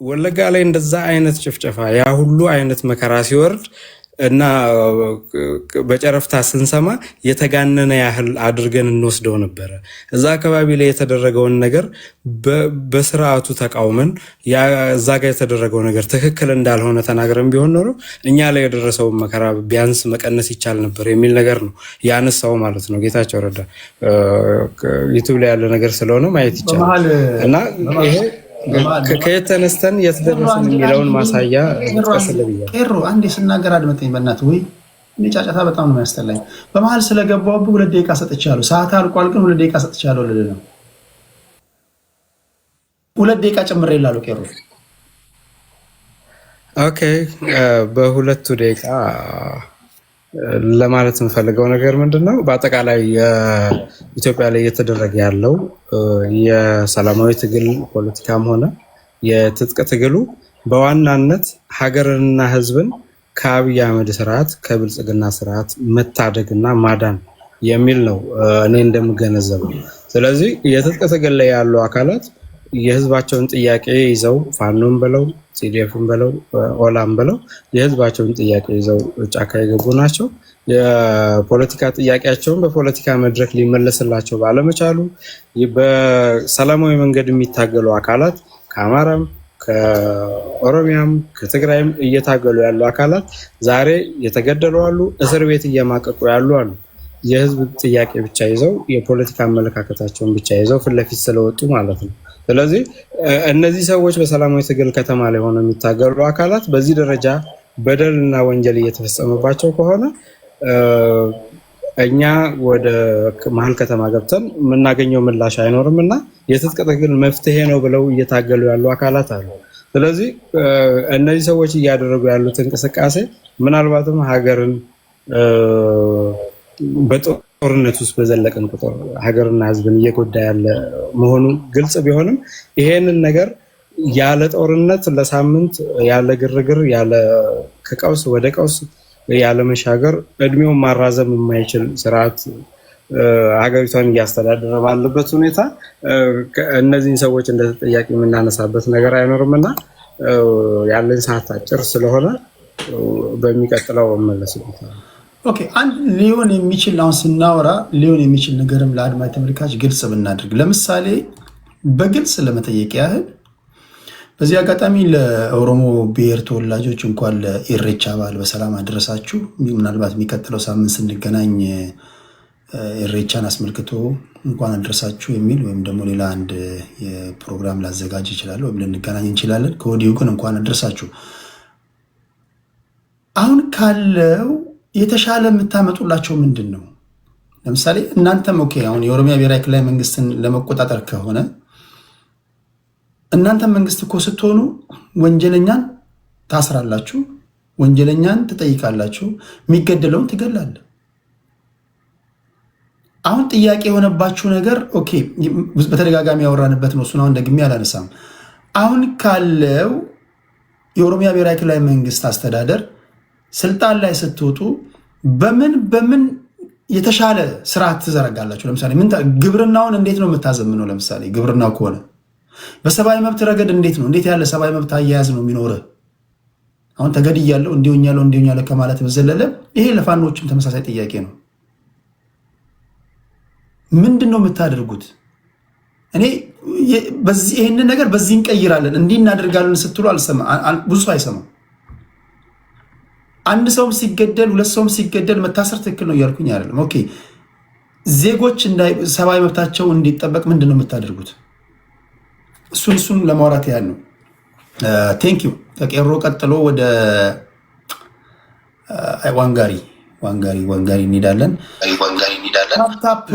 ወለጋ ላይ እንደዛ አይነት ጭፍጨፋ ያ ሁሉ አይነት መከራ ሲወርድ እና በጨረፍታ ስንሰማ የተጋነነ ያህል አድርገን እንወስደው ነበር። እዛ አካባቢ ላይ የተደረገውን ነገር በስርዓቱ ተቃውመን እዛ ጋር የተደረገው ነገር ትክክል እንዳልሆነ ተናግረን ቢሆን ኖሮ እኛ ላይ የደረሰውን መከራ ቢያንስ መቀነስ ይቻል ነበር የሚል ነገር ነው ያነሳው ማለት ነው ጌታቸው ረዳ። ዩቲዩብ ላይ ያለ ነገር ስለሆነ ማየት ይቻላል እና ይሄ ከየት ተነስተን የት ደረስን የሚለውን ማሳያ ተሰለብያ ቄሮ አንዴ ስናገር አድመጠኝ በእናትህ ወይ ጫጫታ በጣም ነው የሚያስጠላኝ። በመሃል ስለገባሁብህ 2 ደቂቃ ሰጥቻለሁ። ሰዓት አልቋል ግን 2 ደቂቃ ሰጥቻለሁ ልልህ ነው። 2 ደቂቃ ጨምሬ እላለሁ ቄሮ። ኦኬ በሁለቱ ደቂቃ ለማለት የምፈልገው ነገር ምንድነው በአጠቃላይ የኢትዮጵያ ላይ እየተደረገ ያለው የሰላማዊ ትግል ፖለቲካም ሆነ የትጥቅ ትግሉ በዋናነት ሀገርንና ሕዝብን ከአብይ አህመድ ስርዓት ከብልጽግና ስርዓት መታደግና ማዳን የሚል ነው እኔ እንደምገነዘበው። ስለዚህ የትጥቅ ትግል ላይ ያሉ አካላት የህዝባቸውን ጥያቄ ይዘው ፋኖን ብለው ሲዲኤፍን ብለው ኦላም ብለው የህዝባቸውን ጥያቄ ይዘው ጫካ የገቡ ናቸው። የፖለቲካ ጥያቄያቸውን በፖለቲካ መድረክ ሊመለስላቸው ባለመቻሉ በሰላማዊ መንገድ የሚታገሉ አካላት ከአማራም ከኦሮሚያም ከትግራይም እየታገሉ ያሉ አካላት ዛሬ የተገደሉ አሉ፣ እስር ቤት እየማቀቁ ያሉ አሉ። የህዝብ ጥያቄ ብቻ ይዘው የፖለቲካ አመለካከታቸውን ብቻ ይዘው ፊት ለፊት ስለወጡ ማለት ነው። ስለዚህ እነዚህ ሰዎች በሰላማዊ ትግል ከተማ ላይ ሆነው የሚታገሉ አካላት በዚህ ደረጃ በደልና ወንጀል እየተፈጸመባቸው ከሆነ እኛ ወደ መሀል ከተማ ገብተን የምናገኘው ምላሽ አይኖርም እና የትጥቅ ትግል መፍትሄ ነው ብለው እየታገሉ ያሉ አካላት አሉ። ስለዚህ እነዚህ ሰዎች እያደረጉ ያሉት እንቅስቃሴ ምናልባትም ሀገርን በጦርነት ውስጥ በዘለቀን ቁጥር ሀገርና ሕዝብን እየጎዳ ያለ መሆኑ ግልጽ ቢሆንም ይሄንን ነገር ያለ ጦርነት ለሳምንት ያለ ግርግር ያለ ከቀውስ ወደ ቀውስ ያለ መሻገር እድሜውን ማራዘም የማይችል ስርዓት ሀገሪቷን እያስተዳደረ ባለበት ሁኔታ እነዚህን ሰዎች እንደ ተጠያቂ የምናነሳበት ነገር አይኖርምና ያለን ሰዓት አጭር ስለሆነ በሚቀጥለው መለስበታል። ኦኬ አንድ ሊሆን የሚችል አሁን ስናወራ ሊሆን የሚችል ነገርም ለአድማጭ ተመልካች ግልጽ ብናድርግ፣ ለምሳሌ በግልጽ ለመጠየቅ ያህል በዚህ አጋጣሚ ለኦሮሞ ብሔር ተወላጆች እንኳን ለኢሬቻ በዓል በሰላም አደረሳችሁ። ምናልባት የሚቀጥለው ሳምንት ስንገናኝ ኢሬቻን አስመልክቶ እንኳን አደረሳችሁ የሚል ወይም ደግሞ ሌላ አንድ የፕሮግራም ላዘጋጅ ይችላል ወይም ልንገናኝ እንችላለን። ከወዲሁ ግን እንኳን አደረሳችሁ። አሁን ካለው የተሻለ የምታመጡላቸው ምንድን ነው? ለምሳሌ እናንተም ኦኬ አሁን የኦሮሚያ ብሔራዊ ክልላዊ መንግስትን ለመቆጣጠር ከሆነ እናንተም መንግስት እኮ ስትሆኑ ወንጀለኛን ታስራላችሁ፣ ወንጀለኛን ትጠይቃላችሁ፣ የሚገደለውን ትገላለ። አሁን ጥያቄ የሆነባችሁ ነገር ኦኬ በተደጋጋሚ ያወራንበት ነው። እሱን አሁን ደግሜ አላነሳም። አሁን ካለው የኦሮሚያ ብሔራዊ ክልላዊ መንግስት አስተዳደር ስልጣን ላይ ስትወጡ በምን የተሻለ ስርዓት ትዘረጋላችሁ? ለምሳሌ ግብርናውን እንዴት ነው የምታዘምነው? ለምሳሌ ግብርናው ከሆነ በሰብአዊ መብት ረገድ እንዴት ነው? እንዴት ያለ ሰብአዊ መብት አያያዝ ነው የሚኖርህ? አሁን ተገድያለሁ እንዲሆኛለሁ ከማለት በዘለለ ይሄ ለፋኖችም ተመሳሳይ ጥያቄ ነው። ምንድን ነው የምታደርጉት? እኔ ይህንን ነገር በዚህ እንቀይራለን እንዲህ እናደርጋለን ስትሉ ብዙ ሰው አይሰማም። አንድ ሰውም ሲገደል 2 ሰውም ሲገደል መታሰር ትክክል ነው እያልኩኝ አይደለም። ኦኬ ዜጎች ሰብአዊ መብታቸው እንዲጠበቅ ምንድን ነው የምታደርጉት? እሱን ለማውራት ያህል ነው። ቴንክ ዩ። ከቄሮ ቀጥሎ ወደ ዋንጋሪ እንሄዳለን። ታፕ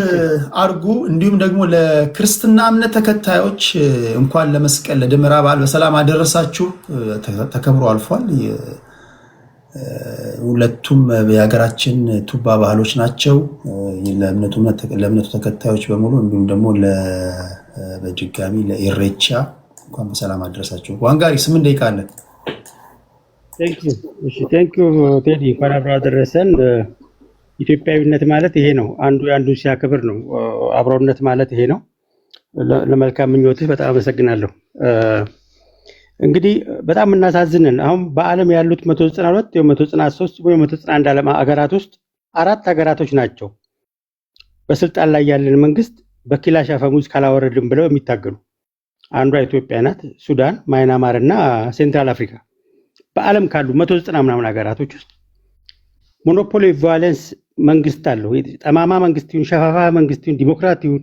አርጉ። እንዲሁም ደግሞ ለክርስትና እምነት ተከታዮች እንኳን ለመስቀል ለደመራ በዓል በሰላም አደረሳችሁ። ተከብሮ አልፏል። ሁለቱም የሀገራችን ቱባ ባህሎች ናቸው። ለእምነቱ ተከታዮች በሙሉ እንዲሁም ደግሞ በድጋሚ ለኢሬቻ እንኳን በሰላም አደረሳችሁ። ዋንጋሪ 8 ደቂቃ አለን። ቴንኪዩ ቴዲ፣ እንኳን አብሮ አደረሰን። ኢትዮጵያዊነት ማለት ይሄ ነው። አንዱ የአንዱን ሲያከብር ነው። አብሮነት ማለት ይሄ ነው። ለመልካም ምኞትህ በጣም አመሰግናለሁ። እንግዲህ በጣም እናሳዝንን። አሁን በዓለም ያሉት 192 ወይ 193 ወይ 191 ዓለም ሀገራት ውስጥ 4 ሀገራቶች ናቸው በስልጣን ላይ ያለን መንግስት በክላሽ አፈሙዝ ካላወረድን ብለው የሚታገሉ። አንዷ ኢትዮጵያ ናት፣ ሱዳን፣ ማይናማር እና ሴንትራል አፍሪካ። በዓለም ካሉ 190 ምናምን ሀገራቶች ውስጥ ሞኖፖሊ ቫዮለንስ መንግስት አለው። ጠማማ መንግስት ይሁን፣ ሸፋፋ መንግስት ይሁን፣ ዲሞክራት ይሁን፣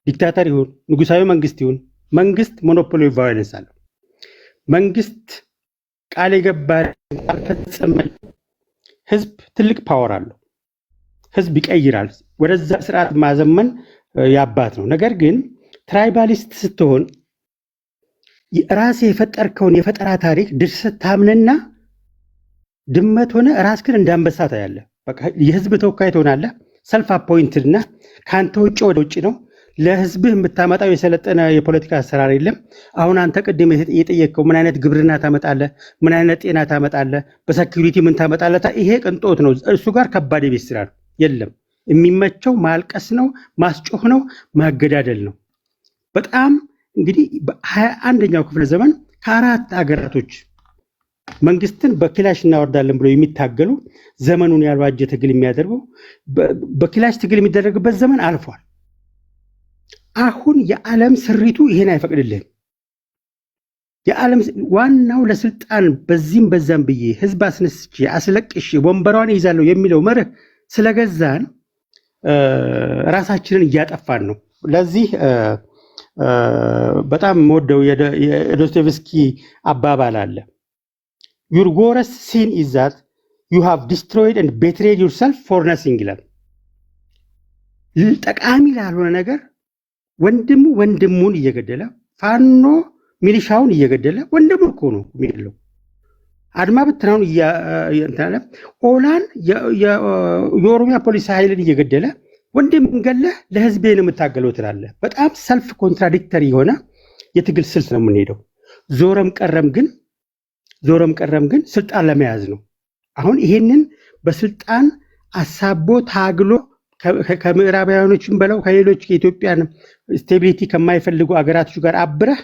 ዲክታተር ይሁን፣ ንጉሳዊ መንግስት ይሁን፣ መንግስት ሞኖፖሊ ቫዮለንስ አለው። መንግስት ቃል የገባ ፈጸመ። ህዝብ ትልቅ ፓወር አለው። ህዝብ ይቀይራል። ወደዛ ስርዓት ማዘመን ያባት ነው። ነገር ግን ትራይባሊስት ስትሆን ራስ የፈጠርከውን የፈጠራ ታሪክ ድርሰት ታምንና ድመት ሆነ ራስህን እንዳንበሳ ታያለህ። በቃ የህዝብ ተወካይ ትሆናለህ። ሰልፍ አፖይንትድ እና ከአንተ ውጭ ወደ ውጭ ነው። ለህዝብህ የምታመጣው የሰለጠነ የፖለቲካ አሰራር የለም። አሁን አንተ ቅድም የጠየቅከው ምን አይነት ግብርና ታመጣለህ፣ ምን አይነት ጤና ታመጣለህ፣ በሴኩሪቲ ምን ታመጣለህ? ይሄ ቅንጦት ነው። እሱ ጋር ከባድ የቤት ስራ ነው። የለም የሚመቸው ማልቀስ ነው፣ ማስጮህ ነው፣ ማገዳደል ነው። በጣም እንግዲህ በ21ኛው ክፍለ ዘመን ከ4 ሀገራቶች መንግስትን በክላሽ እናወርዳለን ብለው የሚታገሉ ዘመኑን ያልዋጀ ትግል የሚያደርጉ በክላሽ ትግል የሚደረግበት ዘመን አልፏል። አሁን የዓለም ስሪቱ ይሄን አይፈቅድልህም። የዓለም ዋናው ለስልጣን በዚህም በዛም ብዬ ህዝብ አስነስቼ አስለቅሼ ወንበሯን ይዛለሁ የሚለው መርህ ስለገዛን ራሳችንን እያጠፋን ነው። ለዚህ በጣም የምወደው የዶስቶቭስኪ አባባል አለ። ዩር ጎረስት ሲን ኢዝ ዛት ዩ ሃቭ ዲስትሮይድ ኤንድ ቤትሬድ ዩርሰልፍ ፎር ነሲንግ ይላል። ጠቃሚ ላልሆነ ነገር ወንድሙ ወንድሙን እየገደለ ፋኖ ሚሊሻውን እየገደለ ወንድሙ እኮ ነው የሚገድለው። አድማ ብትናውን እያንተናለ ኦላን የኦሮሚያ ፖሊስ ኃይልን እየገደለ ወንድም ገለህ ለህዝቤ ነው የምታገለው ትላለህ። በጣም ሰልፍ ኮንትራዲክተሪ የሆነ የትግል ስልት ነው የምንሄደው። ዞረም ቀረም ግን ስልጣን ለመያዝ ነው። አሁን ይሄንን በስልጣን አሳቦ ታግሎ ከምዕራባውያኖችም በለው ከሌሎች የኢትዮጵያን ስቴቢሊቲ ከማይፈልጉ አገራቶች ጋር አብረህ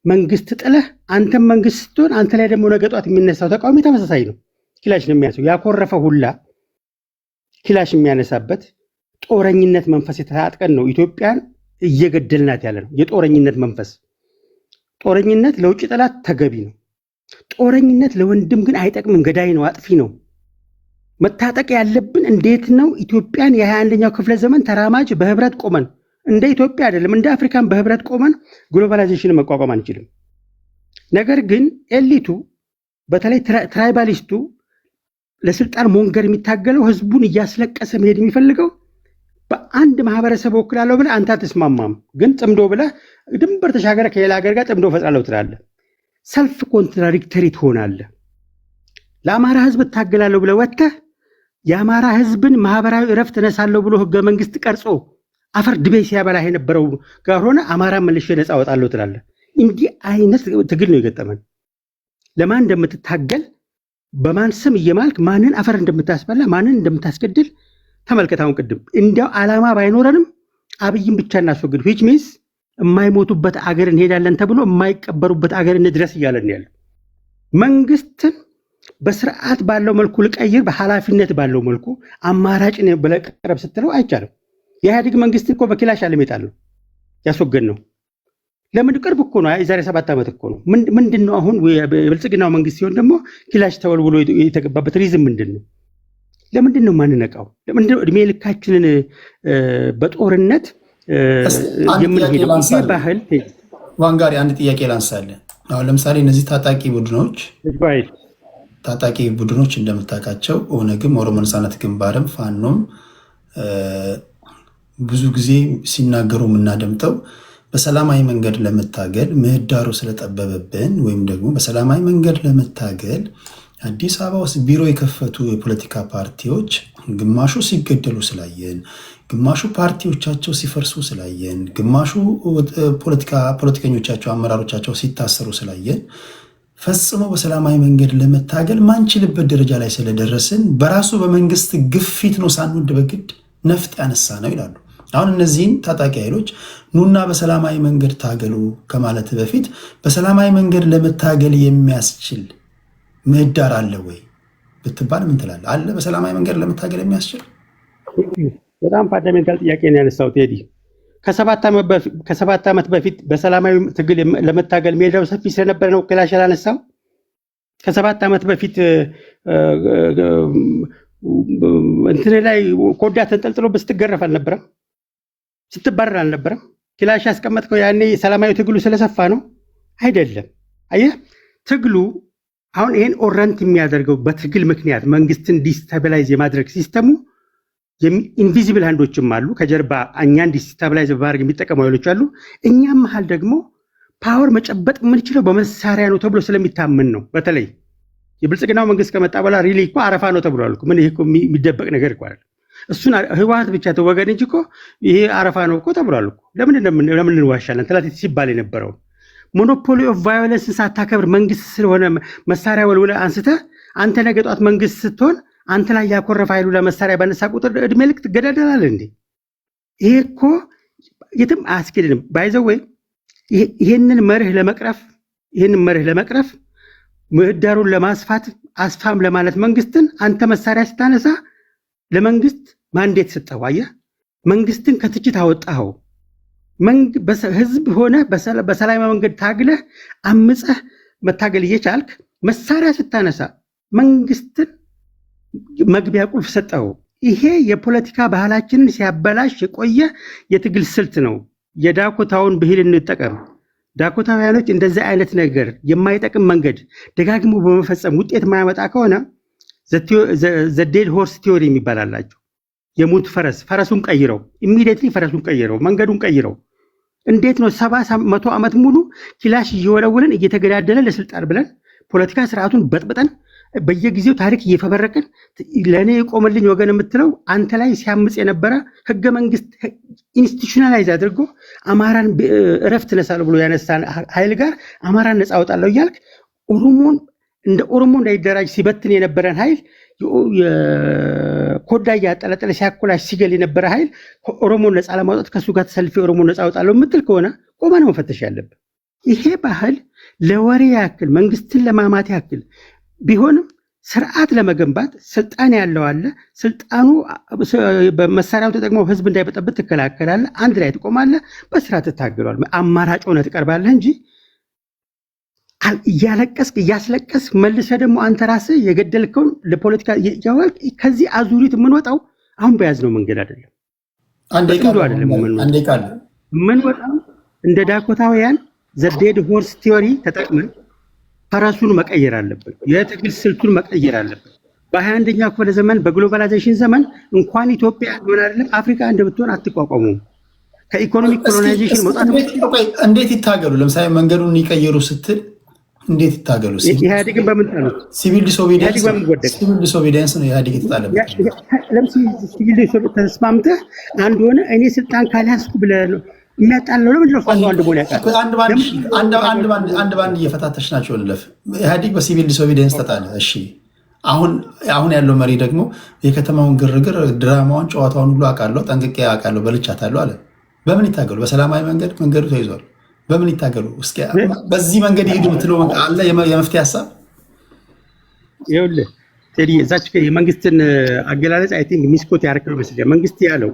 መንግስት ጥለህ አንተም መንግስት ስትሆን አንተ ላይ ደግሞ ነገ ጧት የሚነሳው ተቃዋሚ ተመሳሳይ ነው። ክላሽ ነው የሚያነሳው። ያኮረፈ ሁላ ክላሽ የሚያነሳበት ጦረኝነት መንፈስ የተታጥቀን ነው ኢትዮጵያን እየገደልናት ያለ ነው። የጦረኝነት መንፈስ። ጦረኝነት ለውጭ ጠላት ተገቢ ነው። ጦረኝነት ለወንድም ግን አይጠቅምም፣ ገዳይ ነው፣ አጥፊ ነው። መታጠቅ ያለብን እንዴት ነው ኢትዮጵያን የ21ኛው ክፍለ ዘመን ተራማጅ በህብረት ቆመን እንደ ኢትዮጵያ አይደለም እንደ አፍሪካን በህብረት ቆመን ግሎባላይዜሽንን መቋቋም አንችልም። ነገር ግን ኤሊቱ በተለይ ትራይባሊስቱ ለስልጣን ሞንገር የሚታገለው ህዝቡን እያስለቀሰ መሄድ የሚፈልገው በአንድ ማህበረሰብ ወክላለሁ ብለህ አንተ አትስማማም፣ ግን ጥምዶ ብለህ ድንበር ተሻገረ ከሌላ ሀገር ጋር ጥምዶ ፈጽላለሁ ትላለህ። ሰልፍ ኮንትራዲክተሪ ትሆናለህ። ለአማራ ህዝብ እታገላለሁ ብለህ ወጥተህ የአማራ ህዝብን ማህበራዊ እረፍት እነሳለሁ ብሎ ህገ መንግስት ቀርጾ አፈር ድቤ ሲያበላህ የነበረው ጋር ሆነ አማራ መልሼ ነፃ አወጣለሁ ትላለህ። እንዲህ አይነት ትግል ነው የገጠመን። ለማን እንደምትታገል በማን ስም እየማልክ ማንን አፈር እንደምታስበላ ማንን እንደምታስገድል ተመልከት። አሁን ቅድም እንዲያው ዓላማ ባይኖረንም አብይን ብቻ እናስወግድ which means የማይሞቱበት አገር እንሄዳለን ተብሎ የማይቀበሩበት አገር እንድረስ እያለን ያለ መንግስትን በስርዓት ባለው መልኩ ልቀይር በኃላፊነት ባለው መልኩ አማራጭ ነው ብለህ ቀረብ ስትለው አይቻልም። የኢህአዴግ መንግስት እኮ በክላሽ አለሜጣል ነው ያስወገድ ነው። ለምን ቅርብ እኮ ነው፣ የዛሬ 7 ዓመት እኮ ነው። ምንድነው አሁን የብልጽግናው መንግስት ሲሆን ደግሞ ክላሽ ተወልውሎ የተገባበት ሪዝም ምንድነው? ለምንድን ነው ማንነቃው? ለምንድን ነው እድሜ ልካችንን በጦርነት የምንሄደው? ይሄ ባህል ዋንጋሪ አንድ ጥያቄ ላንሳለን። አሁን ለምሳሌ እነዚህ ታጣቂ ቡድኖች እንደምታውቃቸው ኦነግም፣ ኦሮሞ ነጻነት ግንባርም፣ ፋኖም ብዙ ጊዜ ሲናገሩ የምናደምጠው በሰላማዊ መንገድ ለመታገል ምህዳሩ ስለጠበበብን ወይም ደግሞ በሰላማዊ መንገድ ለመታገል አዲስ አበባ ውስጥ ቢሮ የከፈቱ የፖለቲካ ፓርቲዎች ግማሹ ሲገደሉ ስላየን፣ ግማሹ ፓርቲዎቻቸው ሲፈርሱ ስላየን፣ ግማሹ ፖለቲከኞቻቸው አመራሮቻቸው ሲታሰሩ ስላየን ፈጽሞ በሰላማዊ መንገድ ለመታገል ማንችልበት ደረጃ ላይ ስለደረስን በራሱ በመንግስት ግፊት ነው ሳንወድ በግድ ነፍጥ ያነሳ ነው ይላሉ። አሁን እነዚህን ታጣቂ ኃይሎች ኑና በሰላማዊ መንገድ ታገሉ ከማለት በፊት በሰላማዊ መንገድ ለመታገል የሚያስችል ምህዳር አለ ወይ ብትባል ምን ትላለህ? አለ በሰላማዊ መንገድ ለመታገል የሚያስችል? በጣም ፋንዳሜንታል ጥያቄ ነው ያነሳው ቴዲ። ከሰባት ዓመት በፊት በሰላማዊ ትግል ለመታገል ሜዳው ሰፊ ስለነበረ ነው ክላሽ ያላነሳው። ከ7 ዓመት በፊት እንትን ላይ ኮዳ ተንጠልጥሎ ስትገረፍ አልነበረም? ስትባረር አልነበረም? ክላሽ ያስቀመጥከው ያኔ ሰላማዊ ትግሉ ስለሰፋ ነው አይደለም። አየህ ትግሉ አሁን ይሄን ኦረንት የሚያደርገው በትግል ምክንያት መንግስትን ዲስታቢላይዝ የማድረግ ሲስተሙ ኢንቪዚብል ሃንዶችም አሉ ከጀርባ እኛን ዲስታቢላይዝ በማድረግ የሚጠቀሙ ኃይሎች አሉ። እኛም መሀል ደግሞ ፓወር መጨበጥ የምንችለው በመሳሪያ ነው ተብሎ ስለሚታመን ነው። በተለይ የብልጽግናው መንግስት ከመጣ በኋላ ሪሊ እኮ አረፋ ነው ተብሏል እኮ። ምን ይሄ እኮ የሚደበቅ ነገር እኮ አይደለም። እሱን ህወሓት ብቻ ተወገን እንጂ እኮ ይሄ አረፋ ነው እኮ ተብሏል እኮ። ለምን እንዋሻለን? ትላት ሲባል የነበረው ሞኖፖሊ ኦፍ ቫዮለንስን ሳታከብር መንግስት ስለሆነ መሳሪያ ወልውለ አንስተህ አንተ ነገ ጧት መንግስት ስትሆን አንተ ላይ ያኮረፈ ኃይሉ ለመሳሪያ ባነሳ ቁጥር እድሜ ልክ ትገዳደላለህ እንዴ? ይሄ እኮ የትም አያስኬድንም። ባይዘው ወይ ይሄንን መርህ ለመቅረፍ ምህዳሩን ለማስፋት አስፋም ለማለት መንግስትን አንተ መሳሪያ ስታነሳ ለመንግስት ማንዴት ሰጠው። አየህ መንግስትን ከትችት አወጣኸው። ህዝብ ሆነ በሰላማዊ መንገድ ታግለህ አምፀህ መታገል እየቻልክ መሳሪያ ስታነሳ መንግስትን መግቢያ ቁልፍ ሰጠው። ይሄ የፖለቲካ ባህላችንን ሲያበላሽ የቆየ የትግል ስልት ነው። የዳኮታውን ብሂል እንጠቀም። ዳኮታውያኖች እንደዚህ አይነት ነገር የማይጠቅም መንገድ ደጋግሞ በመፈጸም ውጤት ማያመጣ ከሆነ ዘዴድ ሆርስ ቲዮሪ የሚባል አላቸው። የሙት ፈረሱን ቀይረው ኢሚዲየትሊ ፈረሱን ቀይረው መንገዱን ቀይረው። እንዴት ነው 70-100 ዓመት ሙሉ ኪላሽ እየወለወልን እየተገዳደለ ለስልጣን ብለን ፖለቲካ ስርዓቱን በጥብጠን በየጊዜው ታሪክ እየፈበረቅን ለእኔ የቆመልኝ ወገን የምትለው አንተ ላይ ሲያምጽ የነበረ ህገ መንግስት ኢንስቲቱሽናላይዝ አድርጎ አማራን እረፍት ነሳለሁ ብሎ ያነሳን ኃይል ጋር አማራን ነፃ አወጣለሁ እያልክ ኦሮሞን እንደ ኦሮሞ እንዳይደራጅ ሲበትን የነበረን ኃይል ኮዳ እያጠለጠለ ሲያኮላሽ ሲገል የነበረ ኃይል ኦሮሞን ነፃ ለማውጣት ከሱ ጋር ተሰልፌ ኦሮሞን ነፃ አወጣለሁ የምትል ከሆነ ቆመ ነው መፈተሽ ያለብን። ይሄ ባህል ለወሬ ያክል መንግስትን ለማማት ያክል ቢሆንም ስርዓት ለመገንባት ስልጣን ያለው አለ። ስልጣኑ በመሳሪያው ተጠቅሞ ህዝብ እንዳይበጠብጥ ትከላከላለህ። አንድ ላይ ትቆማለህ። በስርዓት ትታገሏል። አማራጭ ሆነ ትቀርባለህ እንጂ እያለቀስክ እያስለቀስክ መልሰህ ደግሞ አንተ ራስህ የገደልከውን ለፖለቲካ ያዋልክ። ከዚህ አዙሪት የምንወጣው አሁን በያዝነው መንገድ አይደለም። የምንወጣው እንደ ዳኮታውያን ዘዴድ ሆርስ ቲዮሪ ተጠቅመን ፈረሱን መቀየር አለብን። የትግል ስልቱን መቀየር አለብን። በ21ኛው ክፍለ ዘመን በግሎባላይዜሽን ዘመን እንኳን ኢትዮጵያ ሆነ አይደለም አፍሪካ እንደብትሆን አትቋቋሙም። ከኢኮኖሚክ ኮሎናይዜሽን መውጣት እንዴት ይታገሉ? ለምሳሌ መንገዱን ይቀየሩ ስትል እንዴት ይታገሉ? ኢህአዴግን በምን ታሉት? ሲቪል ዲስኦቢዲየንስ ነው ኢህአዴግ የተጣለበት። ሲቪል ዲስኦቢዲየንስ ተስማምተህ አንድ ሆነ እኔ ስልጣን ካልያዝኩ ብለህ ነው የሚያጣለው። ለምን ነው አንድ ቦን ያቃጣው? አንድ ባንድ እየፈታተሽ ናቸው። ለፍ ኢህአዴግ በሲቪል ዲስኦቢዲየንስ ተጣለ። እሺ አሁን ያለው መሪ ደግሞ የከተማውን ግርግር፣ ድራማውን፣ ጨዋታውን ሁሉ አውቃለሁ፣ ጠንቅቄ አውቃለሁ፣ በልቻታለሁ አለ። በምን ይታገሉ? በሰላማዊ መንገድ መንገዱ ተይዟል። በምን ይታገሉ? እስኪ በዚህ መንገድ ይሄዱ የምትለው አለ የመፍትሄ ሀሳብ? ይኸውልህ ቴዲ እዛች የመንግስትን አገላለጽ አይ ቲንክ ሚስኮት ያደረግነው መስለኝ። መንግስት ያለው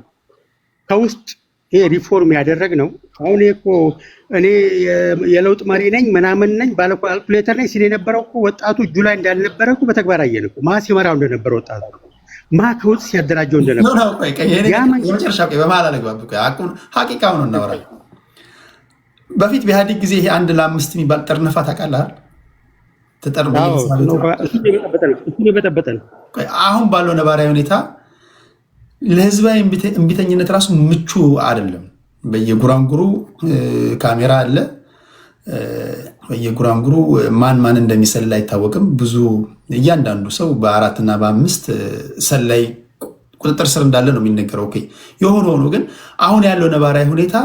ከውስጥ ይሄ ሪፎርም ያደረግ ነው። አሁን እኮ እኔ የለውጥ መሪ ነኝ ምናምን ነኝ ባለ ካልኩሌተር ነኝ ሲል የነበረው እኮ ወጣቱ እጁ ላይ እንዳልነበረ እኮ በተግባር አየን እኮ። ማ ሲመራው እንደነበረ ወጣቱ ማ ከውስጥ ሲያደራጀው እንደነበረ የመጨረሻ በመሀል አለግባብ ሀቂቃውን እናወራ። በፊት በኢህአዴግ ጊዜ ይሄ 1 ለ5 የሚባል ጠርነፋ ታውቃለህ? የበጠበጠ ነው። አሁን ባለው ነባራዊ ሁኔታ ለህዝባዊ እምቢተኝነት ራሱ ምቹ አይደለም። በየጉራንጉሩ ካሜራ አለ። በየጉራንጉሩ ማን እንደሚሰልል አይታወቅም። ብዙ እያንዳንዱ ሰው በ4 እና በ5 ሰላይ ቁጥጥር ስር እንዳለ ነው የሚነገረው። ኦኬ የሆነ ሆኖ ግን አሁን ያለው ነባራዊ ሁኔታ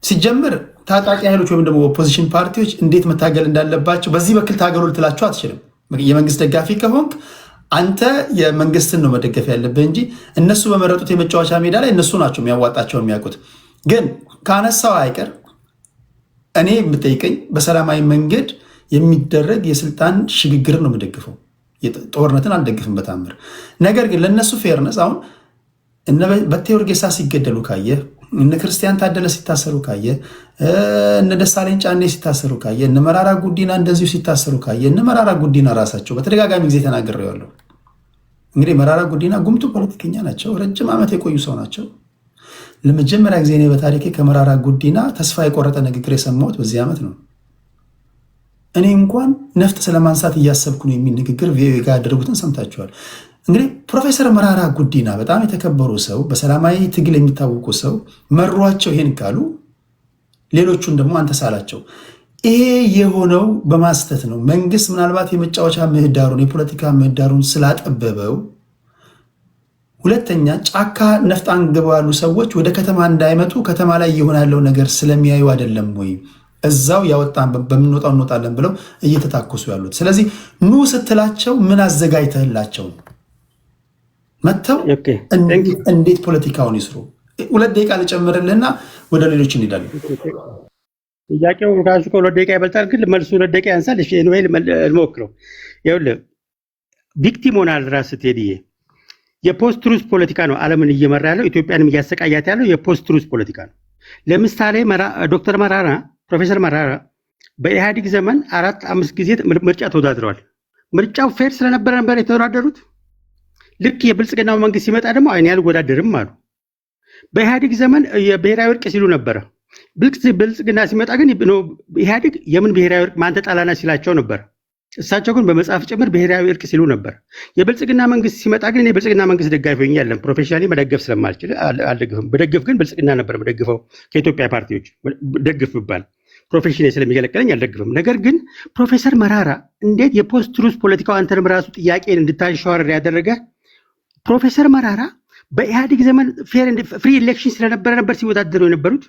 ሲጀምር ታጣቂ ኃይሎች ወይም ደግሞ ኦፖዚሽን ፓርቲዎች እንዴት መታገል እንዳለባቸው በዚህ በኩል ታገሉ ልትላቸው አትችልም። የመንግስት ደጋፊ ከሆንክ አንተ የመንግስትን ነው መደገፍ ያለብህ እንጂ እነሱ በመረጡት የመጫወቻ ሜዳ ላይ እነሱ ናቸው የሚያዋጣቸውን የሚያውቁት። ግን ካነሳው አይቀር እኔ የምጠይቀኝ በሰላማዊ መንገድ የሚደረግ የስልጣን ሽግግር ነው የምደግፈው። ጦርነትን አልደግፍም በታምር። ነገር ግን ለእነሱ ፌርነስ አሁን እነ በቴ ኡርጌሳ ሲገደሉ ካየ፣ እነ ክርስቲያን ታደለ ሲታሰሩ ካየ፣ እነ ደሳለኝ ጫኔ ሲታሰሩ ካየ፣ እነ መራራ ጉዲና እንደዚሁ ሲታሰሩ ካየ፣ እነ መራራ ጉዲና ራሳቸው በተደጋጋሚ ጊዜ ተናግሬዋለሁ። እንግዲህ መራራ ጉዲና ጉምቱ ፖለቲከኛ ናቸው፣ ረጅም ዓመት የቆዩ ሰው ናቸው። ለመጀመሪያ ጊዜ እኔ በታሪኬ ከመራራ ጉዲና ተስፋ የቆረጠ ንግግር የሰማሁት በዚህ ዓመት ነው። እኔ እንኳን ነፍጥ ስለማንሳት እያሰብኩ ነው የሚል ንግግር ቪኦኤ ጋር ያደረጉትን ሰምታችኋል። እንግዲህ ፕሮፌሰር መራራ ጉዲና በጣም የተከበሩ ሰው፣ በሰላማዊ ትግል የሚታወቁ ሰው መሯቸው ይሄን ካሉ ሌሎቹን ደግሞ አንተ ሳላቸው። ይሄ የሆነው በማስተት ነው። መንግስት ምናልባት የመጫወቻ ምህዳሩን የፖለቲካ ምህዳሩን ስላጠበበው፣ ሁለተኛ ጫካ ነፍጥ አንግበው ያሉ ሰዎች ወደ ከተማ እንዳይመጡ ከተማ ላይ እየሆነ ያለው ነገር ስለሚያዩ አይደለም ወይ እዛው ያወጣን በምንወጣው እንወጣለን ብለው እየተታኮሱ ያሉት? ስለዚህ ኑ ስትላቸው ምን አዘጋጅተህላቸው መጥተው እንዴት ፖለቲካውን ይስሩ? 2 ደቂቃ ልጨምርልህና ወደ ሌሎች እንሄዳለን። ጥያቄው ራሱ ከ2 ደቂቃ ይበልጣል፣ ግን መልሱ 2 ደቂቃ ያንሳል። እሺ ኤኒዌይ ልሞክረው። ይኸውልህ ቪክቲም ሆናል ራስህ ቴዲዬ። የፖስት ትሩዝ ፖለቲካ ነው ዓለምን እየመራ ያለው፣ ኢትዮጵያንም እያሰቃያት ያለው የፖስት ትሩዝ ፖለቲካ ነው። ለምሳሌ ዶክተር መራራ ፕሮፌሰር መራራ በኢህአዲግ ዘመን 4-5 ጊዜ ምርጫ ተወዳድረዋል። ምርጫው ፌር ስለነበረ ነበር የተወዳደሩት። ልክ የብልጽግናው መንግስት ሲመጣ ደግሞ አይኔ አልወዳደርም አሉ። በኢህአዲግ ዘመን የብሔራዊ እርቅ ሲሉ ነበረ። ብልጽግና ሲመጣ ግን ኢህአዲግ የምን ብሔራዊ እርቅ ማን ተጣላና ሲላቸው ነበር። እሳቸው ግን በመጽሐፍ ጭምር ብሔራዊ እርቅ ሲሉ ነበር። የብልጽግና መንግስት ሲመጣ ግን የብልጽግና መንግስት ደጋፊ ሆኜ አይደለም፣ ፕሮፌሽናሊ መደገፍ ስለማልችል አልደግፍም። በደግፍ ግን ብልጽግና ነበር መደግፈው። ከኢትዮጵያ ፓርቲዎች ደግፍ ብባል ፕሮፌሽናሊ ስለሚገለቀለኝ አልደግፍም። ነገር ግን ፕሮፌሰር መራራ እንዴት የፖስት ትሩዝ ፖለቲካው አንተንም ራሱ ጥያቄን እንድታንሸዋረር ያደረገ? ፕሮፌሰር መራራ በኢህአዲግ ዘመን ፍሪ ኤሌክሽን ስለነበረ ነበር ሲወዳደሩ የነበሩት።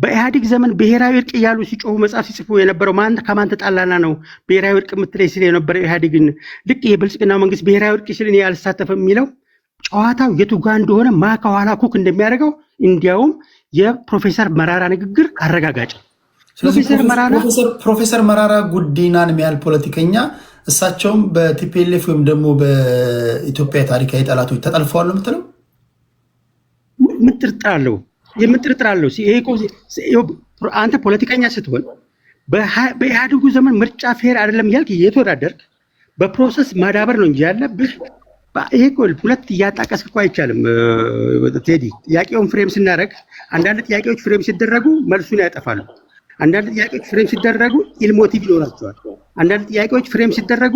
በኢህአዲግ ዘመን ብሔራዊ እርቅ እያሉ ሲጮሁ መጽሐፍ ሲጽፉ የነበረው ከማን ተጣላና ነው ብሔራዊ እርቅ የምትለኝ ሲል የነበረው ኢህአዲግን። ልክ የብልጽግና መንግስት ብሔራዊ እርቅ ሲል እኔ አልሳተፍም የሚለው ጨዋታው የቱ ጋ እንደሆነ ማ ከኋላ ኩክ እንደሚያደርገው እንዲያውም የፕሮፌሰር መራራ ንግግር አረጋጋጭ። ፕሮፌሰር መራራ ጉዲናን የሚያህል ፖለቲከኛ እሳቸውም በቲፒኤልኤፍ ወይም ደግሞ በኢትዮጵያ ታሪካዊ ጠላቶች ተጠልፈዋል ነው የምትለው? የምጥርጥር አለው። አንተ ፖለቲከኛ ስትሆን በኢህአዴጉ ዘመን ምርጫ ፌር አይደለም እያልክ እየተወዳደርክ በፕሮሰስ ማዳበር ነው እንጂ ያለብህ። ይሄ ሁለት እያጣቀስክ እኮ አይቻልም ቴዲ። ጥያቄውን ፍሬም ስናደርግ አንዳንድ ጥያቄዎች ፍሬም ሲደረጉ መልሱን ያጠፋሉ። አንዳንድ ጥያቄዎች ፍሬም ሲደረጉ ኢልሞቲቭ ይኖራቸዋል። አንዳንድ ጥያቄዎች ፍሬም ሲደረጉ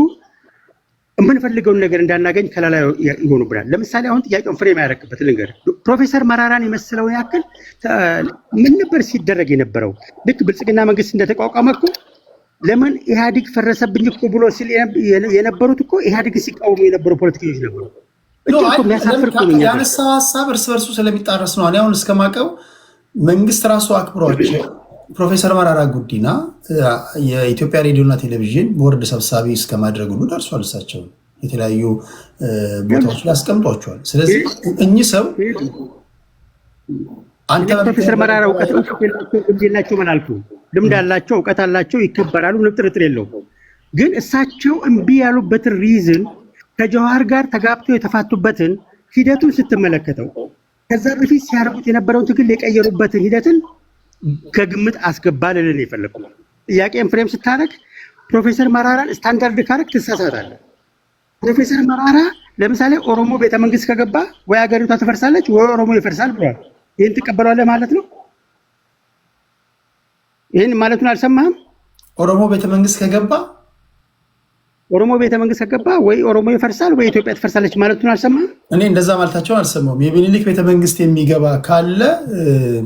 የምንፈልገውን ነገር እንዳናገኝ ከላላ ይሆኑብናል። ለምሳሌ አሁን ጥያቄውን ፍሬም ያደረግበት ልንገር። ፕሮፌሰር መራራን የመሰለው ያክል ምን ነበር ሲደረግ የነበረው? ልክ ብልጽግና መንግስት እንደተቋቋመ እኮ ለምን ኢህአዲግ ፈረሰብኝ እኮ ብሎ ሲል የነበሩት እኮ ኢህአዲግ ሲቃወሙ የነበሩ ፖለቲከኞች ነበሩ። ያነሳው ሀሳብ እርስ በርሱ ስለሚጣረስ ነው። እኔ አሁን እስከማውቀው መንግስት ራሱ አክብሯቸው ፕሮፌሰር መራራ ጉዲና የኢትዮጵያ ሬዲዮና ቴሌቪዥን ቦርድ ሰብሳቢ እስከማድረግ ሁሉ ደርሷል። እሳቸው የተለያዩ ቦታዎች ላይ አስቀምጧቸዋል። ስለዚህ እኚህ ሰው ፕሮፌሰር መራራ እውቀት የላቸው ምን አልኩ? ልምድ አላቸው፣ እውቀት አላቸው፣ ይከበራሉ፣ ምንም ጥርጥር የለውም። ግን እሳቸው እምቢ ያሉበትን ሪዝን ከጀዋር ጋር ተጋብተው የተፋቱበትን ሂደቱን ስትመለከተው ከዛ በፊት ሲያደርጉት የነበረውን ትግል የቀየሩበትን ሂደትን ከግምት አስገባ ልልን የፈለኩ። ጥያቄን ፍሬም ስታደርግ ፕሮፌሰር መራራን ስታንዳርድ ካረግ ትሳሳታለህ። ፕሮፌሰር መራራ ለምሳሌ ኦሮሞ ቤተመንግስት ከገባ ወይ ሀገሪቷ ትፈርሳለች ወይ ኦሮሞ ይፈርሳል ብሏል። ይህን ትቀበለዋለህ ማለት ነው? ይህን ማለቱን አልሰማህም? ኦሮሞ ቤተመንግስት ከገባ ወይ ኦሮሞ ይፈርሳል ወይ ኢትዮጵያ ትፈርሳለች ማለቱን አልሰማህም? እኔ እንደዛ ማለታቸውን አልሰማሁም። የሚኒሊክ ቤተመንግስት የሚገባ ካለ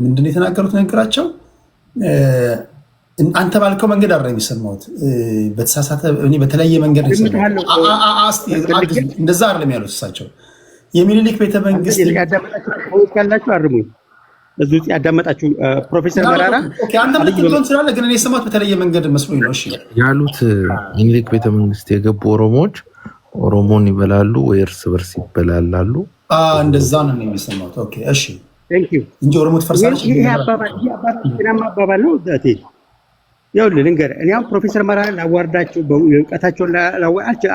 ምንድን ነው የተናገሩት ንግግራቸው? አንተ ባልከው መንገድ አይደለም የሰማሁት፣ በተሳሳተ በተለያየ መንገድ እንደዛ አይደለም ያሉት እሳቸው። የሚኒሊክ ቤተመንግስት ያላችሁ አርሙኝ። እዚህ ውስጥ ያዳመጣችሁ ፕሮፌሰር መራራ አንተም ልትሆን ትችላለህ፣ ግን እኔ የሰማሁት በተለየ መንገድ መስሎኝ ነው። እሺ ያሉት ሚኒሊክ ቤተመንግስት የገቡ ኦሮሞዎች ኦሮሞን ይበላሉ ወይ እርስ በርስ ይበላላሉ? እንደዛ ነው የሚሰማው። ኦኬ እሺ ቴንክ ዩ እንጂ ኦሮሞ ትፈርሳለች። ይሄ አባባል ነው ዛቴ ይኸውልህ ልንገርህ። እኔ አሁን ፕሮፌሰር መራራ ላዋርዳቸው በእውቀታቸውን ላዋርዳቸው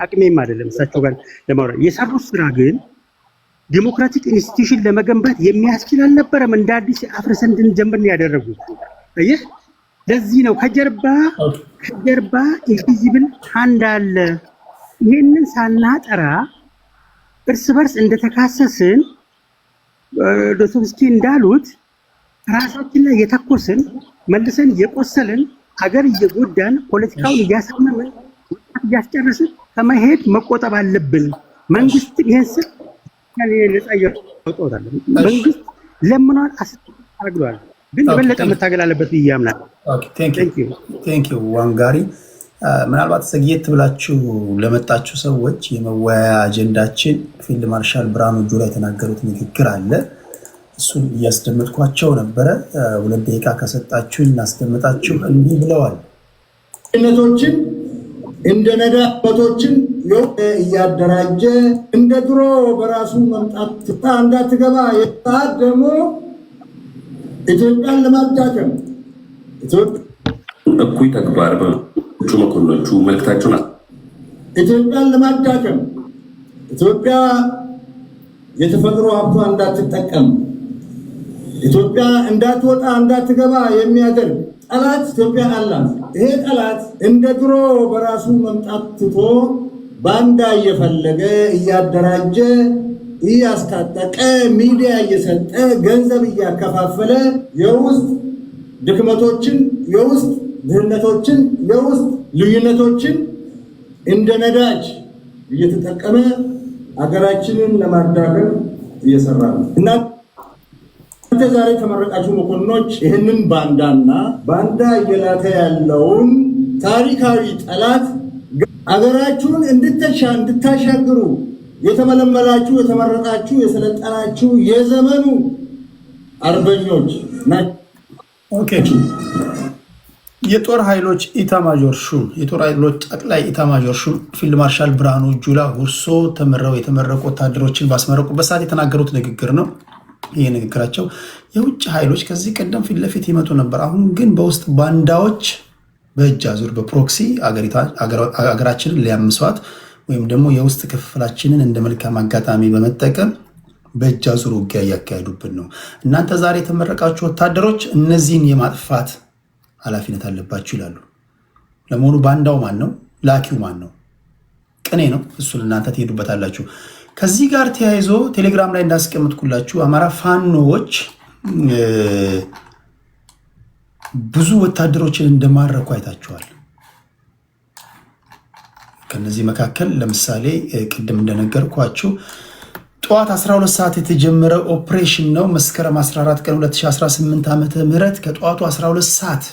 አቅሜም አይደለም እሳቸው ጋር ለማውራት የሰሩት ስራ ግን ዲሞክራቲክ ኢንስቲትዩሽን ለመገንባት የሚያስችል አልነበረም። እንደ አዲስ አፍርሰን እንድንጀምር ነው ያደረጉት። አየህ፣ ለዚህ ነው ከጀርባ ኢንቪዚብል ሃንድ አለ። ይህንን ሳናጠራ እርስ በርስ እንደተካሰስን ዶስቶቭስኪ እንዳሉት ራሳችን ላይ የተኮስን መልሰን እየቆሰልን ሀገር እየጎዳን ፖለቲካውን እያሳመመን ወጣት እያስጨረስን ከመሄድ መቆጠብ አለብን። መንግስት ይሄን ስል ነፃ እያወጣዋል። መንግስት ለምኗል፣ አስታግሏል፣ ግን የበለጠ መታገል አለበት ብዬ አምናለሁ። ቴንክ ዩ ዋንጋሪ። ምናልባት ዘግየት ብላችሁ ለመጣችሁ ሰዎች የመወያያ አጀንዳችን ፊልድ ማርሻል ብርሃኑ ጁላ የተናገሩት ንግግር አለ። እሱን እያስደመጥኳቸው ነበረ። 2 ደቂቃ ከሰጣችሁ እናስደምጣችሁ። እንዲህ ብለዋል። ነቶችን እንደ ነዳበቶችን እያደራጀ እንደ ድሮ በራሱ መምጣት እንዳትገባ የጣት ደግሞ ኢትዮጵያን ለማዳከም እኩይ ተግባር በእጩ መኮንኖቹ መልእክታቸውን ኢትዮጵያን ለማዳከም ኢትዮጵያ የተፈጥሮ ሀብቷ እንዳትጠቀም ኢትዮጵያ እንዳትወጣ እንዳትገባ የሚያደርግ ጠላት ኢትዮጵያ አላት። ይሄ ጠላት እንደ ድሮ በራሱ መምጣት ትቶ ባንዳ እየፈለገ እያደራጀ እያስታጠቀ ሚዲያ እየሰጠ ገንዘብ እያከፋፈለ የውስጥ ድክመቶችን፣ የውስጥ ድህነቶችን፣ የውስጥ ልዩነቶችን እንደ ነዳጅ እየተጠቀመ ሀገራችንን ለማዳከም እየሰራ ነው እና ዛሬ ተመረቃችሁ መኮንኖች ይህንን ባንዳ እየላከ ያለውን ታሪካዊ ጠላት አገራችሁን እንድታሻግሩ የተመለመላችሁ የተመረቃችሁ የሰለጠናችሁ የዘመኑ አርበኞች ናችሁ። ኦኬ። የጦር ኃይሎች ኢታማዦር ሹም የጦር ኃይሎች ጠቅላይ ኢታማዦር ሹም ፊልድ ማርሻል ብርሃኑ ጁላ ሁርሶ ተመረው የተመረቁ ወታደሮችን ባስመረቁበት ሰዓት የተናገሩት ንግግር ነው። ይህ ንግግራቸው የውጭ ኃይሎች ከዚህ ቀደም ፊት ለፊት ይመጡ ነበር። አሁን ግን በውስጥ ባንዳዎች በእጅ አዙር በፕሮክሲ አገራችንን ሊያምሷት ወይም ደግሞ የውስጥ ክፍፍላችንን እንደ መልካም አጋጣሚ በመጠቀም በእጅ አዙር ውጊያ እያካሄዱብን ነው። እናንተ ዛሬ የተመረቃችሁ ወታደሮች እነዚህን የማጥፋት ኃላፊነት አለባችሁ ይላሉ። ለመሆኑ ባንዳው ማን ነው? ላኪው ማን ነው? ቅኔ ነው። እሱን እናንተ ትሄዱበታላችሁ። ከዚህ ጋር ተያይዞ ቴሌግራም ላይ እንዳስቀምጥኩላችሁ አማራ ፋኖዎች ብዙ ወታደሮችን እንደማረኩ አይታችኋል። ከነዚህ መካከል ለምሳሌ ቅድም እንደነገርኳችሁ ጠዋት 12 ሰዓት የተጀመረ ኦፕሬሽን ነው። መስከረም 14 ቀን 2018 ዓመተ ምህረት ከጠዋቱ 12 ሰዓት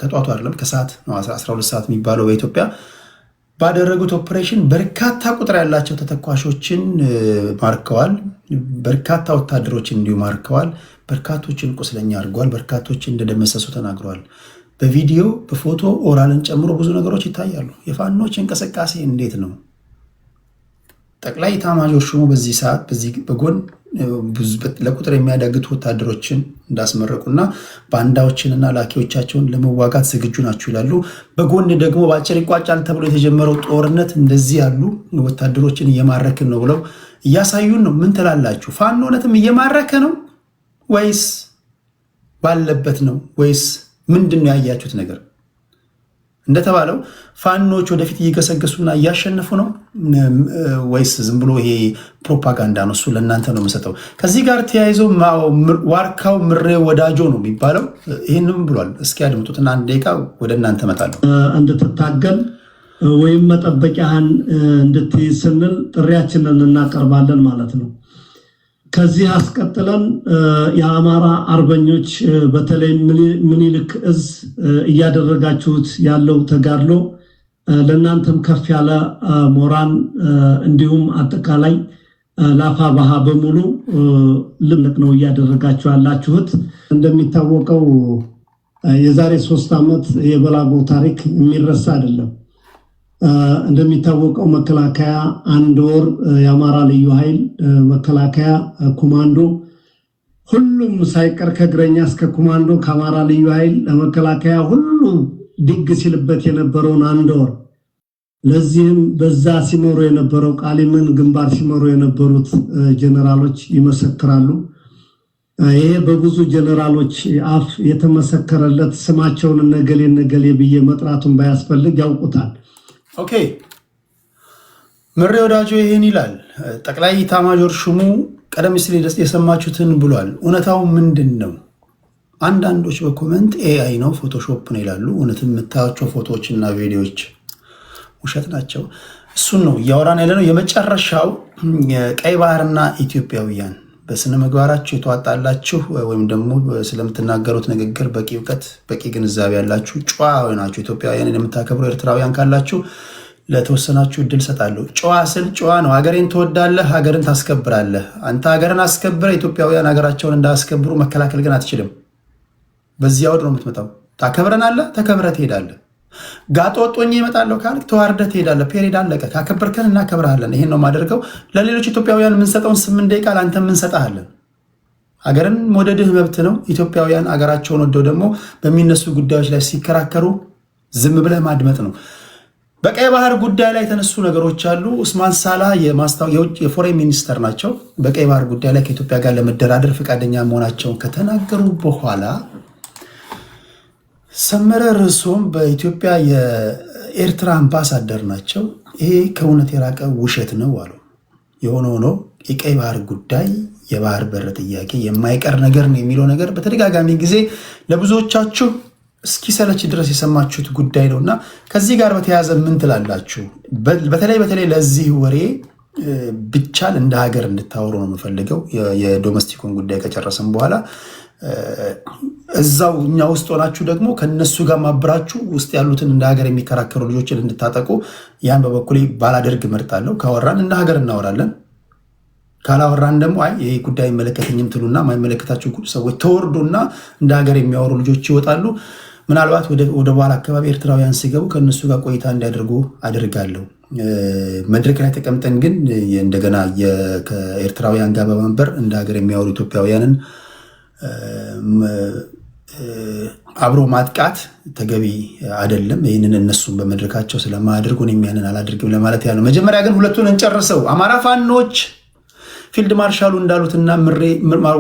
ከጠዋቱ አይደለም ከሰዓት ነው 12 ሰዓት የሚባለው በኢትዮጵያ ባደረጉት ኦፕሬሽን በርካታ ቁጥር ያላቸው ተተኳሾችን ማርከዋል። በርካታ ወታደሮችን እንዲሁ ማርከዋል። በርካቶችን ቁስለኛ አድርገዋል። በርካቶችን እንደደመሰሱ ተናግረዋል። በቪዲዮ በፎቶ ኦራልን ጨምሮ ብዙ ነገሮች ይታያሉ። የፋኖች እንቅስቃሴ እንዴት ነው? ጠቅላይ ኢታማዦር ሹሙ በዚህ ሰዓት በዚህ በጎን ለቁጥር የሚያዳግቱ ወታደሮችን እንዳስመረቁና ባንዳዎችንና ላኪዎቻቸውን ለመዋጋት ዝግጁ ናቸው ይላሉ። በጎን ደግሞ በአጭር ይቋጫል ተብሎ የተጀመረው ጦርነት እንደዚህ ያሉ ወታደሮችን እየማረክን ነው ብለው እያሳዩን ነው። ምን ትላላችሁ? ፋኖ እውነትም እየማረከ ነው ወይስ ባለበት ነው ወይስ ምንድን ነው ያያችሁት ነገር? እንደተባለው ፋኖች ወደፊት እየገሰገሱና እያሸነፉ ነው ወይስ ዝም ብሎ ይሄ ፕሮፓጋንዳ ነው? እሱ ለእናንተ ነው የምሰጠው። ከዚህ ጋር ተያይዞ ዋርካው ምሬ ወዳጆ ነው የሚባለው ይህንም ብሏል። እስኪ አድምጡትና 1 ደቂቃ ወደ እናንተ እመጣለሁ። እንድትታገል ወይም መጠበቂያህን እንድትይዝ ስንል ጥሪያችንን እናቀርባለን ማለት ነው። ከዚህ አስቀጥለን የአማራ አርበኞች በተለይ ምኒልክ እዝ እያደረጋችሁት ያለው ተጋድሎ ለእናንተም ከፍ ያለ ሞራን እንዲሁም አጠቃላይ ለአፋብኃ በሙሉ ልምቅ ነው እያደረጋችሁ ያላችሁት። እንደሚታወቀው የዛሬ 3 ዓመት የበላጎ ታሪክ የሚረሳ አይደለም። እንደሚታወቀው መከላከያ አንድ ወር የአማራ ልዩ ኃይል መከላከያ ኮማንዶ ሁሉም ሳይቀር ከእግረኛ እስከ ኮማንዶ ከአማራ ልዩ ኃይል ለመከላከያ ሁሉ ድግ ሲልበት የነበረውን አንድ ወር ለዚህም በዛ ሲመሩ የነበረው ቃሊምን ግንባር ሲመሩ የነበሩት ጀነራሎች ይመሰክራሉ። ይሄ በብዙ ጀነራሎች አፍ የተመሰከረለት ስማቸውን ነገሌ ብዬ መጥራቱን ባያስፈልግ ያውቁታል። ኦኬ ምሬ ወዳጆ ይሄን ይላል። ጠቅላይ ኤታማዦር ሹሙ ቀደም ሲል የሰማችሁትን ብሏል። እውነታው ምንድን ነው? አንዳንዶች በኮመንት ኤአይ ነው ፎቶሾፕ ነው ይላሉ። እውነትም የምታያቸው ፎቶዎችና ቪዲዮዎች ውሸት ናቸው። እሱን ነው እያወራን ያለ ነው። የመጨረሻው ቀይ ባህርና ኢትዮጵያውያን በስነ ምግባራችሁ የተዋጣላችሁ ወይም ደግሞ ስለምትናገሩት ንግግር በቂ እውቀት በቂ ግንዛቤ ያላችሁ ጨዋ ናችሁ ኢትዮጵያውያንን የምታከብሩ ኤርትራውያን ካላችሁ ለተወሰናችሁ እድል ሰጣለሁ። ጨዋ ስል ጨዋ ነው። ሀገሬን ትወዳለህ፣ ሀገርን ታስከብራለህ። አንተ ሀገርን አስከብረ ኢትዮጵያውያን ሀገራቸውን እንዳያስከብሩ መከላከል ግን አትችልም። በዚያ ወድ ነው የምትመጣው። ታከብረናለህ፣ ተከብረ ትሄዳለህ። ጋጠ ወጦኝ ይመጣለሁ ካልክ ተዋርደ ትሄዳለህ። ፔሬድ አለቀ። ካከበርከን እናከብረሃለን። ይሄን ነው የማደርገው። ለሌሎች ኢትዮጵያውያን የምንሰጠውን 8 ደቂቃ ለአንተ የምንሰጠሃለን። ሀገርን መውደድህ መብት ነው። ኢትዮጵያውያን ሀገራቸውን ወደው ደግሞ በሚነሱ ጉዳዮች ላይ ሲከራከሩ ዝም ብለህ ማድመጥ ነው። በቀይ ባህር ጉዳይ ላይ የተነሱ ነገሮች አሉ። ኡስማን ሳላ የፎሬን ሚኒስተር ናቸው። በቀይ ባህር ጉዳይ ላይ ከኢትዮጵያ ጋር ለመደራደር ፈቃደኛ መሆናቸውን ከተናገሩ በኋላ ሰመረ ርዕሶም በኢትዮጵያ የኤርትራ አምባሳደር ናቸው። ይሄ ከእውነት የራቀ ውሸት ነው አሉ። የሆነ ሆኖ የቀይ ባህር ጉዳይ የባህር በር ጥያቄ የማይቀር ነገር ነው የሚለው ነገር በተደጋጋሚ ጊዜ ለብዙዎቻችሁ እስኪሰለች ድረስ የሰማችሁት ጉዳይ ነው እና ከዚህ ጋር በተያያዘ ምን ትላላችሁ? በተለይ ለዚህ ወሬ ብቻል እንደ ሀገር እንድታወሩ ነው የምፈልገው። የዶሜስቲኩን ጉዳይ ከጨረስን በኋላ እዛው እኛ ውስጥ ሆናችሁ ደግሞ ከነሱ ጋር ማብራችሁ ውስጥ ያሉትን እንደ ሀገር የሚከራከሩ ልጆችን እንድታጠቁ ያን በበኩሌ ባላደርግ እመርጣለሁ። ካወራን እንደ ሀገር እናወራለን። ካላወራን ደግሞ ይሄ ጉዳይ አይመለከተኝም ትሉና ማይመለከታችሁ ሰዎች ተወርዱና እንደ ሀገር የሚያወሩ ልጆች ይወጣሉ። ምናልባት ወደ በኋላ አካባቢ ኤርትራውያን ሲገቡ ከእነሱ ጋር ቆይታ እንዲያደርጉ አደርጋለሁ። መድረክ ላይ ተቀምጠን ግን እንደገና ከኤርትራውያን ጋር በመንበር እንደ ሀገር የሚያወሩ ኢትዮጵያውያንን አብሮ ማጥቃት ተገቢ አይደለም። ይህንን እነሱን በመድረካቸው ስለማያደርጉ እኔም ያንን አላደርግም ለማለት ያለው። መጀመሪያ ግን ሁለቱን እንጨርሰው። አማራ ፋኖች ፊልድ ማርሻሉ እንዳሉትና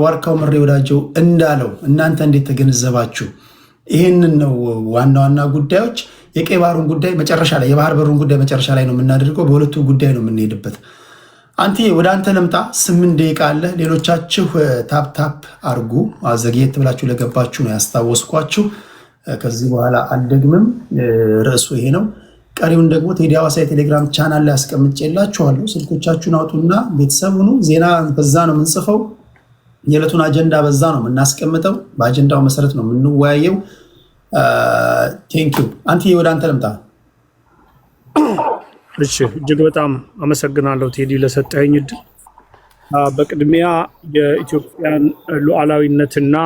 ዋርካው ምሬ ወዳጀው እንዳለው እናንተ እንዴት ተገነዘባችሁ? ይህንን ነው ዋና ዋና ጉዳዮች። የቀይ ባህሩን ጉዳይ መጨረሻ ላይ፣ የባህር በሩን ጉዳይ መጨረሻ ላይ ነው የምናደርገው። በሁለቱ ጉዳይ ነው የምንሄድበት። አንቲ ወደ አንተ ልምጣ። 8 ደቂቃ አለ። ሌሎቻችሁ ታፕ አርጉ። አዘግየት ብላችሁ ለገባችሁ ነው ያስታወስኳችሁ። ከዚህ በኋላ አልደግምም። ርዕሱ ይሄ ነው። ቀሪውን ደግሞ ቴዲ ሐዋሳ የቴሌግራም ቻናል ላይ አስቀምጬላችኋለሁ። ስልኮቻችሁን አውጡና ቤተሰብ ሁኑ። ዜና በዛ ነው የምንጽፈው። የዕለቱን አጀንዳ በዛ ነው የምናስቀምጠው። በአጀንዳው መሰረት ነው የምንወያየው። ቴንኪው። አንቲ ወደ አንተ ልምጣ። እሺ፣ እጅግ በጣም አመሰግናለሁ ቴዲ ለሰጠኝ እድል። በቅድሚያ የኢትዮጵያን ሉዓላዊነትና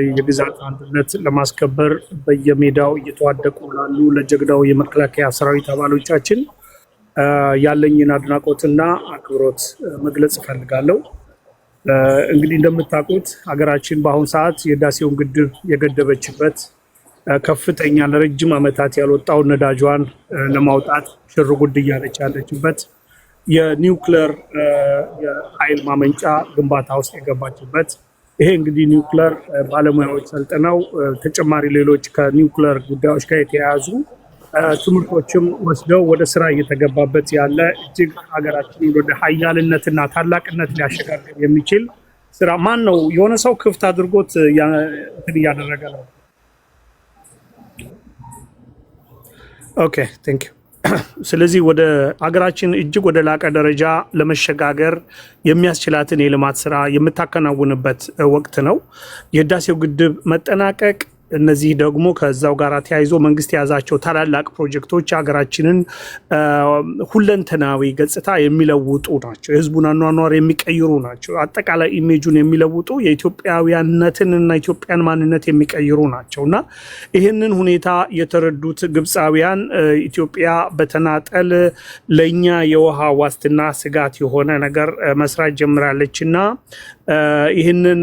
የግዛት አንድነት ለማስከበር በየሜዳው እየተዋደቁ ላሉ ለጀግናው የመከላከያ ሰራዊት አባሎቻችን ያለኝን አድናቆትና አክብሮት መግለጽ እፈልጋለሁ። እንግዲህ እንደምታውቁት ሀገራችን በአሁኑ ሰዓት የህዳሴውን ግድብ የገደበችበት ከፍተኛ ለረጅም ዓመታት ያልወጣውን ነዳጇን ለማውጣት ሽር ጉድ እያለች ያለችበት የኒውክለር የኃይል ማመንጫ ግንባታ ውስጥ የገባችበት ይሄ እንግዲህ ኒውክለር ባለሙያዎች ሰልጥነው ተጨማሪ ሌሎች ከኒውክለር ጉዳዮች ጋር የተያያዙ ትምህርቶችም ወስደው ወደ ስራ እየተገባበት ያለ እጅግ ሀገራችንን ወደ ሀያልነትና ታላቅነት ሊያሸጋግር የሚችል ስራ ማን ነው? የሆነ ሰው ክፍት አድርጎት እንትን እያደረገ ነው። ኦኬ ቴንክ ዩ። ስለዚህ ወደ ሀገራችን እጅግ ወደ ላቀ ደረጃ ለመሸጋገር የሚያስችላትን የልማት ስራ የምታከናውንበት ወቅት ነው። የህዳሴው ግድብ መጠናቀቅ እነዚህ ደግሞ ከዛው ጋር ተያይዞ መንግስት የያዛቸው ታላላቅ ፕሮጀክቶች ሀገራችንን ሁለንተናዊ ገጽታ የሚለውጡ ናቸው። የህዝቡን አኗኗር የሚቀይሩ ናቸው። አጠቃላይ ኢሜጁን የሚለውጡ የኢትዮጵያውያንነትንና ኢትዮጵያን ማንነት የሚቀይሩ ናቸው እና ይህንን ሁኔታ የተረዱት ግብፃውያን ኢትዮጵያ በተናጠል ለእኛ የውሃ ዋስትና ስጋት የሆነ ነገር መስራት ጀምራለች እና ይህንን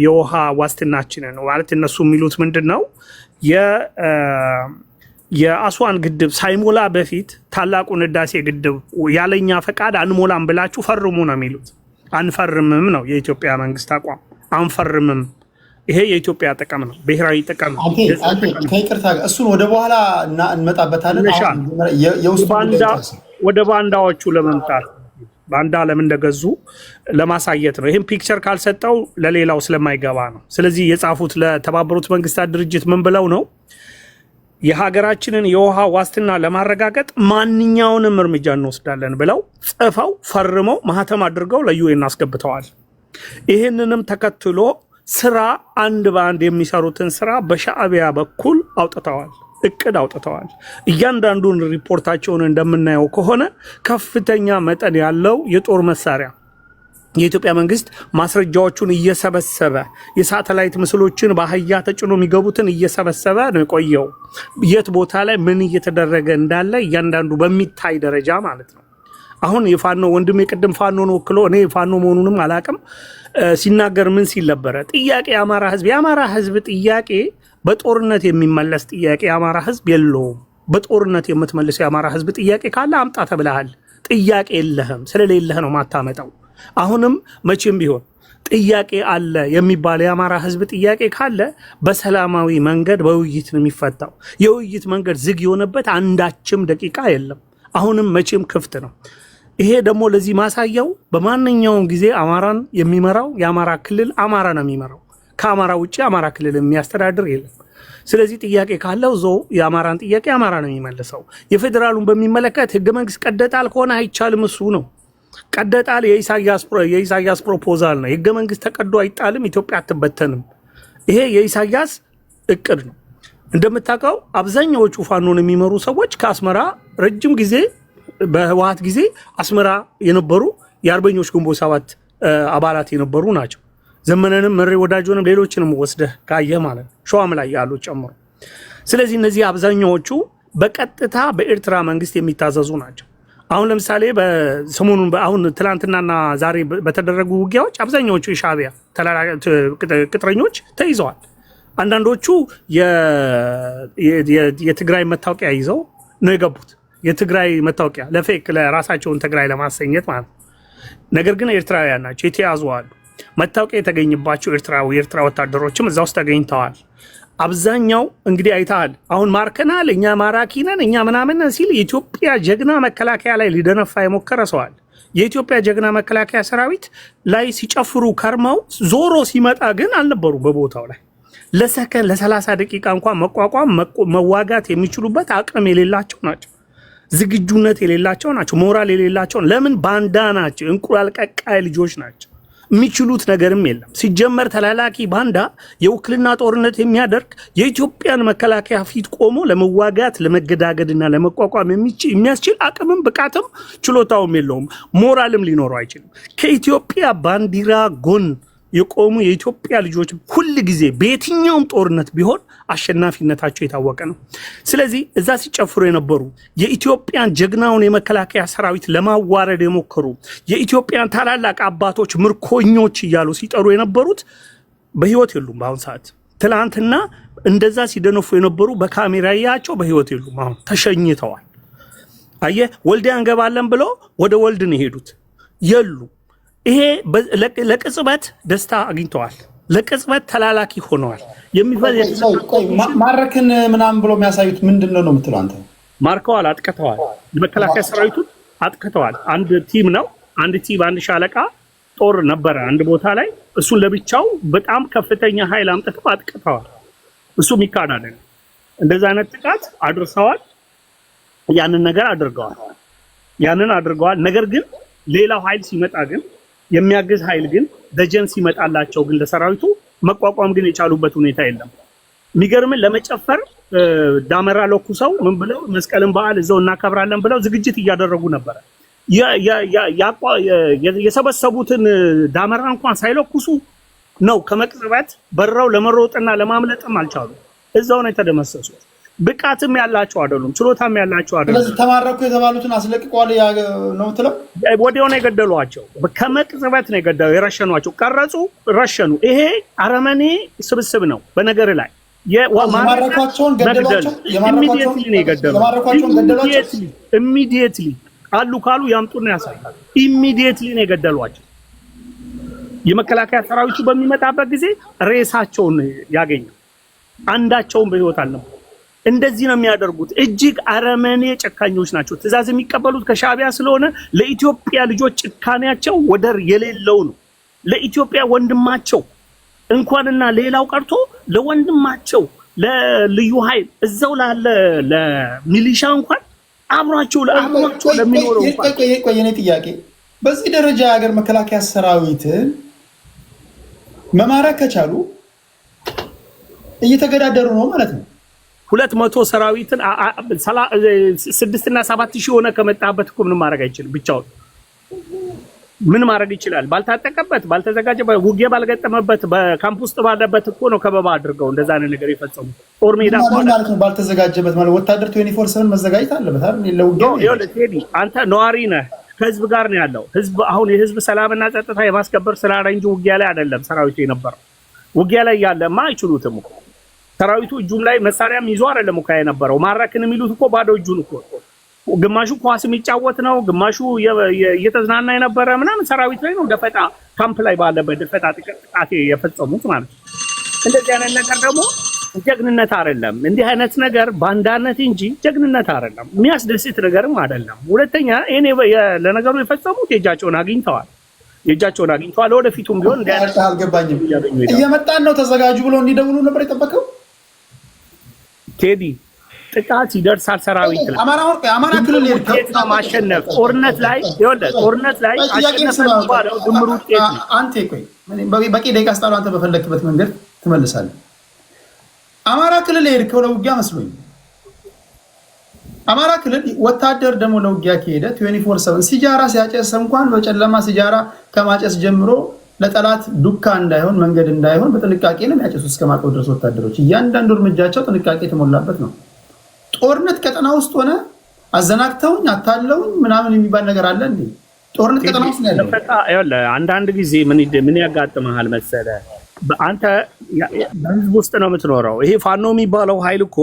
የውሃ ዋስትናችንን ማለት እነሱ የሚሉት ምንድን ነው? የአስዋን ግድብ ሳይሞላ በፊት ታላቁን ህዳሴ ግድብ ያለኛ ፈቃድ አንሞላም ብላችሁ ፈርሙ ነው የሚሉት። አንፈርምም ነው የኢትዮጵያ መንግስት አቋም። አንፈርምም። ይሄ የኢትዮጵያ ጥቅም ነው፣ ብሔራዊ ጥቅም ነው። ከይቅርታ እሱን ወደ በኋላ እንመጣበታለን። ወደ ባንዳዎቹ ለመምጣት ባንዳ ለምን እንደገዙ ለማሳየት ነው። ይህም ፒክቸር ካልሰጠው ለሌላው ስለማይገባ ነው። ስለዚህ የጻፉት ለተባበሩት መንግስታት ድርጅት ምን ብለው ነው? የሀገራችንን የውሃ ዋስትና ለማረጋገጥ ማንኛውንም እርምጃ እንወስዳለን ብለው ጽፈው ፈርመው ማህተም አድርገው ለዩኤን አስገብተዋል። ይህንንም ተከትሎ ስራ አንድ በአንድ የሚሰሩትን ስራ በሻዕቢያ በኩል አውጥተዋል፣ እቅድ አውጥተዋል። እያንዳንዱን ሪፖርታቸውን እንደምናየው ከሆነ ከፍተኛ መጠን ያለው የጦር መሳሪያ የኢትዮጵያ መንግስት ማስረጃዎቹን እየሰበሰበ የሳተላይት ምስሎችን በአህያ ተጭኖ የሚገቡትን እየሰበሰበ ነው የቆየው። የት ቦታ ላይ ምን እየተደረገ እንዳለ እያንዳንዱ በሚታይ ደረጃ ማለት ነው። አሁን የፋኖ ወንድም የቅድም ፋኖን ወክሎ እኔ ፋኖ መሆኑንም አላቅም ሲናገር ምን ሲል ነበረ? ጥያቄ የአማራ ህዝብ ጥያቄ በጦርነት የሚመለስ ጥያቄ የአማራ ህዝብ የለውም። በጦርነት የምትመልሰው የአማራ ህዝብ ጥያቄ ካለ አምጣ ተብለሃል። ጥያቄ የለህም፣ ስለሌለህ ነው ማታመጣው። አሁንም መቼም ቢሆን ጥያቄ አለ የሚባል የአማራ ህዝብ ጥያቄ ካለ በሰላማዊ መንገድ በውይይት ነው የሚፈታው። የውይይት መንገድ ዝግ የሆነበት አንዳችም ደቂቃ የለም። አሁንም መቼም ክፍት ነው። ይሄ ደግሞ ለዚህ ማሳያው በማንኛውም ጊዜ አማራን የሚመራው የአማራ ክልል አማራ ነው የሚመራው። ከአማራ ውጭ አማራ ክልል የሚያስተዳድር የለም። ስለዚህ ጥያቄ ካለው ዞ የአማራን ጥያቄ አማራ ነው የሚመልሰው። የፌዴራሉን በሚመለከት ህገ መንግስት ቀደጣል ከሆነ አይቻልም። እሱ ነው ቀደጣል። የኢሳያስ ፕሮፖዛል ነው። ህገ መንግስት ተቀዶ አይጣልም። ኢትዮጵያ አትበተንም። ይሄ የኢሳያስ እቅድ ነው። እንደምታውቀው አብዛኛዎቹ ፋኖን የሚመሩ ሰዎች ከአስመራ ረጅም ጊዜ በህወሓት ጊዜ አስመራ የነበሩ የአርበኞች ግንቦት ሰባት አባላት የነበሩ ናቸው። ዘመነንም መሬ ወዳጆንም ሌሎችንም ወስደህ ካየህ ማለት ነው፣ ሸዋም ላይ ያሉ ጨምሮ። ስለዚህ እነዚህ አብዛኛዎቹ በቀጥታ በኤርትራ መንግስት የሚታዘዙ ናቸው። አሁን ለምሳሌ በሰሞኑን አሁን ትላንትናና ዛሬ በተደረጉ ውጊያዎች አብዛኛዎቹ የሻዕቢያ ቅጥረኞች ተይዘዋል። አንዳንዶቹ የትግራይ መታወቂያ ይዘው ነው የገቡት። የትግራይ መታወቂያ ለፌክ ለራሳቸውን ትግራይ ለማሰኘት ማለት ነው። ነገር ግን ኤርትራውያን ናቸው፣ የተያዙ አሉ። መታወቂያ የተገኘባቸው የኤርትራ ወታደሮችም እዛ ውስጥ ተገኝተዋል። አብዛኛው እንግዲህ አይተሃል። አሁን ማርከናል፣ እኛ ማራኪ ነን፣ እኛ ምናምን ሲል የኢትዮጵያ ጀግና መከላከያ ላይ ሊደነፋ የሞከረ ሰዋል። የኢትዮጵያ ጀግና መከላከያ ሰራዊት ላይ ሲጨፍሩ ከርመው ዞሮ ሲመጣ ግን አልነበሩ በቦታው ላይ ለሰከንድ ለ30 ደቂቃ እንኳን መቋቋም መዋጋት የሚችሉበት አቅም የሌላቸው ናቸው። ዝግጁነት የሌላቸው ናቸው። ሞራል የሌላቸው። ለምን? ባንዳ ናቸው። እንቁላል ቀቃይ ልጆች ናቸው። የሚችሉት ነገርም የለም። ሲጀመር ተላላኪ ባንዳ የውክልና ጦርነት የሚያደርግ የኢትዮጵያን መከላከያ ፊት ቆሞ ለመዋጋት ለመገዳገድና ለመቋቋም የሚያስችል አቅምም ብቃትም ችሎታውም የለውም። ሞራልም ሊኖረው አይችልም። ከኢትዮጵያ ባንዲራ ጎን የቆሙ የኢትዮጵያ ልጆች ሁል ጊዜ በየትኛውም ጦርነት ቢሆን አሸናፊነታቸው የታወቀ ነው። ስለዚህ እዛ ሲጨፍሩ የነበሩ የኢትዮጵያን ጀግናውን የመከላከያ ሰራዊት ለማዋረድ የሞከሩ የኢትዮጵያን ታላላቅ አባቶች ምርኮኞች እያሉ ሲጠሩ የነበሩት በህይወት የሉም። በአሁን ሰዓት ትላንትና እንደዛ ሲደነፉ የነበሩ በካሜራ ያያቸው በህይወት የሉም። አሁን ተሸኝተዋል። አየህ፣ ወልዲያ እንገባለን ብለው ወደ ወልድ ነው የሄዱት፣ የሉ። ይሄ ለቅጽበት ደስታ አግኝተዋል። ለቅጽበት ተላላኪ ሆነዋል። ማረክን ምናምን ብሎ የሚያሳዩት ምንድን ነው የምትለው አንተ? ማርከዋል፣ አጥቅተዋል። መከላከያ ሰራዊቱን አጥቅተዋል። አንድ ቲም ነው፣ አንድ ቲም፣ አንድ ሻለቃ ጦር ነበረ አንድ ቦታ ላይ። እሱን ለብቻው በጣም ከፍተኛ ኃይል አምጥተው አጥቅተዋል። እሱ የሚካድ አይደለም። እንደዛ አይነት ጥቃት አድርሰዋል። ያንን ነገር አድርገዋል። ነገር ግን ሌላው ኃይል ሲመጣ ግን የሚያግዝ ኃይል ግን ደጀን ሲመጣላቸው ግን ለሰራዊቱ መቋቋም ግን የቻሉበት ሁኔታ የለም። የሚገርም ለመጨፈር ዳመራ ለኩሰው ምን ብለው መስቀልን በዓል እዛው እናከብራለን ብለው ዝግጅት እያደረጉ ነበር። የሰበሰቡትን ዳመራ እንኳን ሳይለኩሱ ነው ከመቅጽበት በረው ለመሮጥና ለማምለጥም አልቻሉ። እዛው ነው የተደመሰሱት። ብቃትም ያላቸው አይደሉም፣ ችሎታም ያላቸው አይደሉም። ስለዚህ ተማረኩ የተባሉትን አስለቅቀዋል ነው ትለው። ወዲያው ነው የገደሏቸው። ከመቅጽበት ነው የገደሉ፣ የረሸኗቸው፣ ቀረጹ፣ ረሸኑ። ይሄ አረመኔ ስብስብ ነው። በነገር ላይ የማረኳቸውን ገደሏቸው፣ የማረኳቸውን ገደሏቸው። ኢሚዲየትሊ አሉ ካሉ ያምጡና ያሳያሉ። ኢሚዲየትሊ ነው የገደሏቸው። የመከላከያ ሰራዊቱ በሚመጣበት ጊዜ ሬሳቸውን ያገኛል። አንዳቸውም በህይወት አልነበሩ። እንደዚህ ነው የሚያደርጉት። እጅግ አረመኔ ጨካኞች ናቸው። ትዕዛዝ የሚቀበሉት ከሻዕቢያ ስለሆነ ለኢትዮጵያ ልጆች ጭካኔያቸው ወደር የሌለው ነው። ለኢትዮጵያ ወንድማቸው እንኳንና ሌላው ቀርቶ ለወንድማቸው ለልዩ ኃይል እዛው ላለ ለሚሊሻ እንኳን አብሯቸው ለሚኖረው እንኳን ቆየኔ ጥያቄ በዚህ ደረጃ የሀገር መከላከያ ሰራዊትን መማረክ ከቻሉ እየተገዳደሩ ነው ማለት ነው። 200 ሰራዊትን 6 እና 7 ሺህ ሆነ ከመጣበት እኮ ምንም ማድረግ አይችልም። ብቻውን ምን ማድረግ ይችላል? ባልታጠቀበት፣ ባልተዘጋጀበት፣ ውጊያ ባልገጠመበት በካምፕ ውስጥ ባለበት እኮ ነው ከበባ አድርገው እንደዛ አይነት ነገር የፈጸሙ። ጦር ሜዳ ማለት ነው ባልተዘጋጀበት ማለት ወታደር 24/7 መዘጋጀት አለበት አይደል? ለውጊያ ይኸውልህ አንተ ነዋሪ ነህ፣ ከህዝብ ጋር ነው ያለው። ህዝብ አሁን የህዝብ ሰላምና ጸጥታ የማስከበር ስራ ላይ እንጂ ውጊያ ላይ አይደለም ሰራዊቱ የነበረው። ውጊያ ላይ ያለማ አይችሉትም እኮ ሰራዊቱ እጁም ላይ መሳሪያም ይዞ አይደለም እኮ የነበረው። ማረክን የሚሉት እኮ ባዶ እጁን እኮ ግማሹ ኳስ የሚጫወት ነው፣ ግማሹ እየተዝናና የነበረ ምናምን ሰራዊት ላይ ነው ደፈጣ ካምፕ ላይ ባለበት ደፈጣ ጥቃት የፈጸሙት ማለት ነው። እንደዚህ አይነት ነገር ደግሞ ጀግንነት አይደለም። እንዲህ አይነት ነገር ባንዳነት እንጂ ጀግንነት አይደለም፣ የሚያስደስት ነገርም አይደለም። ሁለተኛ እኔ ለነገሩ የፈጸሙት የእጃቸውን አግኝተዋል። ወደፊቱም ቢሆን አልገባኝም። እየመጣን ነው ተዘጋጁ ብሎ እንዲደውሉ ነበር የጠበቀው ቴዲ። ጥቃት ይደርሳል ሰራዊት ላይ አማራ ክልል ማሸነፍ ጦርነት ላይ አሸነፈ ባለው ድምሩ ውጤት ነው። አንተ ቆይ በቂ ደቂቃ ስጣሉ። አንተ በፈለክበት መንገድ ትመልሳለህ። አማራ ክልል የሄድከው ለውጊያ መስሎኝ። አማራ ክልል ወታደር ደግሞ ለውጊያ ከሄደ 24/7 ሲጃራ ሲያጨስ እንኳን በጨለማ ሲጃራ ከማጨስ ጀምሮ ለጠላት ዱካ እንዳይሆን መንገድ እንዳይሆን በጥንቃቄ ነው የሚያጨሱት እስከማቀው ድረስ ወታደሮች እያንዳንዱ እርምጃቸው ጥንቃቄ የተሞላበት ነው። ጦርነት ቀጠና ውስጥ ሆነ አዘናግተውኝ አታለውኝ ምናምን የሚባል ነገር አለ እንዴ? ጦርነት ቀጠና ውስጥ ነው ያለው። አንዳንድ ጊዜ ምን ያጋጥመሃል መሰለህ? አንተ በህዝብ ውስጥ ነው የምትኖረው። ይሄ ፋኖ የሚባለው ኃይል እኮ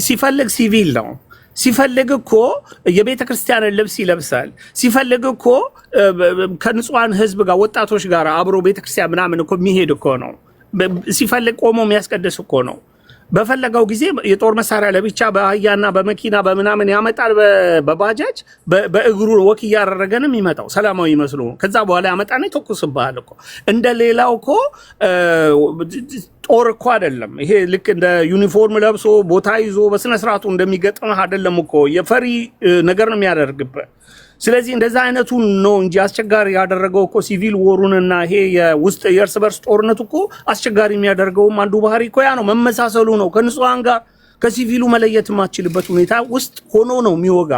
ሲፈልግ ሲቪል ነው። ሲፈልግ እኮ የቤተ ክርስቲያንን ልብስ ይለብሳል። ሲፈልግ እኮ ከንጹሃን ህዝብ ጋር ወጣቶች ጋር አብሮ ቤተክርስቲያን ምናምን እኮ የሚሄድ እኮ ነው። ሲፈልግ ቆሞ የሚያስቀድስ እኮ ነው። በፈለገው ጊዜ የጦር መሳሪያ ለብቻ በአህያና በመኪና በምናምን ያመጣል። በባጃጅ በእግሩ ወክ እያደረገ ነው የሚመጣው ሰላማዊ መስሎ። ከዛ በኋላ ያመጣና ይተኩስብሃል እኮ። እንደ ሌላው እኮ ጦር እኮ አይደለም ይሄ። ልክ እንደ ዩኒፎርም ለብሶ ቦታ ይዞ በስነ ስርዓቱ እንደሚገጥምህ አይደለም እኮ። የፈሪ ነገር ነው የሚያደርግብህ። ስለዚህ እንደዛ አይነቱ ነው እንጂ አስቸጋሪ ያደረገው እኮ ሲቪል ወሩንና ይሄ የውስጥ የእርስ በርስ ጦርነቱ እኮ አስቸጋሪ የሚያደርገውም አንዱ ባህሪ እኮ ያ ነው፣ መመሳሰሉ ነው። ከንጹሃን ጋር ከሲቪሉ መለየት የማትችልበት ሁኔታ ውስጥ ሆኖ ነው የሚወጋ።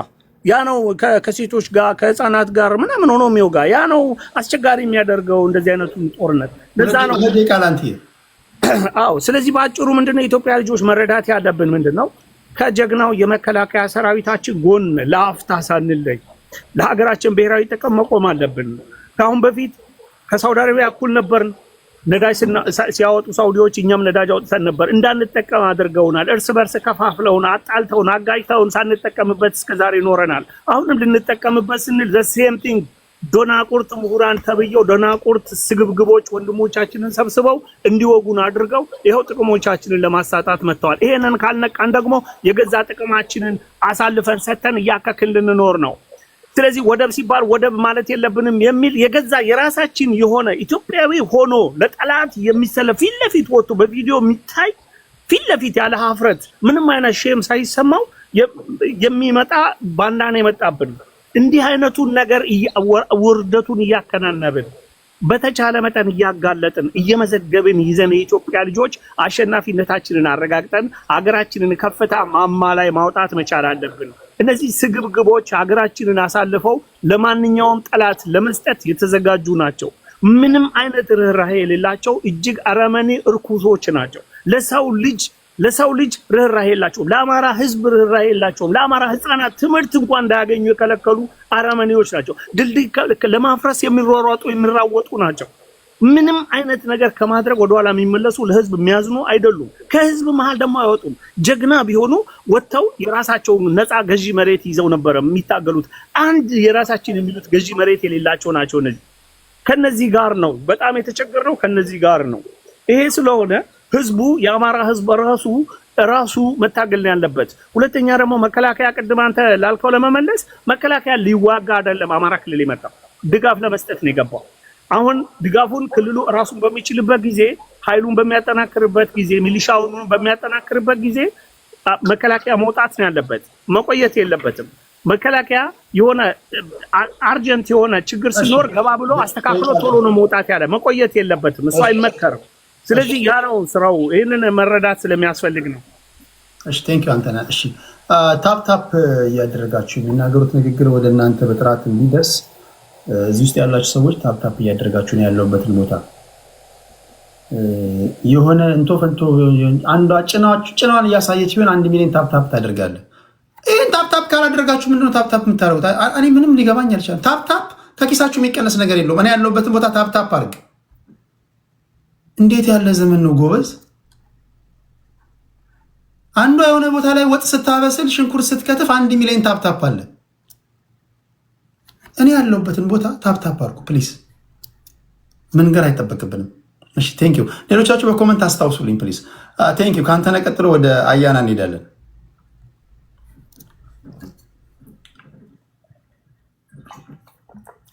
ያ ነው ከሴቶች ጋር ከህፃናት ጋር ምናምን ሆኖ የሚወጋ። ያ ነው አስቸጋሪ የሚያደርገው እንደዚህ አይነቱ ጦርነት። ለዛ ነው አዎ። ስለዚህ በአጭሩ ምንድነው የኢትዮጵያ ልጆች መረዳት ያለብን ምንድነው፣ ከጀግናው የመከላከያ ሰራዊታችን ጎን ለአፍታ ሳንለይ ለሀገራችን ብሔራዊ ጥቅም መቆም አለብን። ከአሁን በፊት ከሳውዲ አረቢያ እኩል ነበርን። ነዳጅ ሲያወጡ ሳውዲዎች እኛም ነዳጅ አውጥተን ነበር። እንዳንጠቀም አድርገውናል። እርስ በርስ ከፋፍለውን፣ አጣልተውን፣ አጋጭተውን ሳንጠቀምበት እስከዛሬ ኖረናል። አሁንም ልንጠቀምበት ስንል ዘሴም ቲንግ ዶናቁርት ምሁራን ተብየው ዶናቁርት ስግብግቦች ወንድሞቻችንን ሰብስበው እንዲወጉን አድርገው ይኸው ጥቅሞቻችንን ለማሳጣት መጥተዋል። ይሄንን ካልነቃን ደግሞ የገዛ ጥቅማችንን አሳልፈን ሰተን እያከክን ልንኖር ነው። ስለዚህ ወደብ ሲባል ወደብ ማለት የለብንም የሚል የገዛ የራሳችን የሆነ ኢትዮጵያዊ ሆኖ ለጠላት የሚሰለፍ ፊት ለፊት ወጥቶ በቪዲዮ የሚታይ ፊት ለፊት ያለ ሀፍረት ምንም አይነት ሼም ሳይሰማው የሚመጣ ባንዳና የመጣብን እንዲህ አይነቱን ነገር ውርደቱን እያከናነብን በተቻለ መጠን እያጋለጥን እየመዘገብን ይዘን የኢትዮጵያ ልጆች አሸናፊነታችንን አረጋግጠን ሀገራችንን ከፍታ ማማ ላይ ማውጣት መቻል አለብን። እነዚህ ስግብግቦች ሀገራችንን አሳልፈው ለማንኛውም ጠላት ለመስጠት የተዘጋጁ ናቸው። ምንም አይነት ርህራሄ የሌላቸው እጅግ አረመኔ እርኩሶች ናቸው። ለሰው ልጅ ርህራሄ የላቸውም። ለአማራ ህዝብ ርህራሄ የላቸውም። ለአማራ ህፃናት ትምህርት እንኳን እንዳያገኙ የከለከሉ አረመኔዎች ናቸው። ድልድይ ለማፍረስ የሚሯሯጡ የሚራወጡ ናቸው። ምንም አይነት ነገር ከማድረግ ወደኋላ የሚመለሱ ለህዝብ የሚያዝኑ አይደሉም። ከህዝብ መሃል ደግሞ አይወጡም። ጀግና ቢሆኑ ወጥተው የራሳቸውን ነፃ ገዢ መሬት ይዘው ነበር የሚታገሉት። አንድ የራሳችን የሚሉት ገዢ መሬት የሌላቸው ናቸው። እነዚህ ከነዚህ ጋር ነው በጣም የተቸገርነው፣ ከነዚህ ጋር ነው። ይሄ ስለሆነ ህዝቡ የአማራ ህዝብ ራሱ መታገል ያለበት። ሁለተኛ ደግሞ መከላከያ ቅድም አንተ ላልከው ለመመለስ መከላከያ ሊዋጋ አይደለም አማራ ክልል የመጣው ድጋፍ ለመስጠት ነው የገባው። አሁን ድጋፉን ክልሉ ራሱን በሚችልበት ጊዜ፣ ኃይሉን በሚያጠናክርበት ጊዜ፣ ሚሊሻውን በሚያጠናክርበት ጊዜ መከላከያ መውጣት ነው ያለበት፣ መቆየት የለበትም። መከላከያ የሆነ አርጀንት የሆነ ችግር ሲኖር ገባ ብሎ አስተካክሎ ቶሎ ነው መውጣት ያለ፣ መቆየት የለበትም። እሱ አይመከርም። ስለዚህ ያ ነው ስራው። ይሄንን መረዳት ስለሚያስፈልግ ነው። እሺ ቴንክ ዩ አንተነህ። እሺ ታፕ እያደረጋችሁ የሚናገሩት ንግግር ወደ እናንተ በጥራት እንዲደርስ እዚህ ውስጥ ያላችሁ ሰዎች ታፕ እያደረጋችሁ ነው ያለውበትን ቦታ የሆነ እንቶ ፈንቶ አንዷ ጭናዋን እያሳየች ቢሆን 1 ሚሊዮን ታፕ ታደርጋለህ። ይሄን ታፕ ካላደረጋችሁ ምንድነው ታፕ የምታደርጉት? እኔ ምንም ሊገባኝ አልቻለም። ታፕ ከኪሳችሁ የሚቀነስ ነገር የለውም። እኔ ያለውበትን ቦታ ታፕ አድርግ። እንዴት ያለ ዘመን ነው ጎበዝ! አንዷ የሆነ ቦታ ላይ ወጥ ስታበስል ሽንኩርት ስትከትፍ 1 ሚሊዮን ታፕ አለ። እኔ ያለውበትን ቦታ ታፕ አድርጉ ፕሊዝ። መንገር አይጠበቅብንም። እሺ ቴንክ ዩ። ሌሎቻችሁ በኮመንት አስታውሱልኝ ፕሊዝ። ቴንክ ዩ። ከአንተነህ ቀጥሎ ወደ አያና እንሄዳለን።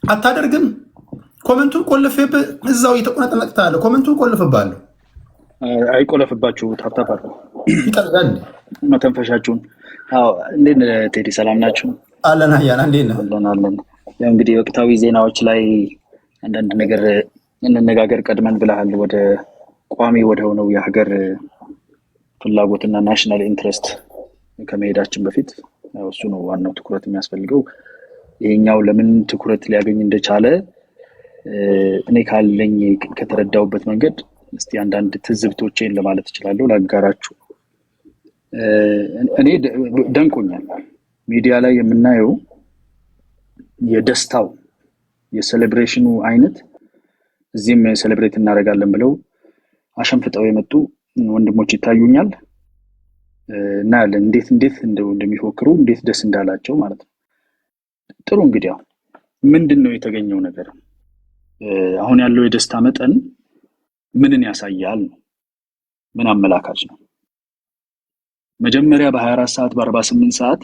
አታደርግም? ኮመንቱን ቆልፌብህ እዛው እየተቆነጠነጥታለህ። ኮመንቱን ቆልፍብሃለሁ። አይቆለፍባችሁ። ታፕታፕ አድርጉ። ይጠልጋል መተንፈሻችሁን። አዎ እንዴት ቴዲ ሰላም ናችሁ? አለን አያና እንዴት ነህ? አለን። ያው እንግዲህ ወቅታዊ ዜናዎች ላይ አንዳንድ ነገር እንነጋገር ቀድመን ብለሃል። ወደ ቋሚ ወደ ሆነው የሀገር ፍላጎትና ናሽናል ኢንትረስት ከመሄዳችን በፊት እሱ ነው ዋናው ትኩረት የሚያስፈልገው። ይሄኛው ለምን ትኩረት ሊያገኝ እንደቻለ እኔ ካለኝ ከተረዳውበት መንገድ እስቲ አንዳንድ ትዝብቶቼን ለማለት እችላለሁ ላጋራችሁ። እኔ ደንቆኛል። ሚዲያ ላይ የምናየው የደስታው የሴሌብሬሽኑ አይነት እዚህም ሴሌብሬት እናደርጋለን ብለው አሸንፍጠው የመጡ ወንድሞች ይታዩኛል እና እንዴት እንደሚፎክሩ እንዴት ደስ እንዳላቸው ማለት ነው። ጥሩ እንግዲህ ምንድነው የተገኘው ነገር? አሁን ያለው የደስታ መጠን ምንን ያሳያል? ምን አመላካች ነው? መጀመሪያ በ24 ሰዓት በ48 ሰዓት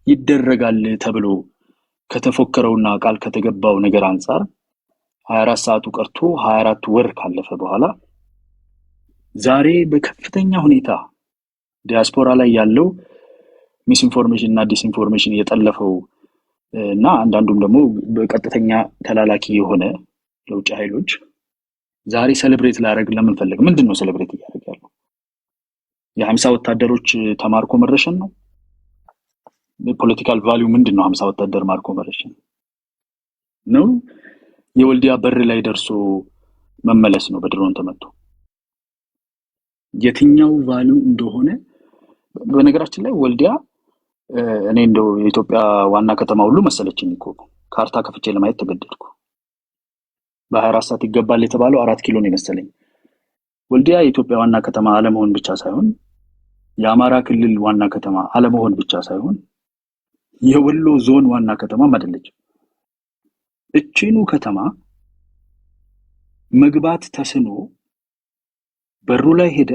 ይደረጋል ተብሎ ከተፎከረውና ቃል ከተገባው ነገር አንፃር 24 ሰዓቱ ቀርቶ 24 ወር ካለፈ በኋላ ዛሬ በከፍተኛ ሁኔታ ዲያስፖራ ላይ ያለው ሚስኢንፎርሜሽን እና ዲስኢንፎርሜሽን የጠለፈው እና አንዳንዱም ደግሞ በቀጥተኛ ተላላኪ የሆነ ለውጭ ኃይሎች ዛሬ ሴሌብሬት ላደርግ ለምን ፈለገ? ምንድነው ሴሌብሬት ያደርጋሉ? የ50 ወታደሮች ተማርኮ መረሸን ነው? ፖለቲካል ቫልዩ ምንድነው? 50 ወታደር ማርኮ መረሸን ነው? የወልዲያ በር ላይ ደርሶ መመለስ ነው በድሮን ተመቶ? የትኛው ቫልዩ እንደሆነ በነገራችን ላይ ወልዲያ እኔ እንደው የኢትዮጵያ ዋና ከተማ ሁሉ መሰለችኝ እኮ ካርታ ከፍቼ ለማየት ተገደድኩ። በ24 ሰዓት ይገባል የተባለው 4 ኪሎ ነው መሰለኝ። ወልዲያ የኢትዮጵያ ዋና ከተማ አለመሆን ብቻ ሳይሆን የአማራ ክልል ዋና ከተማ አለመሆን ብቻ ሳይሆን የወሎ ዞን ዋና ከተማ አይደለች። እቺኑ ከተማ መግባት ተስኖ በሩ ላይ ሄደ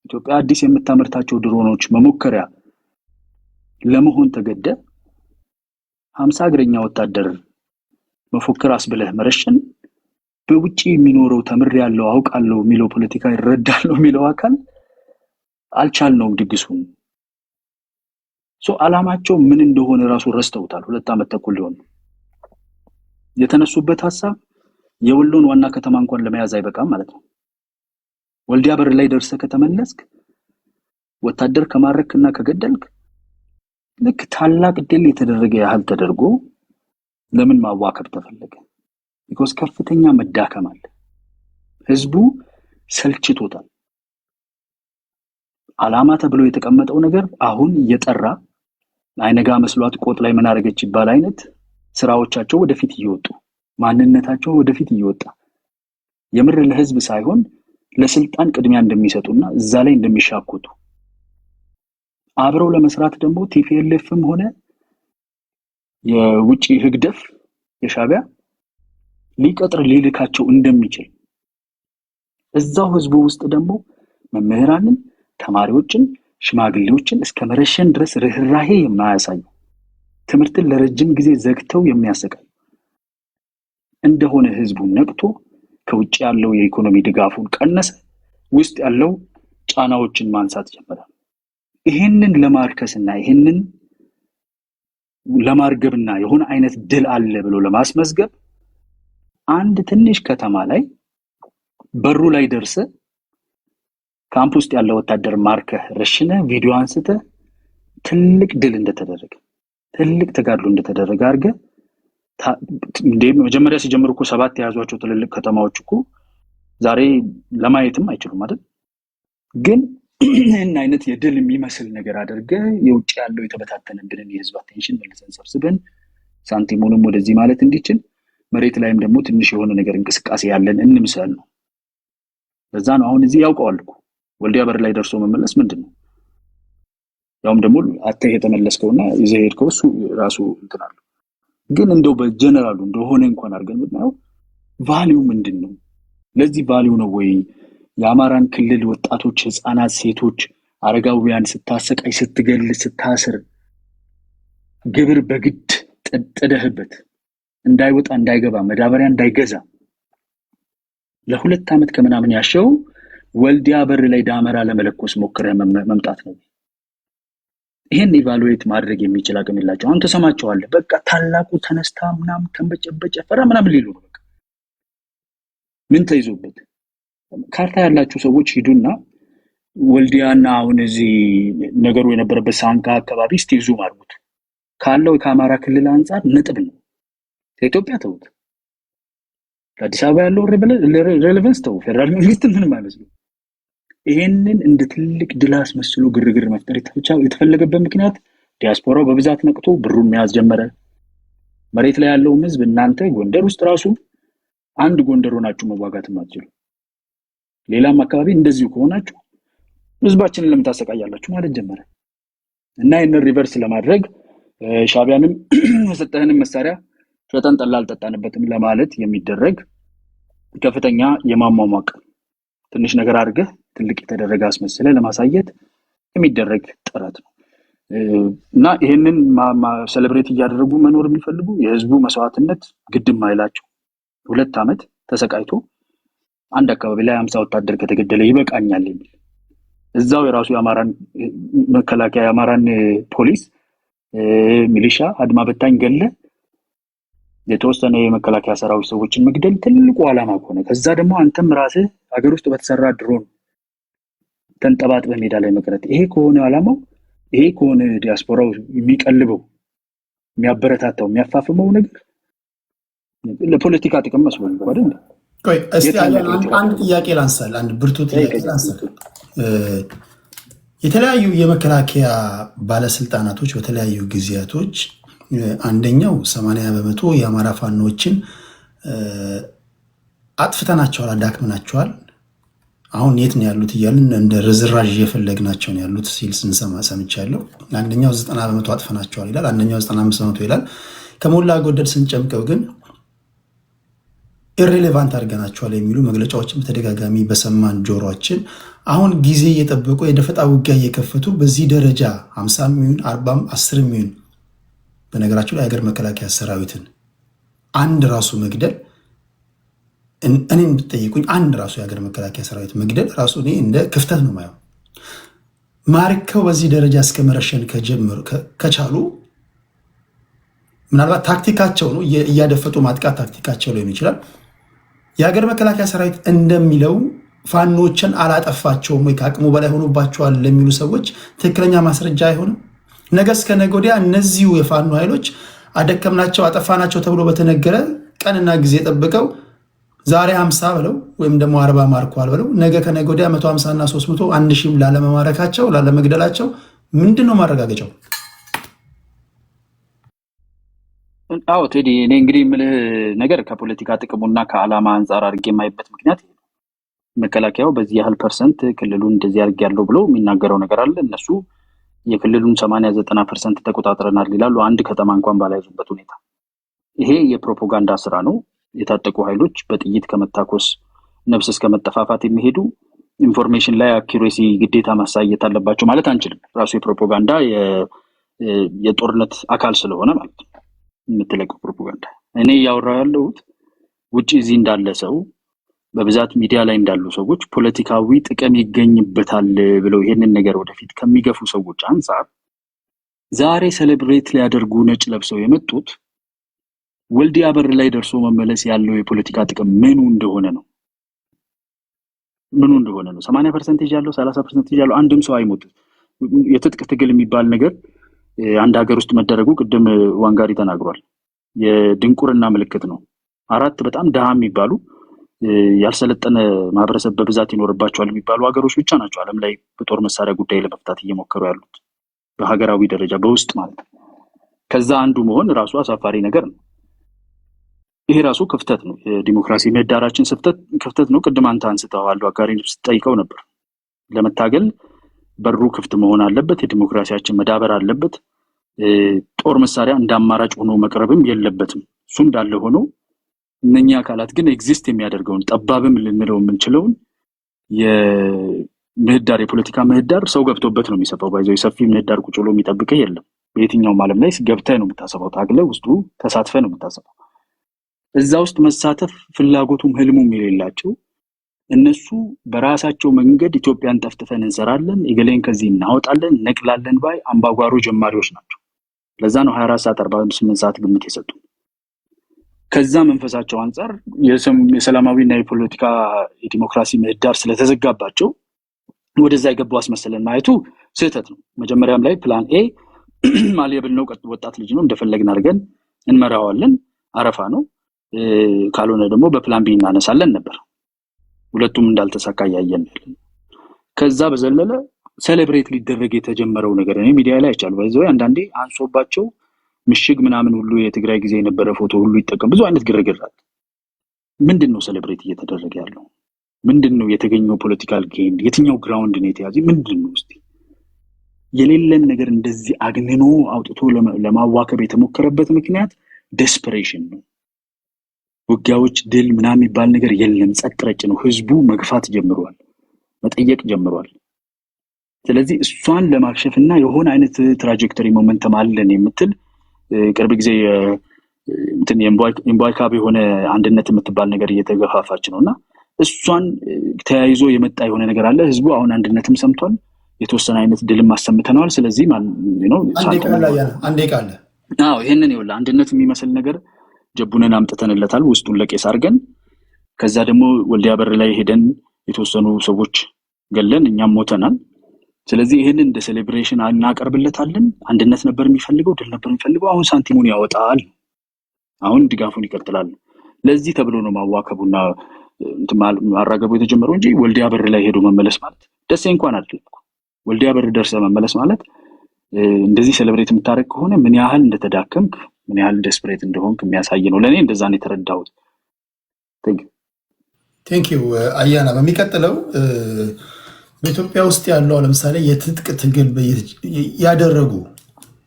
ኢትዮጵያ አዲስ የምታመርታቸው ድሮኖች መሞከሪያ ለመሆን ተገደ 50 እግረኛ ወታደር መፎከር አስብለህ መረሸን በውጪ የሚኖረው ተምር ያለው አውቃለሁ የሚለው ፖለቲካ ይረዳለው የሚለው አካል አልቻልነውም ድግሱን። አላማቸው ምን እንደሆነ ራሱ ረስተውታል። 2 ዓመት ተኩል ሊሆን የተነሱበት ሐሳብ የወሎን ዋና ከተማ እንኳን ለመያዝ አይበቃም ማለት ነው። ወልዲያ በር ላይ ደርሰህ ከተመለስክ ወታደር ከማረክና ከገደልክ ልክ ታላቅ ድል የተደረገ ያህል ተደርጎ ለምን ማዋከብ ተፈለገ? ቢኮዝ ከፍተኛ መዳከም አለ። ህዝቡ ሰልችቶታል። አላማ ተብሎ የተቀመጠው ነገር አሁን እየጠራ አይነጋ መስሏት ቆጥ ላይ ምን አረገች ይባል አይነት ስራዎቻቸው ወደፊት እየወጡ ማንነታቸው ወደፊት እየወጣ የምር ለህዝብ ሳይሆን ለስልጣን ቅድሚያ እንደሚሰጡና እዛ ላይ እንደሚሻኮቱ አብረው ለመስራት ደግሞ ቲፒኤልኤፍም ሆነ የውጪ ህግደፍ የሻቢያ ሊቀጥር ሊልካቸው እንደሚችል እዛው ህዝቡ ውስጥ ደግሞ መምህራንን፣ ተማሪዎችን፣ ሽማግሌዎችን እስከ መረሸን ድረስ ርህራሄ የማያሳዩ ትምህርትን ለረጅም ጊዜ ዘግተው የሚያሰቃዩ እንደሆነ ህዝቡ ነቅቶ ከውጭ ያለው የኢኮኖሚ ድጋፉን ቀነሰ፣ ውስጥ ያለው ጫናዎችን ማንሳት ጀመረ። ይሄንን ለማርከስና ይሄንን ለማርገብና የሆነ አይነት ድል አለ ብሎ ለማስመዝገብ አንድ ትንሽ ከተማ ላይ በሩ ላይ ደርሰ ካምፕ ውስጥ ያለው ወታደር ማርከህ ረሽነ ቪዲዮ አንስተ ትልቅ ድል እንደተደረገ ትልቅ ተጋድሎ እንደተደረገ አርገ መጀመሪያ ሲጀምሩ እኮ 7 የያዟቸው ትልልቅ ከተማዎች እኮ ዛሬ ለማየትም አይችሉም አይደል? ግን ይህን አይነት የድል የሚመስል ነገር አድርገ የውጭ ያለው የተበታተነብንን የህዝብ አቴንሽን መልሰን ሰብስበን ሳንቲሙንም ወደዚህ ማለት እንዲችል መሬት ላይም ደግሞ ትንሽ የሆነ ነገር እንቅስቃሴ ያለን እንምሰል ነው። ለዛ ነው አሁን እዚህ ያውቀዋል እኮ ወልዲያ በር ላይ ደርሶ መመለስ ምንድነው? ያውም ደግሞ አተህ የተመለስከውና ይዘህ ሄድከው እሱ ራሱ እንትናል። ግን እንደው በጀነራሉ እንደሆነ እንኳን አድርገን ብናየው ቫልዩ ምንድነው? ለዚህ ቫልዩ ነው ወይ የአማራን ክልል ወጣቶች፣ ህፃናት፣ ሴቶች፣ አረጋውያን ስታሰቃይ፣ ስትገል፣ ስታስር ግብር በግድ ጥደህበት እንዳይወጣ እንዳይገባ መዳበሪያ እንዳይገዛ ለ2 ዓመት ከምናምን ያሸው ወልዲያ በር ላይ ዳመራ ለመለኮስ ሞክረህ መምጣት ነው። ይሄን ኢቫሉዌት ማድረግ የሚችል አቅም የላቸው። አሁን ተሰማቸዋለህ። በቃ ታላቁ ተነስታ ምናምን ተንበጨበጨ ፈራ ምናምን ሊሉ ነው። በቃ ምን ተይዞበት ካርታ ያላችሁ ሰዎች ሂዱና ወልዲያና አሁን እዚህ ነገሩ የነበረበት ሳንካ አካባቢ እስቲ ዙም አድርጉት። ካለው ከአማራ ክልል አንፃር ነጥብ ነው። ከኢትዮጵያ ተውት። አዲስ አበባ ያለው ሬሌቫንስ ተው። ፌደራል መንግስት ምንም አይመስልም። ይሄንን እንደ ትልቅ ድላስ መስሎ ግርግር መፍጠር የተፈለገበት ምክንያት ዲያስፖራው በብዛት ነቅቶ ብሩን መያዝ ጀመረ። መሬት ላይ ያለው ህዝብ እናንተ ጎንደር ውስጥ ራሱ አንድ ጎንደር ሆናችሁ መዋጋት ማትችሉ ሌላም አካባቢ እንደዚሁ ከሆናችሁ ህዝባችንን ለምታሰቃያላችሁ ማለት ጀመረ እና ይሄንን ሪቨርስ ለማድረግ ሻቢያንም የሰጠህንም መሳሪያ ሸጠን ጠላ አልጠጣንበትም ለማለት የሚደረግ ከፍተኛ የማሟሟቅ ትንሽ ነገር አድርገህ ትልቅ የተደረገ አስመስለ ለማሳየት የሚደረግ ጥረት ነው እና ይሄንን ሴሌብሬት እያደረጉ መኖር የሚፈልጉ የህዝቡ መስዋዕትነት ግድም አይላቸው 2 ዓመት ተሰቃይቶ አንድ አካባቢ ላይ 50 ወታደር ከተገደለ ይበቃኛል የሚል እዛው የራሱ የአማራን መከላከያ የአማራን ፖሊስ ሚሊሻ አድማ በታኝ ገለ የተወሰነ የመከላከያ ሰራዊት ሰዎችን መግደል ትልቁ ዓላማ ሆነ። ከዛ ደግሞ አንተም ራስህ ሀገር ውስጥ በተሰራ ድሮን ተንጠባጥ በሜዳ ላይ መቅረት ይሄ ከሆነ ዓላማው ይሄ ከሆነ ዲያስፖራው የሚቀልበው የሚያበረታታው የሚያፋፍመው ነገር ለፖለቲካ ጥቅም መስሎኝ ነው አይደል? ቆይ እስቲ አንድ ጥያቄ ላንሳል። አንድ ብርቱ ጥያቄ ላንሳል። የተለያዩ የመከላከያ ባለስልጣናቶች በተለያዩ ጊዜያቶች አንደኛው 80% የአማራ ፋኖችን አጥፍተናቸዋል፣ አዳክመናቸዋል፣ አሁን የት ነው ያሉት እያልን እንደ ርዝራዥ እየፈለግናቸው ነው ያሉት ሲል ስንሰማ ሰምቻለሁ። አንደኛው 90% አጥፈናቸዋል ይላል፣ አንደኛው 95% ይላል። ከሞላ ጎደል ስንጨምቀው ግን ኢሬሌቫንት አድርገናቸዋል የሚሉ መግለጫዎችን በተደጋጋሚ በሰማን ጆሮችን አሁን ጊዜ እየጠበቁ የደፈጣ ውጊያ እየከፈቱ በዚህ ደረጃ 50 ሚሊዮን 40 10 ሚሊዮን በነገራቸው ላይ ሀገር መከላከያ ሰራዊትን አንድ ራሱ መግደል እኔን ብትጠይቁኝ አንድ ራሱ የሀገር መከላከያ ሰራዊት መግደል ራሱ እኔ እንደ ክፍተት ነው ማየው። ማርከው በዚህ ደረጃ እስከ መረሸን ከቻሉ ምናልባት ታክቲካቸው ነው እያደፈጡ ማጥቃት ታክቲካቸው ሊሆን ይችላል። የሀገር መከላከያ ሰራዊት እንደሚለው ፋኖችን አላጠፋቸውም ወይ ከአቅሙ በላይ ሆኖባቸዋል ለሚሉ ሰዎች ትክክለኛ ማስረጃ አይሆንም? ነገ እስከ ነገ ወዲያ እነዚሁ የፋኖ ኃይሎች አደከምናቸው አጠፋናቸው ተብሎ በተነገረ ቀንና ጊዜ ጠብቀው ዛሬ 50 ብለው ወይም ደግሞ 40 ማርኳል ብለው ነገ ከነገ ወዲያ 150 እና 300 1000 ላለመማረካቸው ላለመግደላቸው ምንድነው ማረጋገጫው? አዎ ቴዲ፣ እኔ እንግዲህ የምልህ ነገር ከፖለቲካ ጥቅሙና ከዓላማ አንጻር አድርጌ የማይበት ምክንያት መከላከያው በዚህ ያህል ፐርሰንት ክልሉን እንደዚህ አድርጌ ያለው ብሎ የሚናገረው ነገር አለ። እነሱ የክልሉን 80-90% ተቆጣጥረናል ይላሉ፣ አንድ ከተማ እንኳን ባላይዙበት ሁኔታ። ይሄ የፕሮፓጋንዳ ስራ ነው። የታጠቁ ኃይሎች በጥይት ከመታኮስ ነፍስ እስከ መጠፋፋት የሚሄዱ ኢንፎርሜሽን ላይ አኪሬሲ ግዴታ ማሳየት አለባቸው ማለት አንችልም። ራሱ የፕሮፓጋንዳ የጦርነት አካል ስለሆነ ማለት ነው የምትለቀው ፕሮፓጋንዳ። እኔ እያወራሁ ያለሁት ውጭ እዚህ እንዳለ ሰው በብዛት ሚዲያ ላይ እንዳሉ ሰዎች ፖለቲካዊ ጥቅም ይገኝበታል ብለው ይሄንን ነገር ወደፊት ከሚገፉ ሰዎች አንጻር ዛሬ ሴሌብሬት ሊያደርጉ ነጭ ለብሰው የመጡት ወልዲያ በር ላይ ደርሶ መመለስ ያለው የፖለቲካ ጥቅም ምኑ እንደሆነ ነው። 80% ያለው 30% ያለው አንድም ሰው አይሞትም። የትጥቅ ትግል የሚባል ነገር አንድ ሀገር ውስጥ መደረጉ ቅድም ዋንጋሪ ተናግሯል፣ የድንቁርና ምልክት ነው። 4 በጣም ደሃ የሚባሉ ያልሰለጠነ ማህበረሰብ በብዛት ይኖርባቸዋል የሚባሉ ሀገሮች ብቻ ናቸው ዓለም ላይ በጦር መሳሪያ ጉዳይ ለመፍታት እየሞከሩ ያሉት በሀገራዊ ደረጃ በውስጥ ማለት ነው። ከዛ አንዱ መሆን ራሱ አሳፋሪ ነገር ነው። ይሄ ራሱ ክፍተት ነው። የዲሞክራሲ ምህዳራችን ክፍተት ነው። ቅድም አንተ አንስተዋል፣ አጋሪ ስትጠይቀው ነበር። ለመታገል በሩ ክፍት መሆን አለበት። የዲሞክራሲያችን መዳበር አለበት። ጦር መሳሪያ እንደ አማራጭ ሆኖ መቅረብም የለበትም። እሱ እንዳለ ሆኖ እነኛ አካላት ግን ኤግዚስት የሚያደርገውን ጠባብም ልንለው የምንችለውን የምህዳር የፖለቲካ ምህዳር ሰው ገብቶበት ነው የሚሰፋው። ባይዘው የሰፊ ምህዳር ቁጭ ብሎ የሚጠብቅህ የለም። በየትኛውም ዓለም ላይ ገብተህ ነው የምታሰፋው። ታግለህ ውስጡ ተሳትፈህ ነው የምታሰፋው። እዛ ውስጥ መሳተፍ ፍላጎቱም ህልሙም የሌላቸው እነሱ በራሳቸው መንገድ ኢትዮጵያን ጠፍጥፈን እንሰራለን፣ እገሌን ከዚህ እናወጣለን፣ ነቅላለን ባይ አምባጓሮ ጀማሪዎች ናቸው። ለዛ ነው 24 ሰዓት 48 ሰዓት ግምት የሰጡ። ከዛ መንፈሳቸው አንጻር የሰላማዊና የፖለቲካ የዲሞክራሲ ምህዳር ስለተዘጋባቸው ወደዛ የገቡ አስመሰለን ማየቱ ስህተት ነው። መጀመሪያም ላይ ፕላን ኤ ማሊየብል ነው፣ ወጣት ልጅ ነው፣ እንደፈለግን አድርገን እንመራዋለን፣ አረፋ ነው፣ ካልሆነ ደግሞ በፕላን ቢ እናነሳለን ነበር። ሁለቱም እንዳልተሳካ ያያየን። ከዛ በዘለለ ሴሌብሬት ሊደረግ የተጀመረው ነገር እኔ ሚዲያ ላይ አይቻልም። ባይዘው አንዳንዴ አንሶባቸው ምሽግ ምናምን ሁሉ የትግራይ ጊዜ የነበረ ፎቶ ሁሉ ይጠቀም ብዙ አይነት ግርግር አለ። ምንድነው ሴሌብሬት እየተደረገ ያለው? ምንድነው የተገኘው ፖለቲካል ጌን? የትኛው ግራውንድ ነው የተያዘ? ምንድነው እስቲ የሌለን ነገር እንደዚህ አግንኖ አውጥቶ ለማዋከብ የተሞከረበት ምክንያት ዴስፐሬሽን ነው። ውጊያዎች ድል ምናምን የሚባል ነገር የለም። ጸጥ ረጭ ነው። ህዝቡ መግፋት ጀምሯል፣ መጠየቅ ጀምሯል። ስለዚህ እሷን ለማክሸፍና የሆነ አይነት ትራጀክተሪ ሞመንተም አለን የምትል ቅርብ ጊዜ እንትን የምባይካብ የሆነ አንድነት የምትባል ነገር እየተገፋፋች ነውና እሷን ተያይዞ የመጣ የሆነ ነገር አለ። ህዝቡ አሁን አንድነትም ሰምቷል፣ የተወሰነ አይነት ድልም አሰምተናል። ስለዚህ አንዴ ቃል ይሄንን ይኸውልህ አንድነት የሚመስል ነገር ጀቡነን አምጥተንለታል፣ ውስጡን ለቄስ አድርገን። ከዛ ደግሞ ወልዲያ በር ላይ ሄደን የተወሰኑ ሰዎች ገለን እኛም ሞተናል። ስለዚህ ይሄንን እንደ ሴሌብሬሽን እናቀርብለታለን። አንድነት ነበር የሚፈልገው፣ ድል ነበር የሚፈልገው። አሁን ሳንቲሙን ያወጣል፣ አሁን ድጋፉን ይቀጥላል። ለዚህ ተብሎ ነው ማዋከቡና ማራገቡ የተጀመረው እንጂ ወልዲያ በር ላይ ሄዶ መመለስ ማለት ደሴ እንኳን አይደለም። ወልዲያ በር ደርሰ መመለስ ማለት እንደዚህ ሴሌብሬት የምታደርግ ከሆነ ምን ያህል እንደተዳከምክ ምን ያህል ዴስፕሬት እንደሆንክ የሚያሳይ ነው። ለእኔ እንደዛ ነው የተረዳሁት። ቴንክ ዩ አያና። በሚቀጥለው በኢትዮጵያ ውስጥ ያለው ለምሳሌ የትጥቅ ትግል ያደረጉ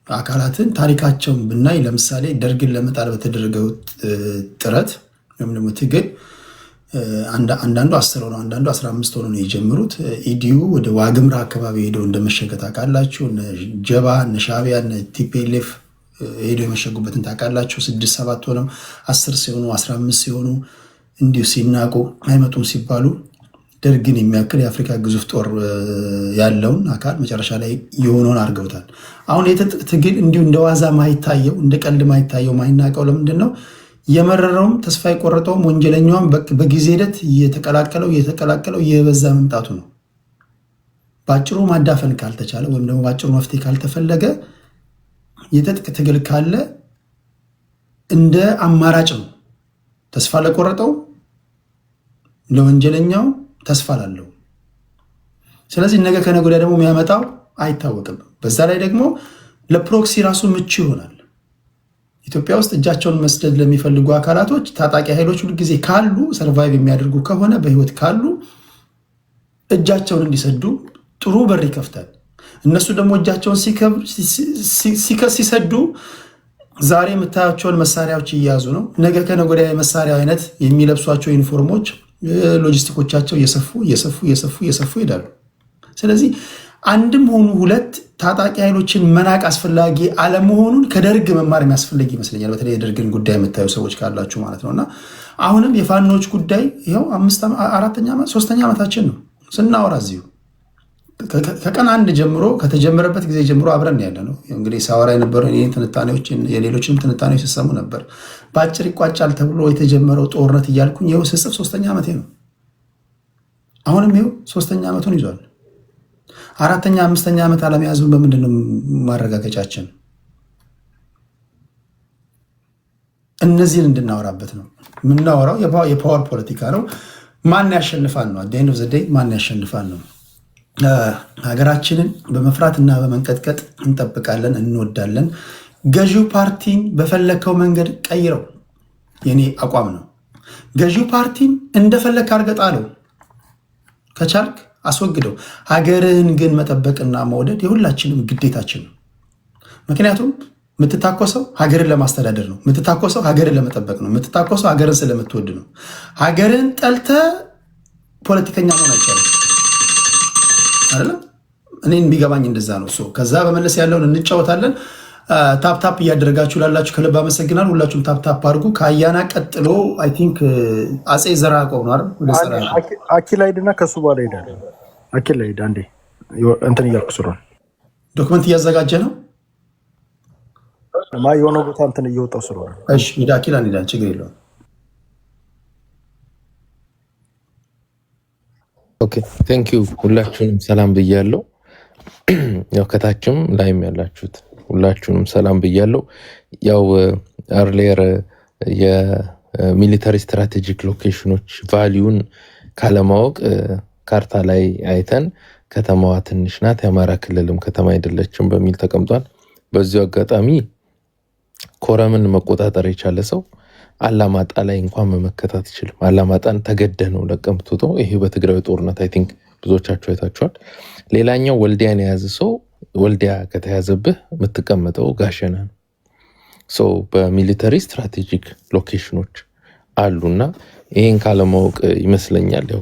አካላትን ታሪካቸውን ብናይ ለምሳሌ ደርግን ለመጣል በተደረገው ጥረት ወይም ደግሞ ትግል አንዳንዱ 10 ሆኖ አንዳንዱ 15 ሆኖ ነው የጀመሩት። ኢዲዩ ወደ ዋግምራ አካባቢ ሄደው እንደመሸገት ታውቃላችሁ። ጀባ፣ ሻዕቢያ፣ ቲፒኤልኤፍ ሄደው የመሸጉበትን ታውቃላችሁ። 6-7 ሆነው 10 ሲሆኑ 15 ሲሆኑ እንዲሁ ሲናቁ አይመጡም ሲባሉ ደርግን የሚያክል የአፍሪካ ግዙፍ ጦር ያለውን አካል መጨረሻ ላይ የሆነውን አድርገውታል። አሁን የትጥቅ ትግል እንዲሁ እንደ ዋዛ ማይታየው እንደ ቀልድ ማይታየው ማይናቀው ለምንድን ነው? የመረረውም ተስፋ የቆረጠውም ወንጀለኛውም በጊዜ ሂደት እየተቀላቀለው የበዛ መምጣቱ ነው። በአጭሩ ማዳፈን ካልተቻለ ወይም ደግሞ በአጭሩ መፍትሄ ካልተፈለገ የትጥቅ ትግል ካለ እንደ አማራጭ ነው። ተስፋ ለቆረጠው ለወንጀለኛው ተስፋ ላለው። ስለዚህ ነገ ከነገ ወዲያ ደግሞ የሚያመጣው አይታወቅም። በዛ ላይ ደግሞ ለፕሮክሲ ራሱ ምቹ ይሆናል። ኢትዮጵያ ውስጥ እጃቸውን መስደድ ለሚፈልጉ አካላቶች ታጣቂ ኃይሎች ሁልጊዜ ካሉ ሰርቫይቭ የሚያደርጉ ከሆነ በህይወት ካሉ እጃቸውን እንዲሰዱ ጥሩ በር ይከፍታል። እነሱ ደግሞ እጃቸውን ሲሰዱ ዛሬ የምታያቸውን መሳሪያዎች እየያዙ ነው። ነገ ከነገ ወዲያ የመሳሪያው አይነት የሚለብሷቸው ዩኒፎርሞች፣ ሎጂስቲኮቻቸው እየሰፉ ይሄዳሉ። ስለዚህ አንድም ሆኑ ሁለት ታጣቂ ኃይሎችን መናቅ አስፈላጊ አለመሆኑን ከደርግ መማር የሚያስፈልግ ይመስለኛል። በተለይ የደርግን ጉዳይ የምታዩ ሰዎች ካላችሁ ማለት ነው። እና አሁንም የፋኖች ጉዳይ ይኸው 3ኛ ዓመታችን ነው ስናወራ እዚሁ ከቀን 1 ጀምሮ ከተጀመረበት ጊዜ ጀምሮ አብረን ያለ ነው። እንግዲህ ሳወራ የነበረው የሌሎችንም ትንታኔዎች ሲሰሙ ነበር። በአጭር ይቋጫል ተብሎ የተጀመረው ጦርነት እያልኩኝ ይኸው ስጽፍ 3ኛ ዓመቴ ነው። አሁንም ይኸው 3ኛ ዓመቱን ይዟል። 4ኛ 5ኛ ዓመት አለመያዙን በምንድን ነው ማረጋገጫችን? እነዚህን እንድናወራበት ነው የምናወራው። የፓወር ፖለቲካ ነው። ማን ያሸንፋል ነው አት ኤንድ ኦፍ ዘ ዴይ ማን ያሸንፋል ነው። ሀገራችንን በመፍራት እና በመንቀጥቀጥ እንጠብቃለን፣ እንወዳለን። ገዢው ፓርቲን በፈለከው መንገድ ቀይረው፣ የኔ አቋም ነው። ገዢው ፓርቲን እንደፈለክ አርገጣለው፣ ከቻልክ አስወግደው። ሀገርህን ግን መጠበቅና መውደድ የሁላችንም ግዴታችን ነው። ምክንያቱም የምትታኮሰው ሀገርን ለማስተዳደር ነው። የምትታኮሰው ሀገርን ለመጠበቅ ነው። የምትታኮሰው ሀገርን ስለምትወድ ነው። ሀገርን ጠልተ ፖለቲከኛ መሆን አይቻልም። አይደለም እኔን ቢገባኝ እንደዛ ነው። ከዛ በመለስ ያለውን እንጫወታለን። ታፕታፕ እያደረጋችሁ ላላችሁ ከልብ አመሰግናል። ሁላችሁም ታፕታፕ አድርጉ። ከአያና ቀጥሎ አይ ቲንክ አፄ ዘርዓ ያዕቆብ ነው አይደል? አኪላይድና ከሱ በኋላ ሄዳል። አኪላይድ አንዴ እንትን እያልኩ ስለሆነ ዶክመንት እያዘጋጀ ነው። የሆነ ቦታ እንትን እየወጣው ስለሆነ እሺ፣ ወደ አኪላ እንሄዳለን። ችግር የለውም። ኦኬ ቴንክ ዩ። ሁላችሁንም ሰላም ብያለሁ። ያው ከታችም ላይም ያላችሁት ሁላችሁንም ሰላም ብያለሁ። ያው አርሌር የሚሊተሪ ስትራቴጂክ ሎኬሽኖች ቫሊዩን ካለማወቅ ካርታ ላይ አይተን ከተማዋ ትንሽ ናት፣ የአማራ ክልልም ከተማ አይደለችም በሚል ተቀምጧል። በዚሁ አጋጣሚ ኮረምን መቆጣጠር የቻለ ሰው አላማጣ ላይ እንኳን መመከት አትችልም። አላማጣን ተገደ ነው ለቀምትቶ። ይሄ በትግራይ ጦርነት አይ ቲንክ ብዙዎቻችሁ አይታችኋል። ሌላኛው ወልዲያን የያዘ ሰው ወልዲያ ከተያዘብህ የምትቀመጠው ጋሸና ነው። በሚሊተሪ ስትራቴጂክ ሎኬሽኖች አሉና ይህን ካለማወቅ ይመስለኛል ያው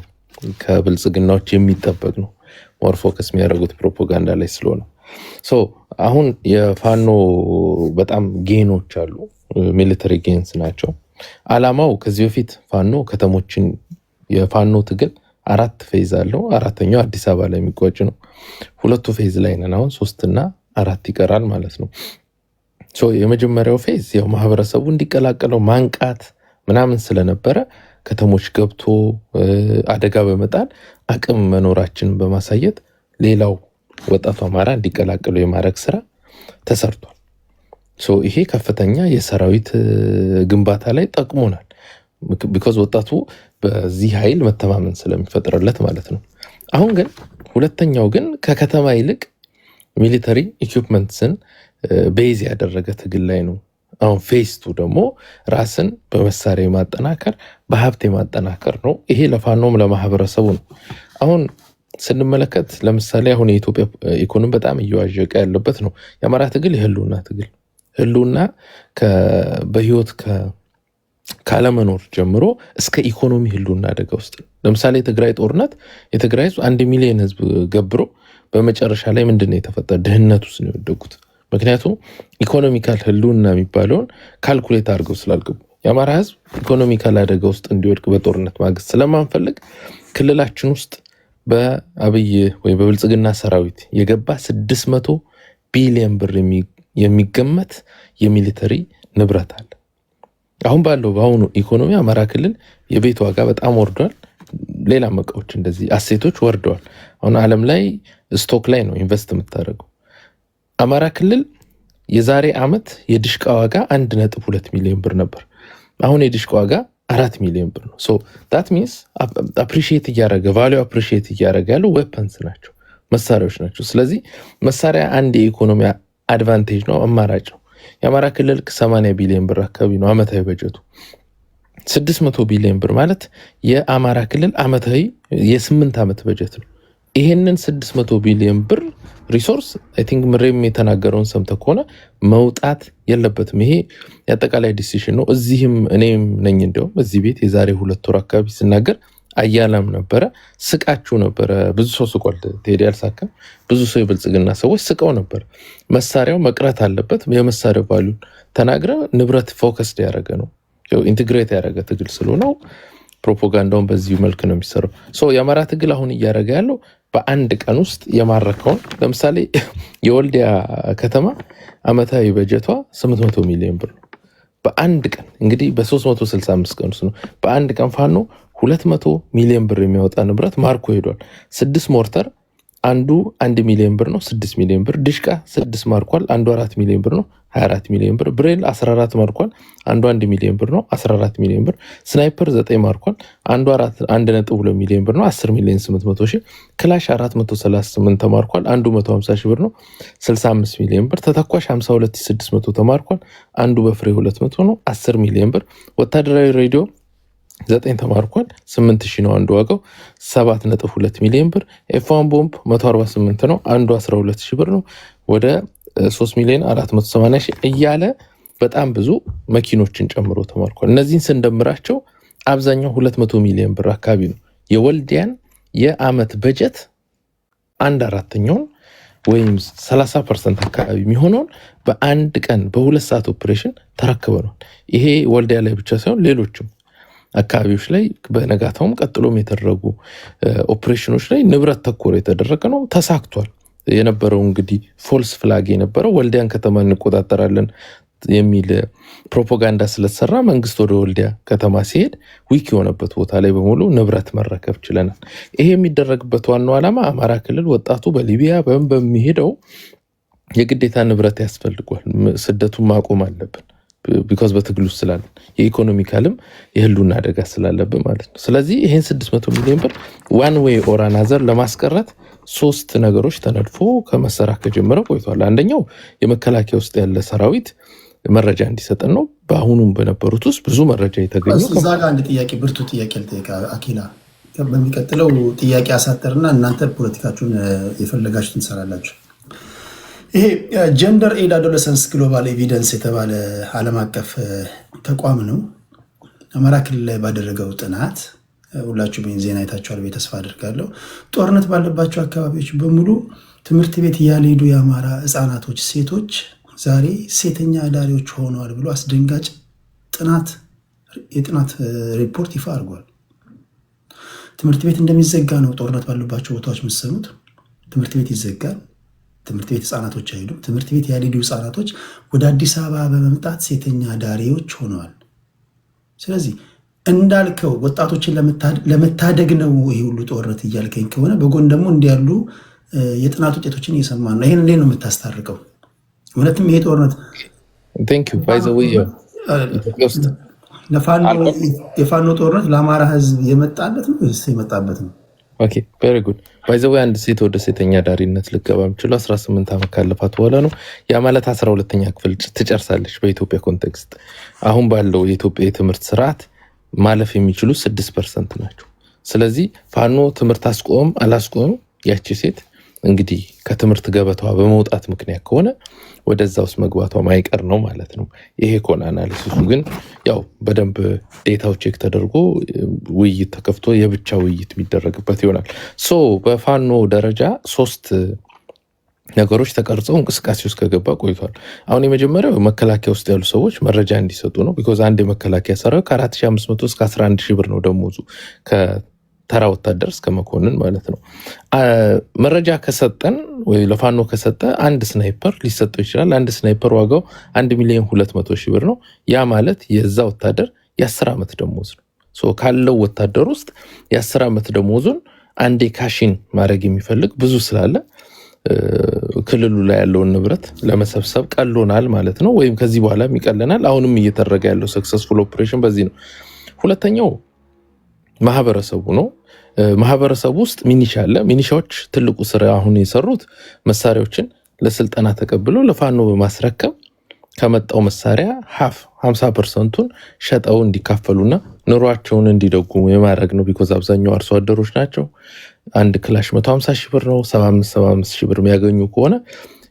ከብልጽግናዎች የሚጠበቅ ነው ሞር ፎከስ የሚያደርጉት ፕሮፓጋንዳ ላይ ስለሆነ። አሁን የፋኖ በጣም ጌኖች አሉ፣ ሚሊተሪ ጌንስ ናቸው። አላማው ከዚህ በፊት ፋኖ ከተሞችን የፋኖ ትግል 4 ፌዝ አለው። 4ኛው አዲስ አበባ ላይ የሚቋጭ ነው። 2 ፌዝ ላይ ነን አሁን፣ 3 እና 4 ይቀራል ማለት ነው። የመጀመሪያው ፌዝ ያው ማህበረሰቡ እንዲቀላቀለው ማንቃት ምናምን ስለነበረ ከተሞች ገብቶ አደጋ በመጣል አቅም መኖራችንን በማሳየት ሌላው ወጣቱ አማራ እንዲቀላቀሉ የማድረግ ስራ ተሰርቷል። ይሄ ከፍተኛ የሰራዊት ግንባታ ላይ ጠቅሞናል። ቢኮዝ ወጣቱ በዚህ ኃይል መተማመን ስለሚፈጥርለት ማለት ነው። አሁን ግን ሁለተኛው ግን ከከተማ ይልቅ ሚሊተሪ ኢኩፕመንትስን ቤዝ ያደረገ ትግል ላይ ነው። አሁን ፌስቱ ደግሞ ራስን በመሳሪያ የማጠናከር በሀብት የማጠናከር ነው። ይሄ ለፋኖም ለማህበረሰቡ ነው። አሁን ስንመለከት ለምሳሌ አሁን የኢትዮጵያ ኢኮኖሚ በጣም እየዋዠቀ ያለበት ነው። የአማራ ትግል የህልውና ትግል ህልውና በህይወት ካለመኖር ጀምሮ እስከ ኢኮኖሚ ህልውና አደጋ ውስጥ ነው። ለምሳሌ የትግራይ ጦርነት የትግራይ 1 ሚሊዮን ህዝብ ገብሮ በመጨረሻ ላይ ምንድነው የተፈጠረ? ድህነት ውስጥ ነው የወደቁት። ምክንያቱም ኢኮኖሚካል ህልውና የሚባለውን ካልኩሌት አድርገው ስላልገቡ የአማራ ህዝብ ኢኮኖሚካል አደጋ ውስጥ እንዲወድቅ በጦርነት ማግስት ስለማንፈልግ ክልላችን ውስጥ በአብይ ወይ በብልጽግና ሰራዊት የገባ 600 ቢሊዮን ብር የሚገመት የሚሊተሪ ንብረት አለ። አሁን ባለው በአሁኑ ኢኮኖሚ አማራ ክልል የቤት ዋጋ በጣም ወርዷል። ሌላ እቃዎች እንደዚህ አሴቶች ወርደዋል። አሁን ዓለም ላይ ስቶክ ላይ ነው ኢንቨስት የምታደርገው። አማራ ክልል የዛሬ ዓመት የድሽቃ ዋጋ 1.2 ሚሊዮን ብር ነበር። አሁን የድሽቃ ዋጋ 4 ሚሊዮን ብር ነው። ሶ ዳት ሚንስ አፕሪሺየት እያደረገ ቫሊዩ አፕሪሺየት እያደረገ ያለው ዌፐንስ ናቸው፣ መሳሪያዎች ናቸው። ስለዚህ መሳሪያ አንድ የኢኮኖሚ አድቫንቴጅ ነው፣ አማራጭ ነው። የአማራ ክልል 80 ቢሊዮን ብር አካባቢ ነው ዓመታዊ በጀቱ። 600 ቢሊዮን ብር ማለት የአማራ ክልል ዓመታዊ የ8 ዓመት በጀት ነው። ይሄንን 600 ቢሊዮን ብር ሪሶርስ አይ ቲንክ ምሬም የተናገረውን ሰምተህ ከሆነ መውጣት የለበትም። ይሄ የአጠቃላይ ዲሲሽን ነው። እዚህም እኔም ነኝ እንዲያውም እዚህ ቤት የዛሬ 2 ወር አካባቢ ስናገር አያላም ነበረ፣ ስቃችሁ ነበረ። ብዙ ሰው ስቋል፣ ቴዲ አልሳካም። ብዙ ሰው የብልጽግና ሰዎች ስቀው ነበር። መሳሪያው መቅረት አለበት። የመሳሪያው ቫልዩ ተናግረ ንብረት ፎከስድ ያደረገ ነው፣ ኢንቴግሬት ያደረገ ትግል ስለሆነው ፕሮፓጋንዳውን በዚህ መልክ ነው የሚሰራው። የአማራ ትግል አሁን እያደረገ ያለው በአንድ ቀን ውስጥ የማረከውን ለምሳሌ የወልዲያ ከተማ ዓመታዊ በጀቷ 800 ሚሊዮን ብር ነው። በአንድ ቀን እንግዲህ በ365 ቀን ውስጥ ነው። በአንድ ቀን ፋኖ 200 ሚሊዮን ብር የሚያወጣ ንብረት ማርኮ ሄዷል። 6 ሞርተር አንዱ 1 ሚሊዮን ብር ነው፣ 6 ሚሊዮን ብር። ድሽቃ 6 ማርኳል፣ አንዱ 4 ሚሊዮን ብር ነው፣ 24 ሚሊዮን ብር። ብሬል 14 ማርኳል፣ አንዱ 1 ሚሊዮን ብር ነው፣ 14 ሚሊዮን ብር። ስናይፐር 9 ማርኳል፣ አንዱ 1.2 ሚሊዮን ብር ነው፣ 10 ሚሊዮን 800 ሺህ። ክላሽ 438 ተማርኳል፣ አንዱ 150 ሺህ ብር ነው፣ 65 ሚሊዮን ብር። ተተኳሽ 52600 ተማርኳል፣ አንዱ በፍሬ 200 ነው፣ 10 ሚሊዮን ብር። ወታደራዊ ሬዲዮ 9 ተማርኳል፣ 8000 ነው አንዱ ዋጋው፣ 7.2 ሚሊዮን ብር። ኤፍ1 ቦምብ 148 ነው፣ አንዱ 12000 ብር ነው፣ ወደ 3 ሚሊዮን 480 ሺህ እያለ በጣም ብዙ መኪኖችን ጨምሮ ተማርኳል። እነዚህን ስንደምራቸው አብዛኛው 200 ሚሊዮን ብር አካባቢ ነው። የወልዲያን የአመት በጀት 1/4ኛውን ወይም 30% አካባቢ የሚሆነውን በአንድ ቀን በ2 ሰዓት ኦፕሬሽን ተረክበናል። ይሄ ወልዲያ ላይ ብቻ ሳይሆን ሌሎችም አካባቢዎች ላይ በነጋታውም ቀጥሎም የተደረጉ ኦፕሬሽኖች ላይ ንብረት ተኮር የተደረገ ነው። ተሳክቷል። የነበረው እንግዲህ ፎልስ ፍላግ የነበረው ወልዲያን ከተማ እንቆጣጠራለን የሚል ፕሮፓጋንዳ ስለተሰራ መንግስት ወደ ወልዲያ ከተማ ሲሄድ ዊክ የሆነበት ቦታ ላይ በሙሉ ንብረት መረከብ ችለናል። ይሄ የሚደረግበት ዋናው ዓላማ አማራ ክልል ወጣቱ በሊቢያ በሚሄደው የግዴታ ንብረት ያስፈልጓል። ስደቱን ማቆም አለብን። ቢኮዝ በትግሉ ስላለ የኢኮኖሚካልም የህልውና አደጋ ስላለብን ማለት ነው። ስለዚህ ይሄን 600 ሚሊዮን ብር ዋን ዌይ ኦር አናዘር ለማስቀረት 3 ነገሮች ተነድፎ ከመሰራት ከጀመረ ቆይቷል። አንደኛው የመከላከያ ውስጥ ያለ ሰራዊት መረጃ እንዲሰጠን ነው። በአሁኑም በነበሩት ውስጥ ብዙ መረጃ የተገኘው እዛ ጋር አንድ ጥያቄ ብርቱ ጥያቄ ልጠይቅ አኪላ። በሚቀጥለው ጥያቄ አሳጠርና እናንተ ፖለቲካችሁን የፈለጋችሁ ትሰራላችሁ። ይሄ ጀንደር ኤድ አዶለሰንስ ግሎባል ኤቪደንስ የተባለ ዓለም አቀፍ ተቋም ነው። አማራ ክልል ላይ ባደረገው ጥናት ሁላችሁ ዜና አይታችኋል ብዬ ተስፋ አድርጋለሁ። ጦርነት ባለባቸው አካባቢዎች በሙሉ ትምህርት ቤት ያልሄዱ የአማራ ህፃናቶች፣ ሴቶች ዛሬ ሴተኛ አዳሪዎች ሆነዋል ብሎ አስደንጋጭ የጥናት ሪፖርት ይፋ አድርጓል። ትምህርት ቤት እንደሚዘጋ ነው ጦርነት ባለባቸው ቦታዎች የምትሰሙት። ትምህርት ቤት ይዘጋል። ትምህርት ቤት ህፃናቶች አይሄዱም። ትምህርት ቤት ያልሄዱ ህፃናቶች ወደ አዲስ አበባ በመምጣት ሴተኛ አዳሪዎች ሆነዋል። ስለዚህ እንዳልከው ወጣቶችን ለመታደግ ነው ይሄ ሁሉ ጦርነት እያልከኝ ከሆነ በጎን ደግሞ እንዲያሉ የጥናት ውጤቶችን እየሰማን ነው። ይህን እንዴት ነው የምታስታርቀው? እውነትም ይሄ ጦርነት የፋኖ ጦርነት ለአማራ ህዝብ የመጣለት ነው ወይስ የመጣበት ነው? ኦኬ ቬሪ ጉድ። ባይ ዘ ዌይ አንድ ሴት ወደ ሴተኛ ዳሪነት ልገባ የምችለው 18 ዓመት ካለፋት በኋላ ነው። ያ ማለት 12ኛ ክፍል ትጨርሳለች በኢትዮጵያ ኮንቴክስት። አሁን ባለው የኢትዮጵያ የትምህርት ስርዓት ማለፍ የሚችሉ 6% ናቸው። ስለዚህ ፋኖ ትምህርት አስቆም አላስቆም ያቺ ሴት እንግዲህ ከትምህርት ገበታዋ በመውጣት ምክንያት ከሆነ ወደዛ ውስጥ መግባቷ ማይቀር ነው ማለት ነው። ይሄ ከሆነ አናሊሲሱ ግን ያው በደንብ ዴታው ቼክ ተደርጎ ውይይት ተከፍቶ የብቻ ውይይት የሚደረግበት ይሆናል። በፋኖ ደረጃ 3 ነገሮች ተቀርጸው እንቅስቃሴ ውስጥ ከገባ ቆይቷል። አሁን የመጀመሪያው መከላከያ ውስጥ ያሉ ሰዎች መረጃ እንዲሰጡ ነው። ቢኮዝ አንድ የመከላከያ ሰራዊት ከ4500 እስከ 11000 ብር ነው ደሞዙ ተራ ወታደር እስከ መኮንን ማለት ነው። መረጃ ከሰጠን ወይ ለፋኖ ከሰጠ አንድ ስናይፐር ሊሰጠው ይችላል። አንድ ስናይፐር ዋጋው 1,200,000 ብር ነው። ያ ማለት የዛ ወታደር የ10 ዓመት ደሞዝ ነው። ካለው ወታደር ውስጥ የ10 ዓመት ደሞዙን አንዴ ካሽን ማድረግ የሚፈልግ ብዙ ስላለ ክልሉ ላይ ያለውን ንብረት ለመሰብሰብ ቀሎናል ማለት ነው። ወይም ከዚህ በኋላ ይቀለናል። አሁንም እየተደረገ ያለው ሰክሰስፉል ኦፕሬሽን በዚህ ነው። ሁለተኛው ማህበረሰቡ ነው። ማህበረሰቡ ውስጥ ሚኒሻ አለ። ሚኒሻዎች ትልቁ ስራ አሁን የሰሩት መሳሪያዎችን ለስልጠና ተቀብለው ለፋኖ በማስረከብ ከመጣው መሳሪያ 50%ቱን ሸጠው እንዲካፈሉና ኑሯቸውን እንዲደጉሙ የማድረግ ነው። ቢኮዝ አብዛኛው አርሶ አደሮች ናቸው። አንድ ክላሽ 150,000 ብር ነው። 75,000 ብር የሚያገኙ ከሆነ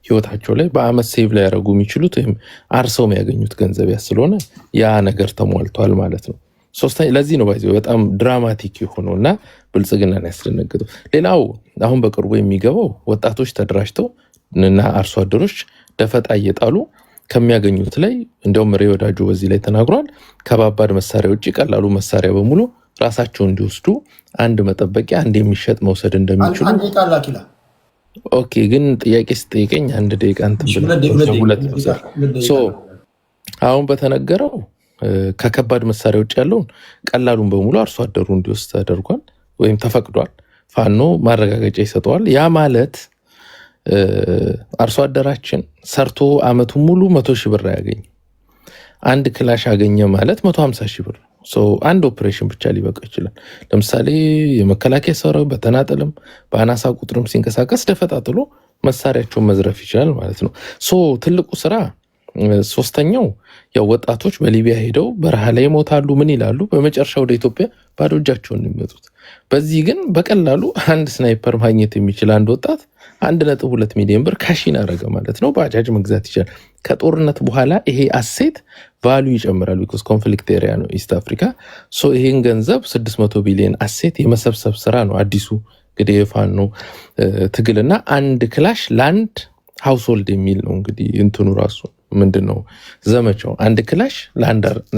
ህይወታቸው ላይ በአመት ሴቭ ላይ ያደረጉ የሚችሉት ወይም አርሰው የሚያገኙት ገንዘብ ስለሆነ ያ ነገር ተሟልቷል ማለት ነው። ሶስተኛ ለዚህ ነው ባይዘው በጣም ድራማቲክ የሆነውና ብልጽግናን ያስደነገጠው። ሌላው አሁን በቅርቡ የሚገባው ወጣቶች ተደራጅተው እና አርሶ አደሮች ደፈጣ እየጣሉ ከሚያገኙት ላይ እንደውም ሬ ወዳጆ በዚህ ላይ ተናግሯል። ከባባድ መሳሪያ ውጪ ቀላሉ መሳሪያ በሙሉ ራሳቸው እንዲወስዱ አንድ መጠበቂያ አንድ የሚሸጥ መውሰድ እንደሚችሉ ኦኬ። ግን ጥያቄ ስጠይቀኝ አንድ ደቂቃ አሁን በተነገረው ከከባድ መሳሪያ ውጭ ያለውን ቀላሉን በሙሉ አርሶ አደሩ እንዲወስድ ተደርጓል ወይም ተፈቅዷል። ፋኖ ማረጋገጫ ይሰጠዋል። ያ ማለት አርሶ አደራችን ሰርቶ አመቱን ሙሉ 100,000 ብር ያገኝ አንድ ክላሽ አገኘ ማለት 150,000 ብር። አንድ ኦፕሬሽን ብቻ ሊበቃ ይችላል። ለምሳሌ የመከላከያ ሰራዊት በተናጠልም በአናሳ ቁጥርም ሲንቀሳቀስ ደፈጣጥሎ መሳሪያቸውን መዝረፍ ይችላል ማለት ነው። ትልቁ ስራ ሶስተኛው ያው ወጣቶች በሊቢያ ሄደው በረሃ ላይ ይሞታሉ፣ ምን ይላሉ፣ በመጨረሻ ወደ ኢትዮጵያ ባዶ እጃቸውን የሚመጡት። በዚህ ግን በቀላሉ አንድ ስናይፐር ማግኘት የሚችል አንድ ወጣት 1.2 ሚሊዮን ብር ካሽን አረገ ማለት ነው። ባጃጅ መግዛት ይችላል። ከጦርነት በኋላ ይሄ አሴት ቫልዩ ይጨምራል። ቢኮዝ ኮንፍሊክት ኤሪያ ነው ኢስት አፍሪካ። ይሄን ገንዘብ 600 ቢሊዮን አሴት የመሰብሰብ ስራ ነው አዲሱ እንግዲህ የፋኖ ትግልና አንድ ክላሽ ላንድ ሃውስሆልድ የሚል ነው እንግዲህ እንትኑ ራሱ ምንድነው ዘመቻው። አንድ ክላሽ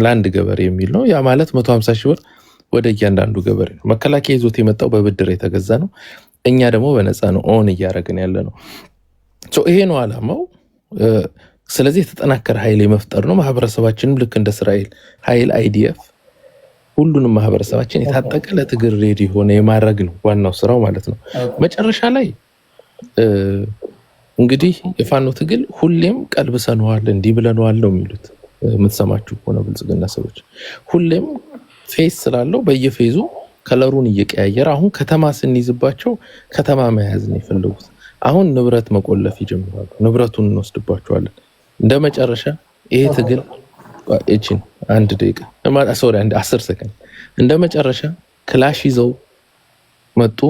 ላንድ ገበሬ የሚል ነው። ያ ማለት 150,000 ብር ወደ እያንዳንዱ ገበሬ ነው። መከላከያ ይዞት የመጣው በብድር የተገዛ ነው። እኛ ደግሞ በነፃ ነው ኦን እያደረግን ያለ ነው። ይሄ ነው አላማው። ስለዚህ የተጠናከረ ኃይል የመፍጠር ነው። ማህበረሰባችንም ልክ እንደ እስራኤል ኃይል አይዲኤፍ ሁሉንም ማህበረሰባችን የታጠቀ ለትግል ሬዲ ሆነ የማድረግ ነው ዋናው ስራው ማለት ነው። መጨረሻ ላይ እንግዲህ የፋኖ ትግል ሁሌም ቀልብሰነዋል እንዲህ ብለነዋል ነው የሚሉት። የምትሰማችሁ ሆነ ብልጽግና ሰዎች ሁሌም ፌስ ስላለው በየፌዙ ከለሩን እየቀያየረ አሁን ከተማ ስንይዝባቸው ከተማ መያዝ ነው የፈለጉት። አሁን ንብረት መቆለፍ ይጀምራሉ። ንብረቱን እንወስድባቸዋለን። እንደ መጨረሻ ይሄ ትግል እቺን አንድ ደቂቃ ሶሪ 10 ሰከንድ እንደ መጨረሻ ክላሽ ይዘው መጡ።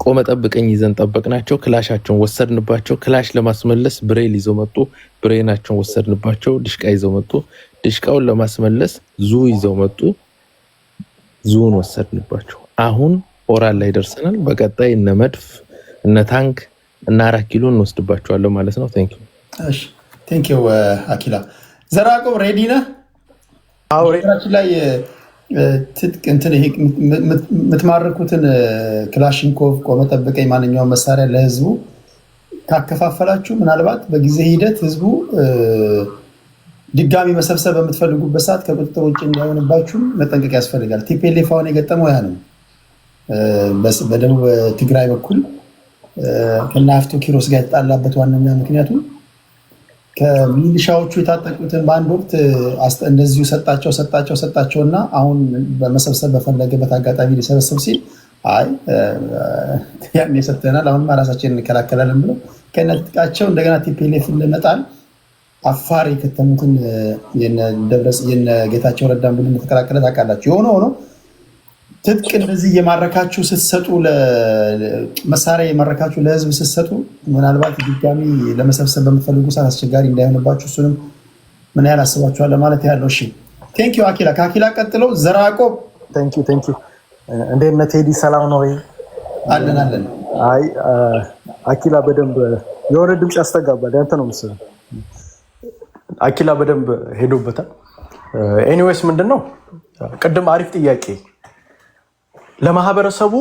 ቆመ ጠብቀኝ ይዘን ጠበቅናቸው። ክላሻቸውን ወሰድንባቸው። ክላሽ ለማስመለስ ብሬል ይዘው መጡ። ብሬናቸውን ወሰድንባቸው። ድሽቃ ይዘው መጡ። ድሽቃውን ለማስመለስ ዙ ይዘው መጡ። ዙን ወሰድንባቸው። አሁን ኦራል ላይ ደርሰናል። በቀጣይ እነ መድፍ እነ ታንክ እና 4 ኪሎ እንወስድባቸዋለን ማለት ነው። ቴንክ ዩ። እሺ ቴንክ ዩ አኪላ። ዘራቆብ ሬዲ ነህ? አዎ ሬዲ ላይ የምትማርኩትን ክላሽንኮቭ ቆመ ጠብቀኝ ማንኛውም መሳሪያ ለህዝቡ ካከፋፈላችሁ ምናልባት በጊዜ ሂደት ህዝቡ ድጋሚ መሰብሰብ በምትፈልጉበት ሰዓት ከቁጥጥር ውጭ እንዳይሆንባችሁ መጠንቀቅ ያስፈልጋል። ቲፒኤልኤፍ አሁን የገጠመው ያ ነው። በደቡብ ትግራይ በኩል ከናፍቶ ኪሮስ ጋር የተጣላበት ዋነኛ ምክንያቱ ከሚሊሻዎቹ የታጠቁትን በአንድ ወቅት እንደዚሁ ሰጣቸውና አሁን በመሰብሰብ በፈለገበት አጋጣሚ ሊሰበሰብ ሲል አይ ያን ሰጥተናል አሁን ራሳችንን እንከላከላለን ብለው ከነጥቃቸው እንደገና ቲፒኤልኤፍ ለመጣል አፋር የከተሙትን የነ ጌታቸው ረዳን ብለን ተከላከለ ታውቃላችሁ። ሆኖ ትጥቅ እንደዚህ የማረካችሁ ስትሰጡ ለመሳሪያ የማረካችሁ ለህዝብ ስትሰጡ ምናልባት ድጋሚ ለመሰብሰብ በምትፈልጉ ሰዓት አስቸጋሪ እንዳይሆንባችሁ እሱንም ምን ያህል አስባችኋል ማለት ያለው። እሺ ቴንክ ዩ አኪላ። ከአኪላ ቀጥሎ ዘራቆብ። ቴንክ ዩ እንዴት ነህ ቴዲ? ሰላም ነው ወይ? አለን። አይ አኪላ በደንብ የሆነ ድምጽ ያስተጋባል። ያንተ ነው መሰለኝ። አኪላ በደንብ ሄዶበታል። ኤኒዌይስ ምንድነው ቅድም አሪፍ ጥያቄ ለማህበረሰቡ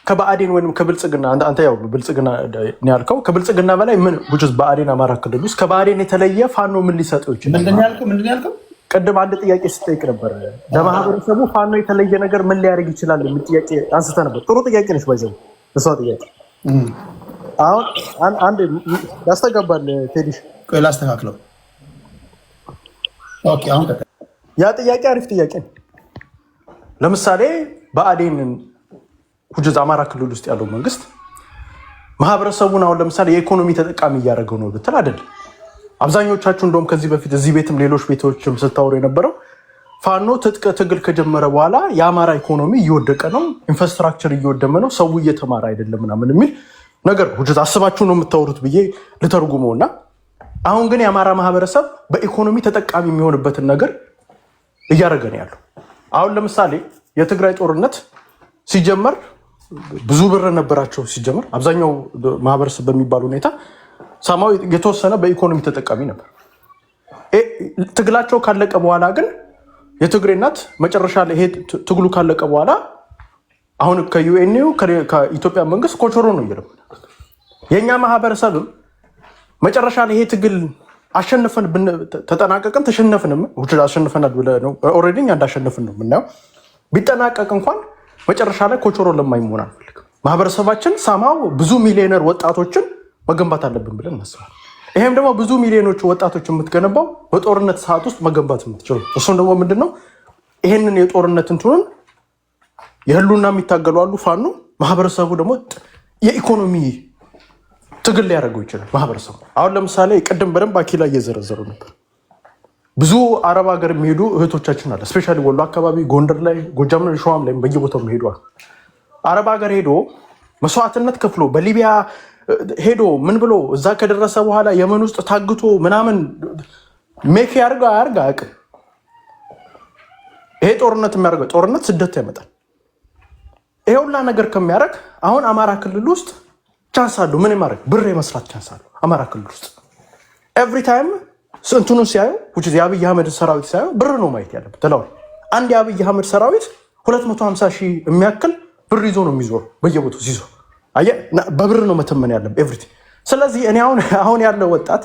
ከብአዴን ወይም ከብልጽግና አንተ ያው ብልጽግና ነው ያልከው ከብልጽግና በላይ ምን ውጭስ ብአዴን አማራ ክልል ውስጥ ከብአዴን የተለየ ፋኖ ምን ሊሰጠው ይችላል? ምንድን ያልከው? ቅድም አንድ ጥያቄ ስጠይቅ ነበር። ለማህበረሰቡ ፋኖ የተለየ ነገር ምን ሊያደርግ ይችላል የሚል ጥያቄ አንስተ ነበር። ጥሩ ጥያቄ ነች። ባይዘው እሷ ጥያቄ አሁን አንድ ያስተጋባል። ቴዲሽ ቆይ ላስተካክለው። ኦኬ አሁን ያ ጥያቄ አሪፍ ጥያቄ ነው። ለምሳሌ ብአዴንን ሁጅዝ አማራ ክልል ውስጥ ያለው መንግስት ማህበረሰቡን አሁን ለምሳሌ የኢኮኖሚ ተጠቃሚ እያደረገው ነው ብትል አይደለም። አብዛኞቻችሁ እንደውም ከዚህ በፊት እዚህ ቤትም ሌሎች ቤቶችም ስታወሩ የነበረው ፋኖ ትጥቅ ትግል ከጀመረ በኋላ የአማራ ኢኮኖሚ እየወደቀ ነው፣ ኢንፍራስትራክቸር እየወደመ ነው፣ ሰው እየተማረ አይደለም ምናምን የሚል ነገር ሁጅዝ አስባችሁ ነው የምታወሩት ብዬ ልተርጉመው እና አሁን ግን የአማራ ማህበረሰብ በኢኮኖሚ ተጠቃሚ የሚሆንበትን ነገር እያደረገ ነው ያለው። አሁን ለምሳሌ የትግራይ ጦርነት ሲጀመር ብዙ ብር ነበራቸው። ሲጀመር አብዛኛው ማህበረሰብ በሚባል ሁኔታ ሰማው የተወሰነ በኢኮኖሚ ተጠቃሚ ነበር። ትግላቸው ካለቀ በኋላ ግን የትግሬ እናት መጨረሻ ላይ ይሄ ትግሉ ካለቀ በኋላ አሁን ከዩኤንዩ ከኢትዮጵያ መንግስት ኮቾሮ ነው እየለመደ። የእኛ ማህበረሰብም መጨረሻ ላይ ይሄ ትግል አሸንፈን ተጠናቀቅን ተሸነፍንም አሸንፈናል ብለህ ነው ኦልሬዲ እኛ እንዳሸነፍን ነው የምናየው። ቢጠናቀቅ እንኳን መጨረሻ ላይ ኮቾሮ ለማኝ መሆን አንፈልግም። ማህበረሰባችን ሳማው ብዙ ሚሊዮነር ወጣቶችን መገንባት አለብን ብለን እናስባለን። ይሄም ደግሞ ብዙ ሚሊዮኖች ወጣቶች የምትገነባው በጦርነት ሰዓት ውስጥ መገንባት የምትችሉ እሱም ደግሞ ምንድነው ይሄንን የጦርነት እንትኑን የህሉና የሚታገሉ አሉ ፋኖ ማህበረሰቡ ደግሞ የኢኮኖሚ ትግል ሊያደርገው ይችላል። ማህበረሰቡ አሁን ለምሳሌ ቅድም በደንብ አኪላ እየዘረዘሩ ነበር። ብዙ አረብ ሀገር የሚሄዱ እህቶቻችን አለ ስፔሻሊ ወሎ አካባቢ፣ ጎንደር ላይ፣ ጎጃም ላይ፣ ሸዋም ላይ በየቦታው የሚሄዷል። አረብ ሀገር ሄዶ መስዋዕትነት ከፍሎ በሊቢያ ሄዶ ምን ብሎ እዛ ከደረሰ በኋላ የመን ውስጥ ታግቶ ምናምን ሜክ ያርጋ አያውቅም። ይሄ ጦርነት የሚያደርገው ጦርነት ስደት ያመጣል። ይሄ ሁላ ነገር ከሚያደርግ አሁን አማራ ክልል ውስጥ ቻንስ አለው ምን ማድረግ ብር የመስራት ቻንስ አለው። አማራ ክልል ውስጥ ኤቭሪ ታይም እንትኑን ሲያዩ የአብይ አህመድ ሰራዊት ሲያዩ ብር ነው ማየት ያለበት። ተላው አንድ የአብይ አህመድ ሰራዊት 250 ሺህ የሚያክል ብር ይዞ ነው የሚዞር በየቦታው ሲዞር በብር ነው መተመን ያለበት ኤቭሪቲንግ። ስለዚህ እኔ አሁን ያለው ወጣት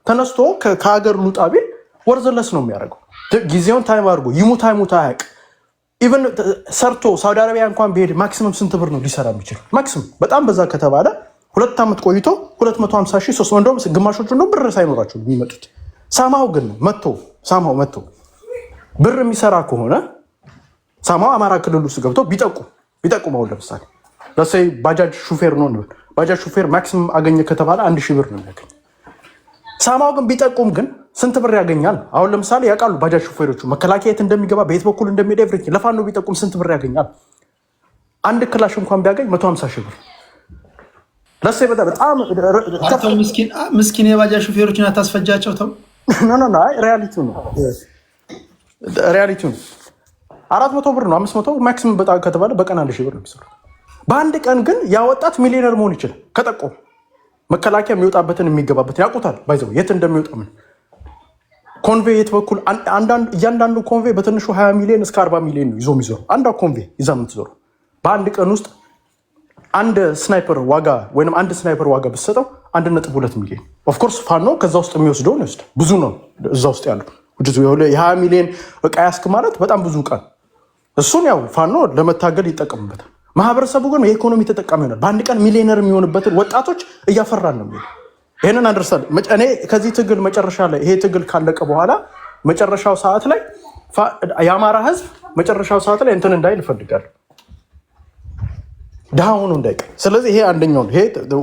ተነስቶ ከሀገር ልውጣ ቢል ወርዘለስ ነው የሚያደርገው። ጊዜውን ታይም አድርጎ ይሙት አይሙት አያውቅ። ኢቨን ሰርቶ ሳውዲ አረቢያ እንኳን ቢሄድ ማክሲመም ስንት ብር ነው ሊሰራ የሚችል? ማክሲመም በጣም በዛ ከተባለ 2 ዓመት ቆይቶ 250 ሺህ 300 እንደውም ግማሾቹ ነው ብር ሳይኖራቸው የሚመጡት። ሳማው ግን መጥቶ ብር የሚሰራ ከሆነ ሳማው አማራ ክልል ውስጥ ገብቶ ቢጠቁም አሁን ለምሳሌ ለሰይ ባጃጅ ሹፌር ነው እንበል። ባጃጅ ሹፌር ማክሲመም አገኘ ከተባለ 1000 ብር ነው የሚያገኝ። ሳማው ግን ቢጠቁም ግን ስንት ብር ያገኛል? አሁን ለምሳሌ ያውቃሉ ባጃጅ ሹፌሮቹ መከላከያ የት እንደሚገባ በየት በኩል እንደሚሄድ ኤቭሪቲንግ። ለፋኖ ቢጠቁም ስንት ብር ያገኛል? አንድ ክላሽ እንኳን ቢያገኝ 150 ሺህ ብር ለሰይ በጣም ምስኪን የባጃጅ ሹፌሮችን አታስፈጃቸው። ተው ሪያሊቲው ነው 400 ብር ነው 500 ማክሲመም በጣም ከተባለ በቀን 1000 ብር ነው የሚሰሩት። በአንድ ቀን ግን ያወጣት ሚሊዮነር መሆን ይችላል ከጠቆም። መከላከያ የሚወጣበትን የሚገባበትን ያውቁታል። ባይዘው የት እንደሚወጣ ምን ኮንቬይ የት በኩል እያንዳንዱ ኮንቬይ በትንሹ 20 ሚሊዮን እስከ 40 ሚሊዮን ነው ይዞ የሚዞሩ። አንዷ ኮንቬይ ይዛ የምትዞሩ በአንድ ቀን ውስጥ አንድ ስናይፐር ዋጋ ወይም አንድ ስናይፐር ዋጋ ብትሰጠው 1.2 ሚሊዮን። ኦፍኮርስ ፋኖ ከዛ ውስጥ የሚወስደውን ይወስድ ብዙ ነው። እዛ ውስጥ ያለው የ20 ሚሊዮን እቃ ያስክ ማለት በጣም ብዙ እቃ። እሱን ያው ፋኖ ለመታገል ይጠቀምበታል። ማህበረሰቡ ግን የኢኮኖሚ ተጠቃሚ ይሆናል። በአንድ ቀን ሚሊዮነር የሚሆንበትን ወጣቶች እያፈራን ነው የሚለው። ይህንን አንደርስታንድ። እኔ ከዚህ ትግል መጨረሻ ላይ ይሄ ትግል ካለቀ በኋላ መጨረሻው ሰዓት ላይ የአማራ ህዝብ መጨረሻው ሰዓት ላይ እንትን እንዳይል እፈልጋለሁ፣ ድሃ ሆኖ እንዳይቀር። ስለዚህ ይሄ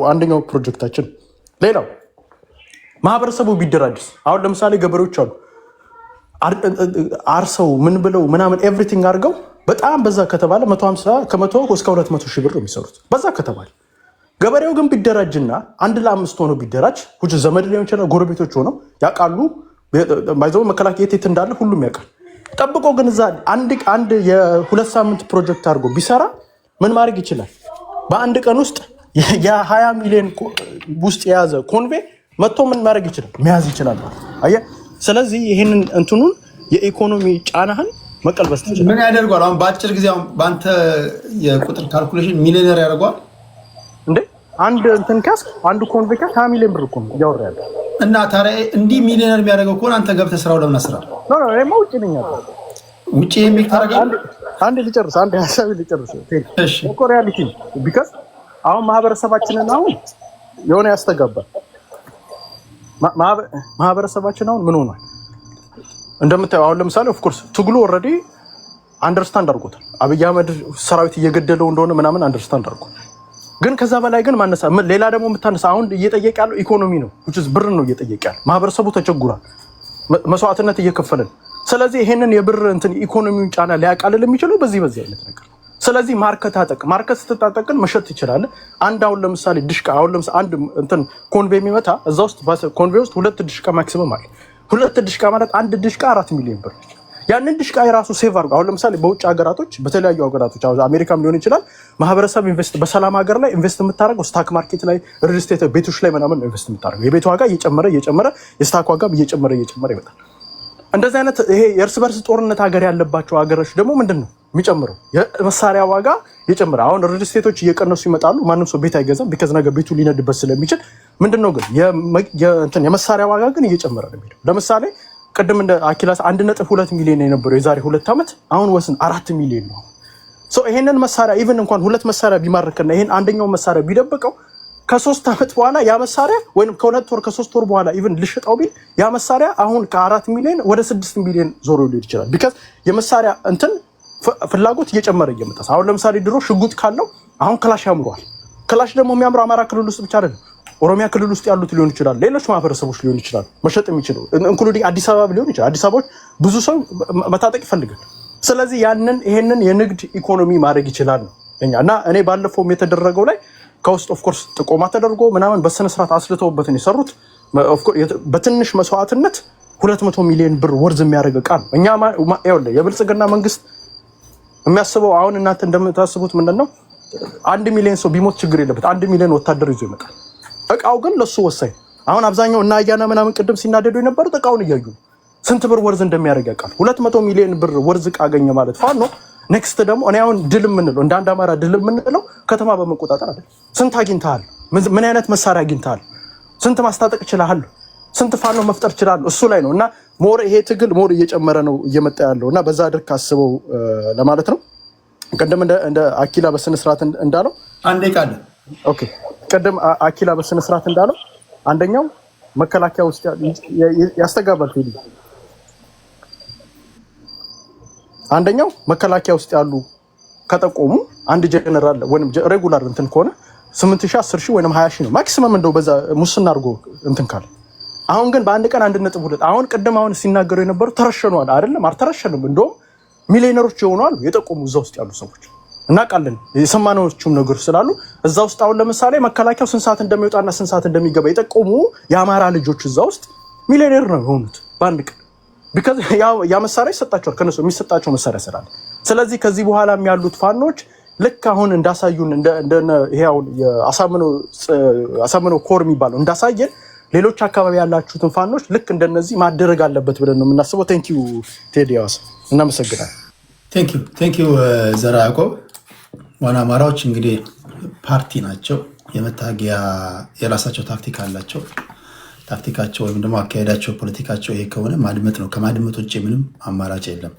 አንደኛው ፕሮጀክታችን። ሌላው ማህበረሰቡ ቢደራጅስ? አሁን ለምሳሌ ገበሬዎች አሉ አርሰው ምን ብለው ምናምን ኤቭሪቲንግ አድርገው በጣም በዛ ከተባለ 150 ከ100 እስከ 200 ሺህ ብር ነው የሚሰሩት በዛ ከተባለ። ገበሬው ግን ቢደራጅና 1 ለ5 ሆኖ ቢደራጅ ዘመድ ሊሆን ይችላል ጎረቤቶች ሆነው ያውቃሉ። ባይዘው መከላከያ የት እንዳለ ሁሉም ያውቃል። ጠብቆ ግን እዛ አንድ የ2 ሳምንት ፕሮጀክት አድርጎ ቢሰራ ምን ማድረግ ይችላል? በአንድ ቀን ውስጥ የ20 ሚሊዮን ውስጥ የያዘ ኮንቬ መጥቶ ምን ማድረግ ይችላል? መያዝ ይችላል። አየህ። ስለዚህ ይህንን እንትኑን የኢኮኖሚ ጫናህን መቀልበስ ትችላለህ። ምን ያደርጓል? አሁን በአጭር ጊዜ አሁን በአንተ የቁጥር ካልኩሌሽን ሚሊዮነር ያደርጓል እንዴ? አንድ እንትን ካስክ አንዱ ኮንቬካ 20 ሚሊዮን ብር እኮ ነው እያወራ ያለው። እና ታዲያ እንዲህ ሚሊዮነር የሚያደርገው ከሆነ አንተ ገብተህ ስራው ለምን አስራ ኖ እኔማ ውጭ ነኝ ያለው ውጭ የሚል ታደርጋለህ። አንድ ልጨርስ፣ አንድ ሀሳብ ልጨርስ። እሺ እኮ ሪያሊቲ ቢካዝ አሁን ማህበረሰባችንን አሁን የሆነ ያስተጋባል። ማህበረሰባችን አሁን ምን ሆኗል እንደምታየው፣ አሁን ለምሳሌ ኦፍ ኮርስ ትግሉ ኦልሬዲ አንደርስታንድ አድርጎታል። አብይ አህመድ ሰራዊት እየገደለው እንደሆነ ምናምን አንደርስታንድ አድርጎታል። ግን ከዛ በላይ ግን ማነሳ ሌላ ደግሞ የምታነሳ አሁን እየጠየቀ ያለው ኢኮኖሚ ነው፣ ብር ነው እየጠየቀ ያለው። ማህበረሰቡ ተቸግሯል፣ መስዋዕትነት እየከፈለን። ስለዚህ ይሄንን የብር እንትን ኢኮኖሚውን ጫና ሊያቃልል የሚችለው በዚህ አይነት ነገር። ስለዚህ ማርኬት ስትታጠቅን መሸጥ ትችላለህ። አንድ አሁን ለምሳሌ ድሽቃ አሁን ለምሳሌ አንድ እንትን ኮንቬ የሚመታ እዛ ውስጥ ኮንቬ ውስጥ 2 ድሽቃ ማክሲመም አለ። 2 ድሽቃ ማለት አንድ ድሽቃ 4 ሚሊዮን ብር። ያንን ድሽቃ የራሱ ሴቭ አድርጎ አሁን ለምሳሌ በውጭ ሀገራቶች በተለያዩ ሀገራቶች አሁን አሜሪካም ሊሆን ይችላል ማህበረሰብ ኢንቨስት በሰላም ሀገር ላይ ኢንቨስት የምታደርገው ስታክ ማርኬት ላይ ሪል ስቴት ቤቶች ላይ ምናምን ኢንቨስት የምታደርገው የቤት ዋጋ እየጨመረ የስታክ ዋጋ እየጨመረ ይመጣል። እንደዚህ አይነት ይሄ የእርስ በርስ ጦርነት ሀገር ያለባቸው ሀገሮች ደግሞ ምንድነው የሚጨምረው? የመሳሪያ ዋጋ እየጨመረ አሁን ሪል ስቴቶች እየቀነሱ ይመጣሉ። ማንም ሰው ቤት አይገዛም ቢካዝ ነገር ቤቱ ሊነድበት ስለሚችል ምንድነው ግን የመሳሪያ ዋጋ ግን እየጨመረ ነው የሚሄደው። ለምሳሌ ቅድም እንደ አኪላስ 1.2 ሚሊዮን የነበረው የዛሬ 2 ዓመት አሁን ወስን 4 ሚሊዮን ነው። ይሄንን መሳሪያ ኢቭን እንኳን 2 መሳሪያ ቢማርከና ይሄን አንደኛው መሳሪያ ቢደብቀው ከ3 ዓመት በኋላ ያ መሳሪያ ወይም ከ2 ወር ከ3 ወር በኋላ ኢቭን ልሽጣው ቢል ያ መሳሪያ አሁን ከ4 ሚሊዮን ወደ 6 ሚሊዮን ዞሮ ሊሄድ ይችላል። ቢካዝ የመሳሪያ እንትን ፍላጎት እየጨመረ እየመጣ አሁን ለምሳሌ ድሮ ሽጉጥ ካለው አሁን ክላሽ ያምሯል። ክላሽ ደግሞ የሚያምረው አማራ ክልል ውስጥ ብቻ አይደለም፣ ኦሮሚያ ክልል ውስጥ ያሉት ሊሆን ይችላል፣ ሌሎች ማህበረሰቦች ሊሆን ይችላል መሸጥ የሚችለው ኢንክሉዲንግ አዲስ አበባ ሊሆን ይችላል። አዲስ አበባ ብዙ ሰው መታጠቅ ይፈልጋል። ስለዚህ ይሄንን የንግድ ኢኮኖሚ ማድረግ ይችላል ነው እና እኔ ባለፈውም የተደረገው ላይ ከውስጥ ኦፍ ኮርስ ጥቆማ ተደርጎ ምናምን በስነ ስርዓት አስልተውበትን የሰሩት በትንሽ መስዋዕትነት 200 ሚሊዮን ብር ወርዝ የሚያደርግ ዕቃ ነው። እኛ የብልጽግና መንግስት የሚያስበው አሁን እናንተ እንደምታስቡት ምንድነው 1 ሚሊዮን ሰው ቢሞት ችግር የለበት፣ 1 ሚሊዮን ወታደር ይዞ ይመጣል። እቃው ግን ለሱ ወሳኝ። አሁን አብዛኛው እና አያና ምናምን ቅድም ሲናደዱ የነበሩት እቃውን እያዩ ስንት ብር ወርዝ እንደሚያደርግ ያውቃል። 200 ሚሊዮን ብር ወርዝ ዕቃ አገኘ ማለት ፋኖ ኔክስት ደግሞ እኔ አሁን ድል የምንለው እንደ አንድ አማራ ድል የምንለው ከተማ በመቆጣጠር አይደል። ስንት አግኝተሃል? ምን አይነት መሳሪያ አግኝተሃል? ስንት ማስታጠቅ ይችላል? ስንት ፋኖ መፍጠር ይችላል? እሱ ላይ ነው እና ሞር ይሄ ትግል ሞር እየጨመረ ነው እየመጣ ያለው እና በዛ ድርክ አስበው ለማለት ነው። ቅድም እንደ አኪላ በስነ ስርዓት እንዳለው አንዴ ቃል ኦኬ፣ ቅድም አኪላ በስነ ስርዓት እንዳለው አንደኛው መከላከያ ውስጥ ያስተጋባል ቴዲ አንደኛው መከላከያ ውስጥ ያሉ ከጠቆሙ አንድ ጀነራል ወይም ሬጉላር እንትን ከሆነ 8000 10000 ወይም 20000 ነው ማክሲመም እንደው በዛ ሙስና አድርጎ እንትን ካለ። አሁን ግን በአንድ ቀን 1.2 አሁን ቅድም አሁን ሲናገሩ የነበሩ ተረሸኗል አይደለም አልተረሸንም፣ እንደውም ሚሊዮነሮች ይሆናሉ የጠቆሙ እዛ ውስጥ ያሉ ሰዎች እናውቃለን። የሰማናዎቹም ነገር ስላሉ እዛ ውስጥ አሁን ለምሳሌ መከላከያው ስንት ሰዓት እንደሚወጣና ስንት ሰዓት እንደሚገባ የጠቆሙ የአማራ ልጆች እዛ ውስጥ ሚሊዮነር ነው የሆኑት በአንድ ቀን። ቢካዝ ያ መሳሪያ ይሰጣቸዋል ከነሱ የሚሰጣቸው መሳሪያ ስላለ። ስለዚህ ከዚህ በኋላ ያሉት ፋኖች ልክ አሁን እንዳሳዩን ይሄ አሁን አሳምነው ኮር የሚባለው እንዳሳየን ሌሎች አካባቢ ያላችሁትን ፋኖች ልክ እንደነዚህ ማደረግ አለበት ብለን ነው የምናስበው። ቴንክ ዩ ቴዲ ያዋስ እናመሰግናለን። ቴንክ ዩ ዘራ ያዕቆብ። ዋና አማራዎች እንግዲህ ፓርቲ ናቸው። የመታገያ የራሳቸው ታክቲክ አላቸው። ታክቲካቸው ወይም ደግሞ አካሄዳቸው ፖለቲካቸው ይሄ ከሆነ ማድመጥ ነው። ከማድመጥ ውጭ ምንም አማራጭ የለም።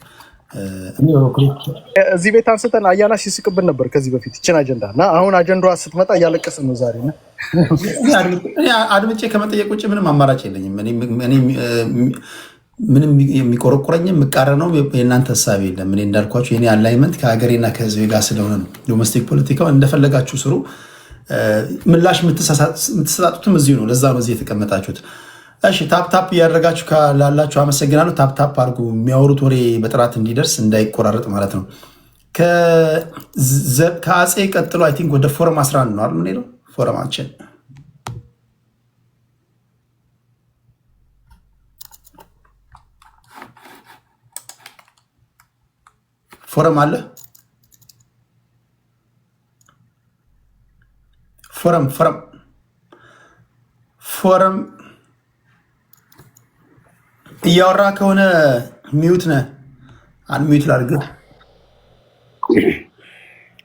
እዚህ ቤት አንስተን አያና ሲስቅብን ነበር ከዚህ በፊት ይችን አጀንዳ እና አሁን አጀንዳዋ ስትመጣ እያለቀስን ነው ዛሬ። አድምጬ ከመጠየቅ ውጭ ምንም አማራጭ የለኝም። ምንም የሚቆረቁረኝ የምቃረነው የእናንተ ሀሳብ የለም። እኔ እንዳልኳችሁ የኔ አላይመንት ከሀገሬና ከህዝቤ ጋር ስለሆነ ነው። ዶሜስቲክ ፖለቲካው እንደፈለጋችሁ ስሩ፣ ምላሽ የምትሰጣጡትም እዚሁ ነው። ለዛ ነው እዚህ የተቀመጣችሁት። እሺ ታፕታፕ እያደረጋችሁ ላላችሁ አመሰግናለሁ። ታፕታፕ አድርጉ፣ የሚያወሩት ወሬ በጥራት እንዲደርስ እንዳይቆራረጥ ማለት ነው። ከአፄ ቀጥሎ አይ ቲንክ ወደ ፎረም 11 ነው አይደል? ምን ነው ፎረማችን ፎረም አለ። ፎረም እያወራ ከሆነ ሚዩት ነህ አንሚት ላድርግ።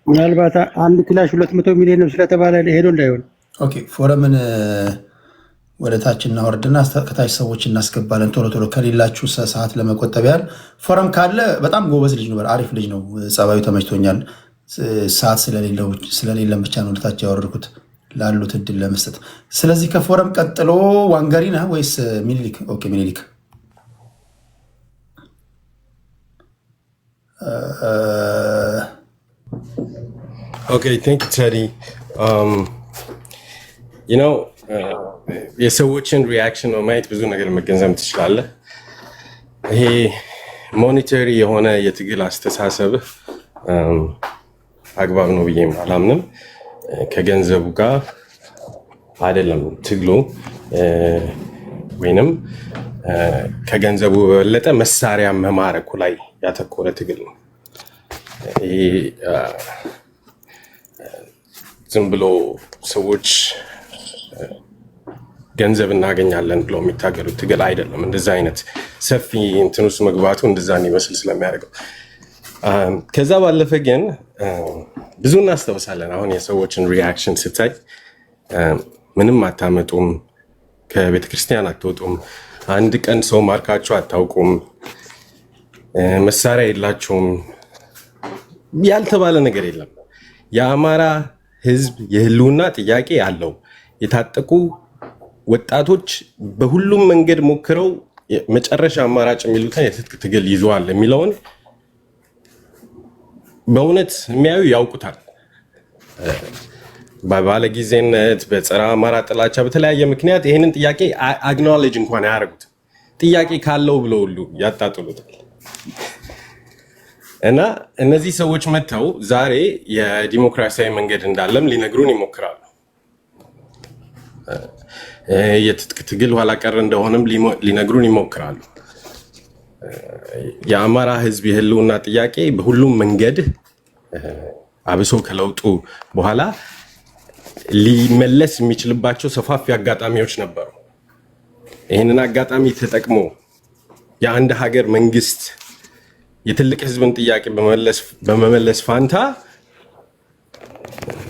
ምናልባት አንድ ክላሽ 200 ሚሊዮን ነው ስለተባለ ሄዶ እንዳይሆን። ኦኬ ፎረምን ወደ ታች እናወርድና ከታች ሰዎች እናስገባለን። ቶሎ ቶሎ ከሌላችሁ ሰዓት ለመቆጠብ ያህል ፎረም ካለ በጣም ጎበዝ ልጅ ነው፣ አሪፍ ልጅ ነው። ጸባዩ ተመችቶኛል። ሰዓት ስለሌለም ብቻ ነው ወደ ታች ያወረድኩት ላሉት እድል ለመስጠት። ስለዚህ ከፎረም ቀጥሎ ዋንጋሪ ነህ ወይስ ሚኒሊክ? ኦኬ ሚኒሊክ Okay, thank you, Teddy. የሰዎችን ሪያክሽን በማየት ብዙ ነገር መገንዘብ ትችላለህ። ይሄ ሞኒተሪ የሆነ የትግል አስተሳሰብህ አግባብ ነው ብዬ አላምንም። ከገንዘቡ ጋር አይደለም ትግሉ፣ ወይንም ከገንዘቡ በበለጠ መሳሪያ መማረኩ ላይ ያተኮረ ትግል ነው። ይሄ ዝም ብሎ ሰዎች ገንዘብ እናገኛለን ብለው የሚታገሉት ትግል አይደለም። እንደዛ አይነት ሰፊ እንትን ውስጥ መግባቱ እንደዛ ይመስል ስለሚያደርገው ከዛ ባለፈ ግን ብዙ እናስታውሳለን። አሁን የሰዎችን ሪያክሽን ስታይ ምንም አታመጡም፣ ከቤተክርስቲያን አትወጡም፣ አንድ ቀን ሰው ማርካችሁ አታውቁም፣ መሳሪያ የላችሁም ያልተባለ ነገር የለም። የአማራ ህዝብ የህልውና ጥያቄ አለው። የታጠቁ ወጣቶች በሁሉም መንገድ ሞክረው መጨረሻ አማራጭ የሚሉትን የትጥቅ ትግል ይዘዋል የሚለውን በእውነት የሚያዩ ያውቁታል። በባለጊዜነት በጸረ አማራ ጥላቻ በተለያየ ምክንያት ይህንን ጥያቄ አግኖሌጅ እንኳን አያደርጉት። ጥያቄ ካለው ብለው ሁሉ ያጣጥሉታል። እና እነዚህ ሰዎች መጥተው ዛሬ የዲሞክራሲያዊ መንገድ እንዳለም ሊነግሩን ይሞክራሉ። የትጥቅ ትግል ኋላ ቀር እንደሆነም ሊነግሩን ይሞክራሉ። የአማራ ህዝብ የህልውና ጥያቄ በሁሉም መንገድ አብሶ ከለውጡ በኋላ ሊመለስ የሚችልባቸው ሰፋፊ አጋጣሚዎች ነበሩ። ይህንን አጋጣሚ ተጠቅሞ የአንድ ሀገር መንግስት የትልቅ ህዝብን ጥያቄ በመመለስ ፋንታ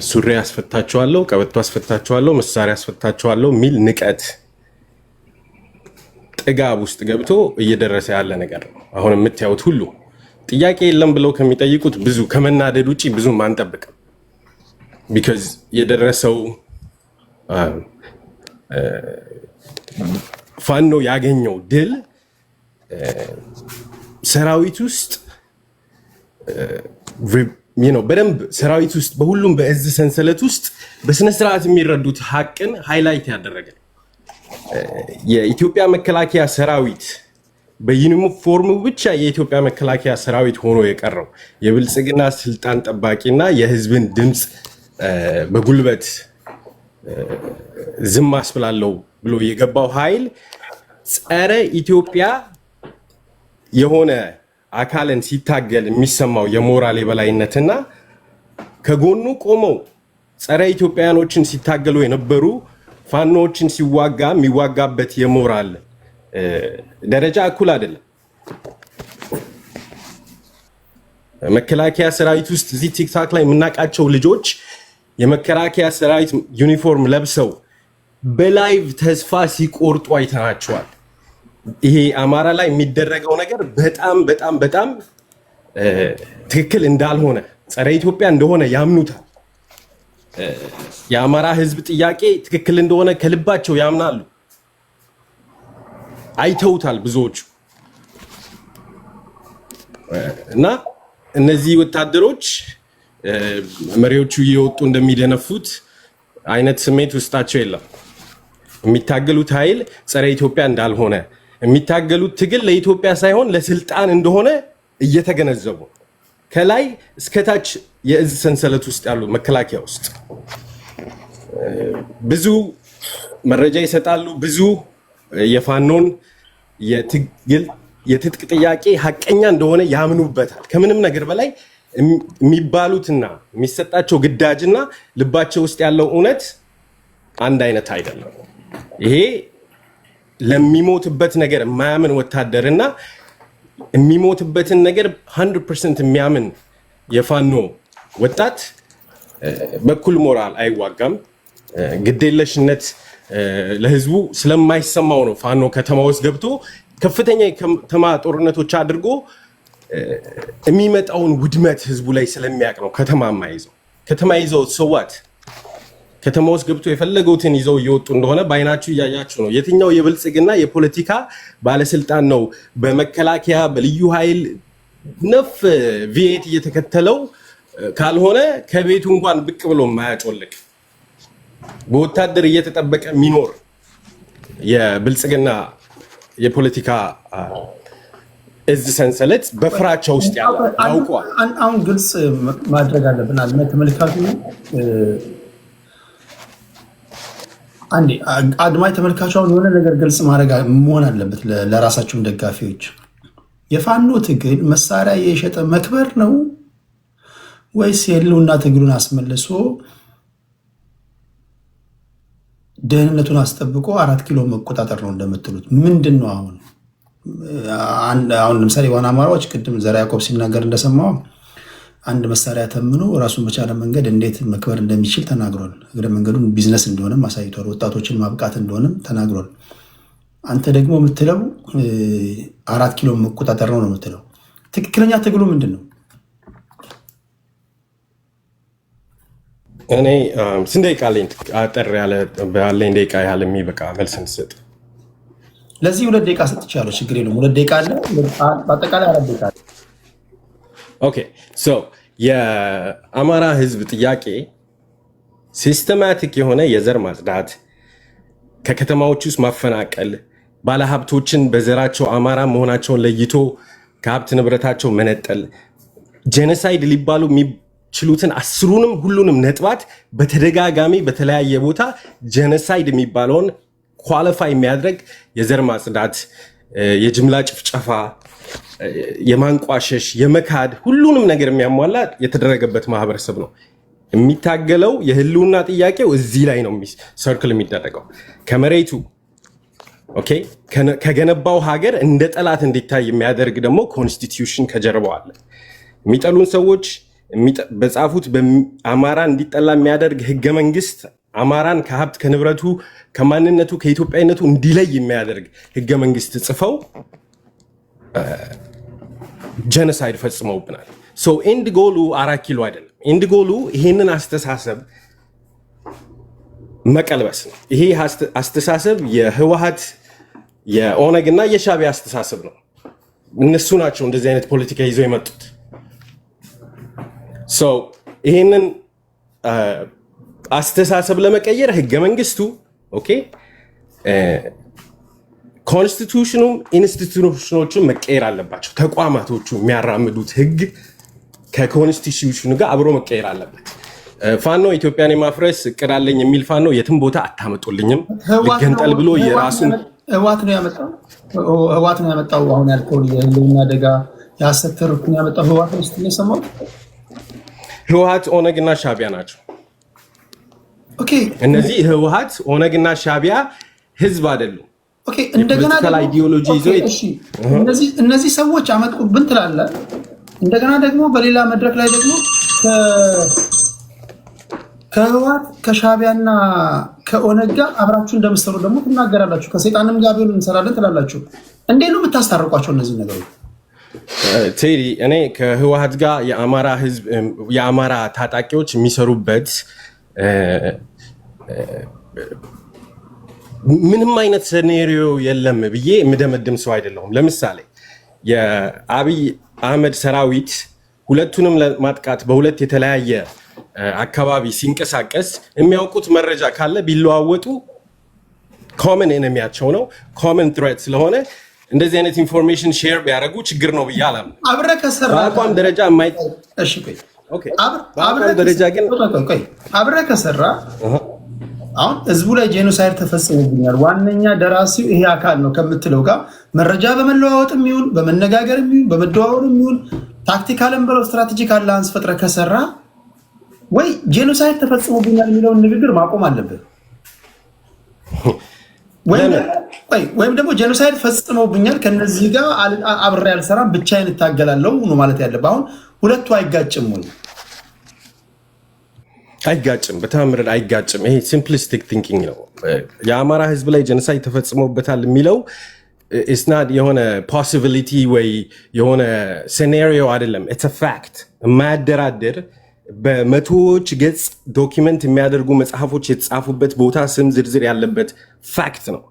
ሱሪ አስፈታቸዋለሁ፣ ቀበቶ አስፈታቸዋለሁ፣ መሳሪያ አስፈታቸዋለሁ ሚል ንቀት ጥጋብ ውስጥ ገብቶ እየደረሰ ያለ ነገር ነው። አሁን የምታዩት ሁሉ ጥያቄ የለም ብለው ከሚጠይቁት ብዙ ከመናደድ ውጪ ብዙም አንጠብቅም። ቢካዝ የደረሰው ፋኖ ያገኘው ድል ሰራዊት ውስጥ በደንብ ሰራዊት ውስጥ በሁሉም በእዝ ሰንሰለት ውስጥ በስነ ስርዓት የሚረዱት ሀቅን ሃይላይት ያደረገ የኢትዮጵያ መከላከያ ሰራዊት በዩኒፎርሙ ብቻ የኢትዮጵያ መከላከያ ሰራዊት ሆኖ የቀረው የብልጽግና ስልጣን ጠባቂና የህዝብን ድምፅ በጉልበት ዝም አስብላለሁ ብሎ የገባው ኃይል ጸረ ኢትዮጵያ የሆነ አካልን ሲታገል የሚሰማው የሞራል የበላይነትና ከጎኑ ቆመው ጸረ ኢትዮጵያኖችን ሲታገሉ የነበሩ ፋኖዎችን ሲዋጋ የሚዋጋበት የሞራል ደረጃ እኩል አይደለም። መከላከያ ሰራዊት ውስጥ እዚህ ቲክታክ ላይ የምናውቃቸው ልጆች የመከላከያ ሰራዊት ዩኒፎርም ለብሰው በላይቭ ተስፋ ሲቆርጡ አይተናቸዋል። ይሄ አማራ ላይ የሚደረገው ነገር በጣም በጣም በጣም ትክክል እንዳልሆነ ጸረ ኢትዮጵያ እንደሆነ ያምኑታል። የአማራ ህዝብ ጥያቄ ትክክል እንደሆነ ከልባቸው ያምናሉ። አይተውታል ብዙዎቹ። እና እነዚህ ወታደሮች መሪዎቹ እየወጡ እንደሚደነፉት አይነት ስሜት ውስጣቸው የለም። የሚታገሉት ኃይል ጸረ ኢትዮጵያ እንዳልሆነ፣ የሚታገሉት ትግል ለኢትዮጵያ ሳይሆን ለስልጣን እንደሆነ እየተገነዘቡ ከላይ እስከታች የእዝ ሰንሰለት ውስጥ ያሉ መከላከያ ውስጥ ብዙ መረጃ ይሰጣሉ። ብዙ የፋኖን የትጥቅ ጥያቄ ሀቀኛ እንደሆነ ያምኑበታል። ከምንም ነገር በላይ የሚባሉትና የሚሰጣቸው ግዳጅና ልባቸው ውስጥ ያለው እውነት አንድ አይነት አይደለም። ይሄ ለሚሞትበት ነገር የማያምን ወታደርና የሚሞትበትን ነገር 100% የሚያምን የፋኖ ወጣት በኩል ሞራል አይዋጋም። ግዴለሽነት ለህዝቡ ስለማይሰማው ነው ፋኖ ከተማ ውስጥ ገብቶ ከፍተኛ የከተማ ጦርነቶች አድርጎ የሚመጣውን ውድመት ህዝቡ ላይ ስለሚያውቅ ነው ከተማ ይዘው ሰዋት ከተማ ውስጥ ገብቶ የፈለጉትን ይዘው እየወጡ እንደሆነ በአይናችሁ እያያችሁ ነው። የትኛው የብልጽግና የፖለቲካ ባለስልጣን ነው በመከላከያ በልዩ ኃይል ነፍ ቪኤት እየተከተለው ካልሆነ ከቤቱ እንኳን ብቅ ብሎ የማያጮልቅ በወታደር እየተጠበቀ የሚኖር የብልጽግና የፖለቲካ እዝ ሰንሰለት በፍራቻ ውስጥ ያውቀዋል። አሁን ግልጽ ማድረግ አለብን አለ ተመልካቹ አንዴ አድማጭ ተመልካቹን የሆነ ነገር ግልጽ ማድረግ መሆን አለበት ለራሳቸውም ደጋፊዎች። የፋኖ ትግል መሳሪያ የሸጠ መክበር ነው ወይስ የህልውና ትግሉን አስመልሶ ደህንነቱን አስጠብቆ 4 ኪሎ መቆጣጠር ነው እንደምትሉት? ምንድን ነው አሁን ለምሳሌ ዋና አማራዎች ቅድም ዘራ ያዕቆብ ሲናገር እንደሰማው አንድ መሳሪያ ተምኖ ራሱን በቻለ መንገድ እንዴት መክበር እንደሚችል ተናግሯል። እግረ መንገዱን ቢዝነስ እንደሆነም አሳይቷል። ወጣቶችን ማብቃት እንደሆነም ተናግሯል። አንተ ደግሞ የምትለው 4 ኪሎ መቆጣጠር ነው የምትለው። ትክክለኛ ትግሉ ምንድን ነው? እኔ ስንት ደቂቃ አለኝ? አጠር ያለ ባለኝ ደቂቃ ያህል የሚበቃ መልስ እንድሰጥ። ለዚህ 2 ደቂቃ ሰጥቻለሁ። ችግር የለውም። 2 ደቂቃ አለ። በአጠቃላይ 4 ደቂቃ አለ። ኦኬ ሶ የአማራ ህዝብ ጥያቄ ሲስተማቲክ የሆነ የዘር ማጽዳት፣ ከከተማዎች ውስጥ ማፈናቀል፣ ባለሀብቶችን በዘራቸው አማራ መሆናቸውን ለይቶ ከሀብት ንብረታቸው መነጠል፣ ጄኖሳይድ ሊባሉ የሚችሉትን 10ሩንም ሁሉንም ነጥባት በተደጋጋሚ በተለያየ ቦታ ጄኖሳይድ የሚባለውን ኳሊፋይ የሚያደርግ የዘር ማጽዳት፣ የጅምላ ጭፍጨፋ፣ የማንቋሸሽ፣ የመካድ ሁሉንም ነገር የሚያሟላ የተደረገበት ማህበረሰብ ነው። የሚታገለው የህልውና ጥያቄው እዚህ ላይ ነው ሰርክል የሚደረገው ከመሬቱ ኦኬ። ከገነባው ሀገር እንደ ጠላት እንዲታይ የሚያደርግ ደግሞ ኮንስቲትዩሽን ከጀርባው አለ። የሚጠሉን ሰዎች በጻፉት አማራ እንዲጠላ የሚያደርግ ህገ መንግስት አማራን ከሀብት ከንብረቱ ከማንነቱ ከኢትዮጵያዊነቱ እንዲለይ የሚያደርግ ህገ መንግስት ጽፈው ጀኖሳይድ ፈጽመውብናል። ሶ ኤንድ ጎሉ 4 ኪሎ አይደለም። ኤንድ ጎሉ ይሄንን አስተሳሰብ መቀልበስ ነው። ይሄ አስተሳሰብ የህወሓት የኦነግ እና የሻዕቢያ አስተሳሰብ ነው። እነሱ ናቸው እንደዚህ አይነት ፖለቲካ ይዘው የመጡት። ሶ ይሄንን አስተሳሰብ ለመቀየር ህገ መንግስቱ ኦኬ ኮንስቲቱሽኑም ኢንስቲቱሽኖቹም መቀየር አለባቸው። ተቋማቶቹ የሚያራምዱት ህግ ከኮንስቲቱሽኑ ጋር አብሮ መቀየር አለበት። ፋኖ ኢትዮጵያን የማፍረስ እቅድ አለኝ የሚል ፋኖ የትም ቦታ አታመጡልኝም። ልገንጠል ብሎ የራሱን ህወሓት ነው ያመጣው። አሁን ያልከውን የህልውና አደጋ የሐሰት ትርክትን ያመጣው ህወሓት ነው ስትል የሰማሁት። ህወሓት ኦነግ እና ሻዕቢያ ናቸው። ኦኬ እነዚህ ህወሓት ኦነግ እና ሻዕቢያ ህዝብ አይደሉም። ኦኬ እንደገና አይዲዮሎጂ ይዘው እነዚህ ሰዎች አመጡብን ትላለህ። እንደገና ደግሞ በሌላ መድረክ ላይ ደግሞ ከህወሓት ከሻዕቢያና ከኦነግ ጋር አብራችሁ እንደምትሰሩ ደግሞ ትናገራላችሁ። ከሰይጣንም ጋር ቢሆን እንሰራለን ትላላችሁ። እንዴት ነው የምታስታርቋቸው እነዚህ ነገሮች? ቴዲ እኔ ከህወሓት ጋር የአማራ ህዝብ የአማራ ታጣቂዎች የሚሰሩበት ምንም አይነት ሴኔሪዮ የለም ብዬ የምደመድም ሰው አይደለሁም። ለምሳሌ የአብይ አህመድ ሰራዊት ሁለቱንም ለማጥቃት በሁለት የተለያየ አካባቢ ሲንቀሳቀስ የሚያውቁት መረጃ ካለ ቢለዋወጡ ኮመን ኤነሚያቸው ነው። ኮመን ትሬት ስለሆነ እንደዚህ አይነት ኢንፎርሜሽን ሼር ቢያደርጉ ችግር ነው ብዬ አላምንም። በአቋም ደረጃ ደረጃ ግን አብረህ ከሰራ አሁን ህዝቡ ላይ ጄኖሳይድ ተፈጽሞብኛል ዋነኛ ደራሲው ይሄ አካል ነው ከምትለው ጋር መረጃ በመለዋወጥ የሚሆን በመነጋገር የሚሆን በመደዋወር የሚሆን ታክቲካልን ብለው ስትራቴጂክ አላንስ ፈጥረህ ከሰራ ወይ ጄኖሳይድ ተፈጽሞብኛል የሚለውን ንግግር ማቆም አለብህ። ወይም ደግሞ ጄኖሳይድ ፈጽመውብኛል ከነዚህ ጋር አብሬ አልሰራም ብቻዬን እታገላለሁ ነው ማለት ያለብህ። አሁን ሁለቱ አይጋጭም ወይ? አይጋጭም፣ በተአምር አይጋጭም። ይሄ ሲምፕሊስቲክ ቲንኪንግ ነው። የአማራ ህዝብ ላይ ጄኖሳይድ ተፈጽሞበታል የሚለው ኢስናት የሆነ ፖሲቢሊቲ ወይ የሆነ ሴናሪዮ አይደለም። ኢትስ አ ፋክት። የማያደራድር በመቶዎች ገጽ ዶኪመንት የሚያደርጉ መጽሐፎች የተጻፉበት ቦታ ስም ዝርዝር ያለበት ፋክት ነው።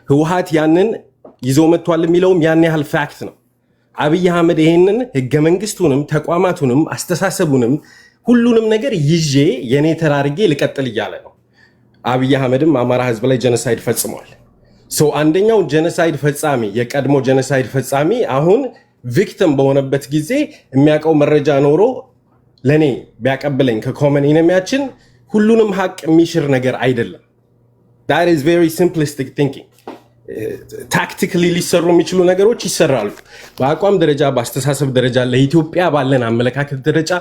ህወሓት ያንን ይዞ መጥቷል የሚለውም ያን ያህል ፋክት ነው። አብይ አህመድ ይሄንን ህገ መንግስቱንም ተቋማቱንም አስተሳሰቡንም ሁሉንም ነገር ይዤ የኔ ተራርጌ ልቀጥል እያለ ነው። አብይ አህመድም አማራ ህዝብ ላይ ጄኖሳይድ ፈጽሟል። አንደኛው ጄኖሳይድ ፈጻሚ የቀድሞ ጄኖሳይድ ፈጻሚ አሁን ቪክቲም በሆነበት ጊዜ የሚያውቀው መረጃ ኖሮ ለኔ ቢያቀብለኝ ከኮመን ኢነሚያችን ሁሉንም ሀቅ የሚሽር ነገር አይደለም። that is very simplistic thinking። ታክቲካሊ ሊሰሩ የሚችሉ ነገሮች ይሰራሉ። በአቋም ደረጃ በአስተሳሰብ ደረጃ ለኢትዮጵያ ባለን አመለካከት ደረጃ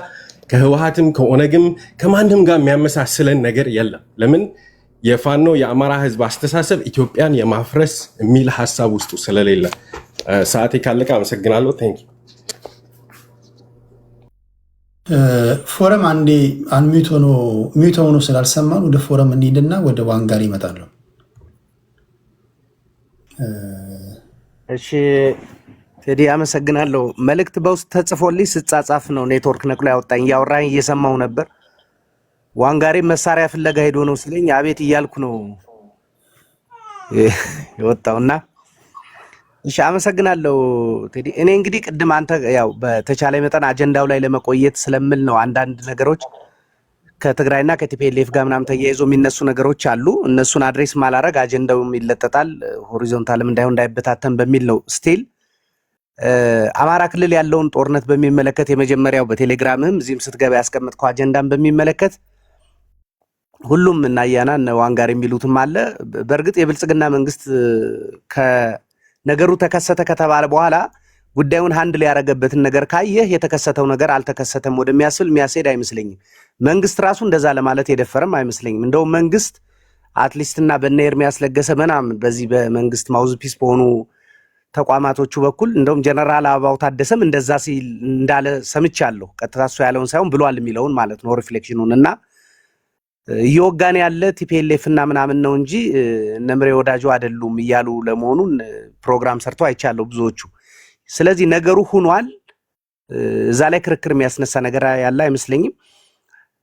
ከህወሓትም ከኦነግም ከማንም ጋር የሚያመሳስለን ነገር የለም። ለምን? የፋኖ የአማራ ህዝብ አስተሳሰብ ኢትዮጵያን የማፍረስ የሚል ሀሳብ ውስጡ ስለሌለ። ሰዓቴ ካለቀ አመሰግናለሁ። ቴንክ ዩ። ፎረም አንዴ ሚዩት ሆኖ ስላልሰማን ወደ ፎረም እንሂድና ወደ ዋንጋሪ ይመጣሉ። እሺ ቴዲ አመሰግናለሁ። መልእክት በውስጥ ተጽፎልኝ ስጻጻፍ ነው ኔትወርክ ነቅሎ ያወጣኝ። እያወራኝ እየሰማሁ ነበር። ዋንጋሪ መሳሪያ ፍለጋ ሄዶ ነው ስለኝ አቤት እያልኩ ነው የወጣውና እሺ አመሰግናለሁ ቴዲ። እኔ እንግዲህ ቅድም አንተ ያው በተቻለ መጠን አጀንዳው ላይ ለመቆየት ስለምል ነው አንዳንድ ነገሮች ከትግራይና ከቲፒኤልኤፍ ጋር ምናምን ተያይዞ የሚነሱ ነገሮች አሉ። እነሱን አድሬስ ማላረግ አጀንዳውም ይለጠጣል ሆሪዞንታልም እንዳይበታተን በሚል ነው። ስቲል አማራ ክልል ያለውን ጦርነት በሚመለከት የመጀመሪያው በቴሌግራምም እዚህም ስትገባ ያስቀመጥከው አጀንዳን በሚመለከት ሁሉም እናያና ዋንጋሪ የሚሉትም አለ። በእርግጥ የብልጽግና መንግስት ከነገሩ ተከሰተ ከተባለ በኋላ ጉዳዩን ሃንድል ያረገበትን ነገር ካየህ የተከሰተው ነገር አልተከሰተም ወደሚያስብል የሚያስሄድ አይመስለኝም። መንግስት ራሱ እንደዛ ለማለት የደፈረም አይመስለኝም። እንደው መንግስት አትሊስትና በነ ኤርሚያስ ለገሰ ምናምን በዚህ በመንግስት ማውዝፒስ በሆኑ ተቋማቶቹ በኩል እንደውም ጀነራል አበባው ታደሰም እንደዛ ሲል እንዳለ ሰምቻለሁ። ቀጥታ እሱ ያለውን ሳይሆን ብሏል የሚለውን ማለት ነው ሪፍሌክሽኑን እና እየወጋን ያለ ቲፒኤልኤፍ እና ምናምን ነው እንጂ እነምሬ ወዳጁ አይደሉም እያሉ ለመሆኑን ፕሮግራም ሰርተው አይቻለሁ ብዙዎቹ። ስለዚህ ነገሩ ሆኗል። እዛ ላይ ክርክር የሚያስነሳ ነገር ያለ አይመስለኝም።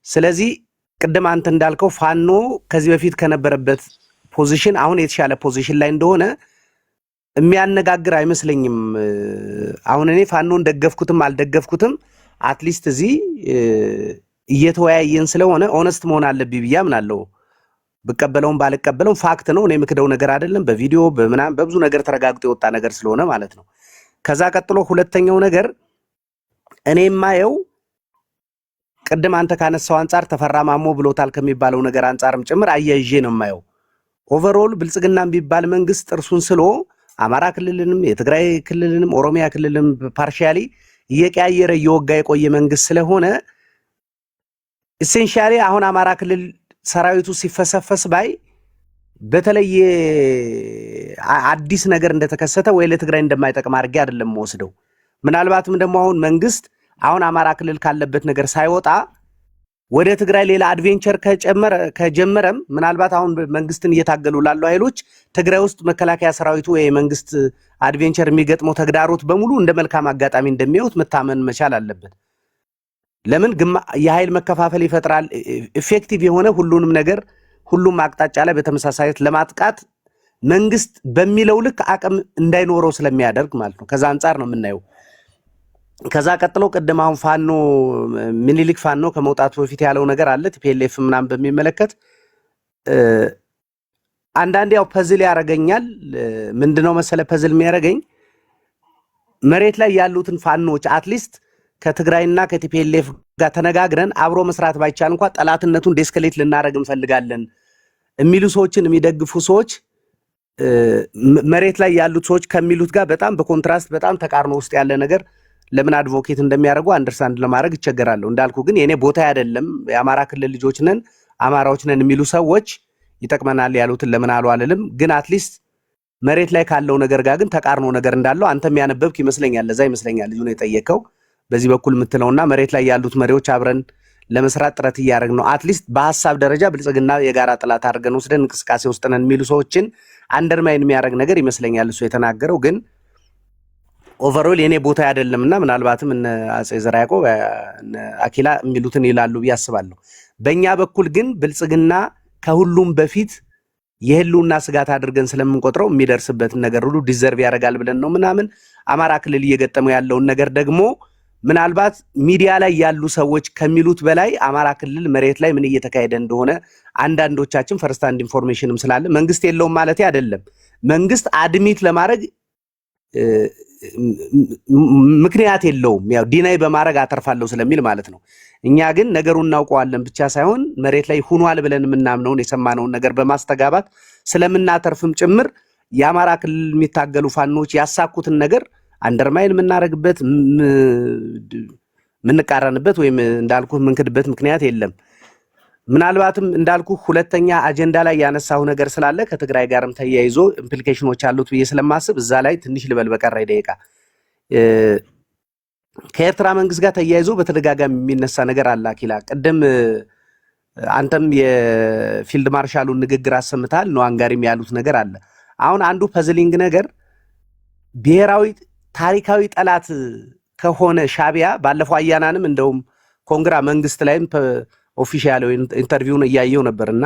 ስለዚህ ቅድም አንተ እንዳልከው ፋኖ ከዚህ በፊት ከነበረበት ፖዚሽን አሁን የተሻለ ፖዚሽን ላይ እንደሆነ የሚያነጋግር አይመስለኝም። አሁን እኔ ፋኖን ደገፍኩትም አልደገፍኩትም አትሊስት እዚህ እየተወያየን ስለሆነ ኦነስት መሆን አለብኝ ብዬ አምናለሁ። ብቀበለውም ባልቀበለውም ፋክት ነው። እኔ የምክደው ነገር አይደለም። በቪዲዮ በምናምን በብዙ ነገር ተረጋግጦ የወጣ ነገር ስለሆነ ማለት ነው። ከዛ ቀጥሎ ሁለተኛው ነገር እኔ የማየው ቅድም አንተ ካነሳው አንጻር ተፈራ ማሞ ብሎታል ከሚባለው ነገር አንጻርም ጭምር አያይዤ ነው የማየው። ኦቨርኦል ብልጽግና ቢባል መንግስት ጥርሱን ስሎ አማራ ክልልንም የትግራይ ክልልንም ኦሮሚያ ክልልንም ፓርሻሊ እየቀያየረ እየወጋ የቆየ መንግስት ስለሆነ ኢሴንሻሊ አሁን አማራ ክልል ሰራዊቱ ሲፈሰፈስ ባይ በተለየ አዲስ ነገር እንደተከሰተ ወይ ለትግራይ እንደማይጠቅም አድርጌ አይደለም ወስደው። ምናልባትም ደግሞ አሁን መንግስት አሁን አማራ ክልል ካለበት ነገር ሳይወጣ ወደ ትግራይ ሌላ አድቬንቸር ከጀመረም ምናልባት አሁን መንግስትን እየታገሉ ላሉ ኃይሎች ትግራይ ውስጥ መከላከያ ሰራዊቱ ወይ መንግስት አድቬንቸር የሚገጥመው ተግዳሮት በሙሉ እንደ መልካም አጋጣሚ እንደሚያዩት መታመን መቻል አለበት። ለምን የኃይል መከፋፈል ይፈጥራል። ኢፌክቲቭ የሆነ ሁሉንም ነገር ሁሉም አቅጣጫ ላይ በተመሳሳይነት ለማጥቃት መንግስት በሚለው ልክ አቅም እንዳይኖረው ስለሚያደርግ ማለት ነው። ከዛ አንጻር ነው የምናየው። ከዛ ቀጥሎ ቅድም አሁን ፋኖ ምኒልክ ፋኖ ከመውጣቱ በፊት ያለው ነገር አለ ቲፒኤልኤፍ ምናምን በሚመለከት አንዳንዴ ያው ፐዝል ያረጋኛል። ምንድነው መሰለ ፐዝል የሚያረጋኝ መሬት ላይ ያሉትን ፋኖች አትሊስት ከትግራይና ከቲፒኤልኤፍ ጋር ተነጋግረን አብሮ መስራት ባይቻል እንኳን ጠላትነቱን ዴስከሌት ልናረግ እንፈልጋለን የሚሉ ሰዎችን የሚደግፉ ሰዎች መሬት ላይ ያሉት ሰዎች ከሚሉት ጋር በጣም በኮንትራስት በጣም ተቃርኖ ውስጥ ያለ ነገር ለምን አድቮኬት እንደሚያደርጉ አንደርስታንድ ለማድረግ ይቸገራለሁ። እንዳልኩ ግን የኔ ቦታ አይደለም። የአማራ ክልል ልጆች ነን አማራዎች ነን የሚሉ ሰዎች ይጠቅመናል ያሉትን ለምን አሉ አልልም። ግን አትሊስት መሬት ላይ ካለው ነገር ጋር ግን ተቃርኖ ነገር እንዳለው አንተም ያነበብክ ይመስለኛል። ለዛ ይመስለኛል ልጁ ነው የጠየቀው በዚህ በኩል የምትለውና መሬት ላይ ያሉት መሪዎች አብረን ለመስራት ጥረት እያደረግን ነው። አትሊስት በሐሳብ ደረጃ ብልጽግና የጋራ ጥላት አድርገን ወስደን እንቅስቃሴ ውስጥ ነን የሚሉ ሰዎችን አንደርማይን የሚያደርግ ነገር ይመስለኛል እሱ የተናገረው። ግን ኦቨርኦል የኔ ቦታ አይደለምና ምናልባትም እነ አጼ ዘርዓ ያዕቆብ እነ አኪላ የሚሉትን ይላሉ ብዬ አስባለሁ። በእኛ በኩል ግን ብልጽግና ከሁሉም በፊት የህልውና ስጋት አድርገን ስለምንቆጥረው የሚደርስበትን ነገር ሁሉ ዲዘርቭ ያደርጋል ብለን ነው ምናምን። አማራ ክልል እየገጠመው ያለውን ነገር ደግሞ ምናልባት ሚዲያ ላይ ያሉ ሰዎች ከሚሉት በላይ አማራ ክልል መሬት ላይ ምን እየተካሄደ እንደሆነ አንዳንዶቻችን ፈርስት ሃንድ ኢንፎርሜሽንም ስላለ መንግስት የለውም ማለት አይደለም። መንግስት አድሚት ለማድረግ ምክንያት የለውም፣ ያው ዲናይ በማድረግ አተርፋለሁ ስለሚል ማለት ነው። እኛ ግን ነገሩን እናውቀዋለን ብቻ ሳይሆን መሬት ላይ ሆኗል ብለን የምናምነውን የሰማነውን ነገር በማስተጋባት ስለምናተርፍም ጭምር የአማራ ክልል የሚታገሉ ፋኖች ያሳኩትን ነገር አንደርማይን የምናደርግበት የምንቃረንበት ወይም እንዳልኩ የምንክድበት ምክንያት የለም። ምናልባትም እንዳልኩ ሁለተኛ አጀንዳ ላይ ያነሳው ነገር ስላለ ከትግራይ ጋርም ተያይዞ ኢምፕሊኬሽኖች አሉት ብዬ ስለማስብ እዛ ላይ ትንሽ ልበል በቀረኝ ደቂቃ። ከኤርትራ መንግስት ጋር ተያይዞ በተደጋጋሚ የሚነሳ ነገር አለ። አኪላ ቅድም አንተም የፊልድ ማርሻሉን ንግግር አሰምታል ነው አንጋሪም ያሉት ነገር አለ። አሁን አንዱ ፐዝሊንግ ነገር ብሔራዊ ታሪካዊ ጠላት ከሆነ ሻቢያ ባለፈው አያናንም እንደውም ኮንግራ መንግስት ላይም ኦፊሻል ኢንተርቪውን እያየው ነበርና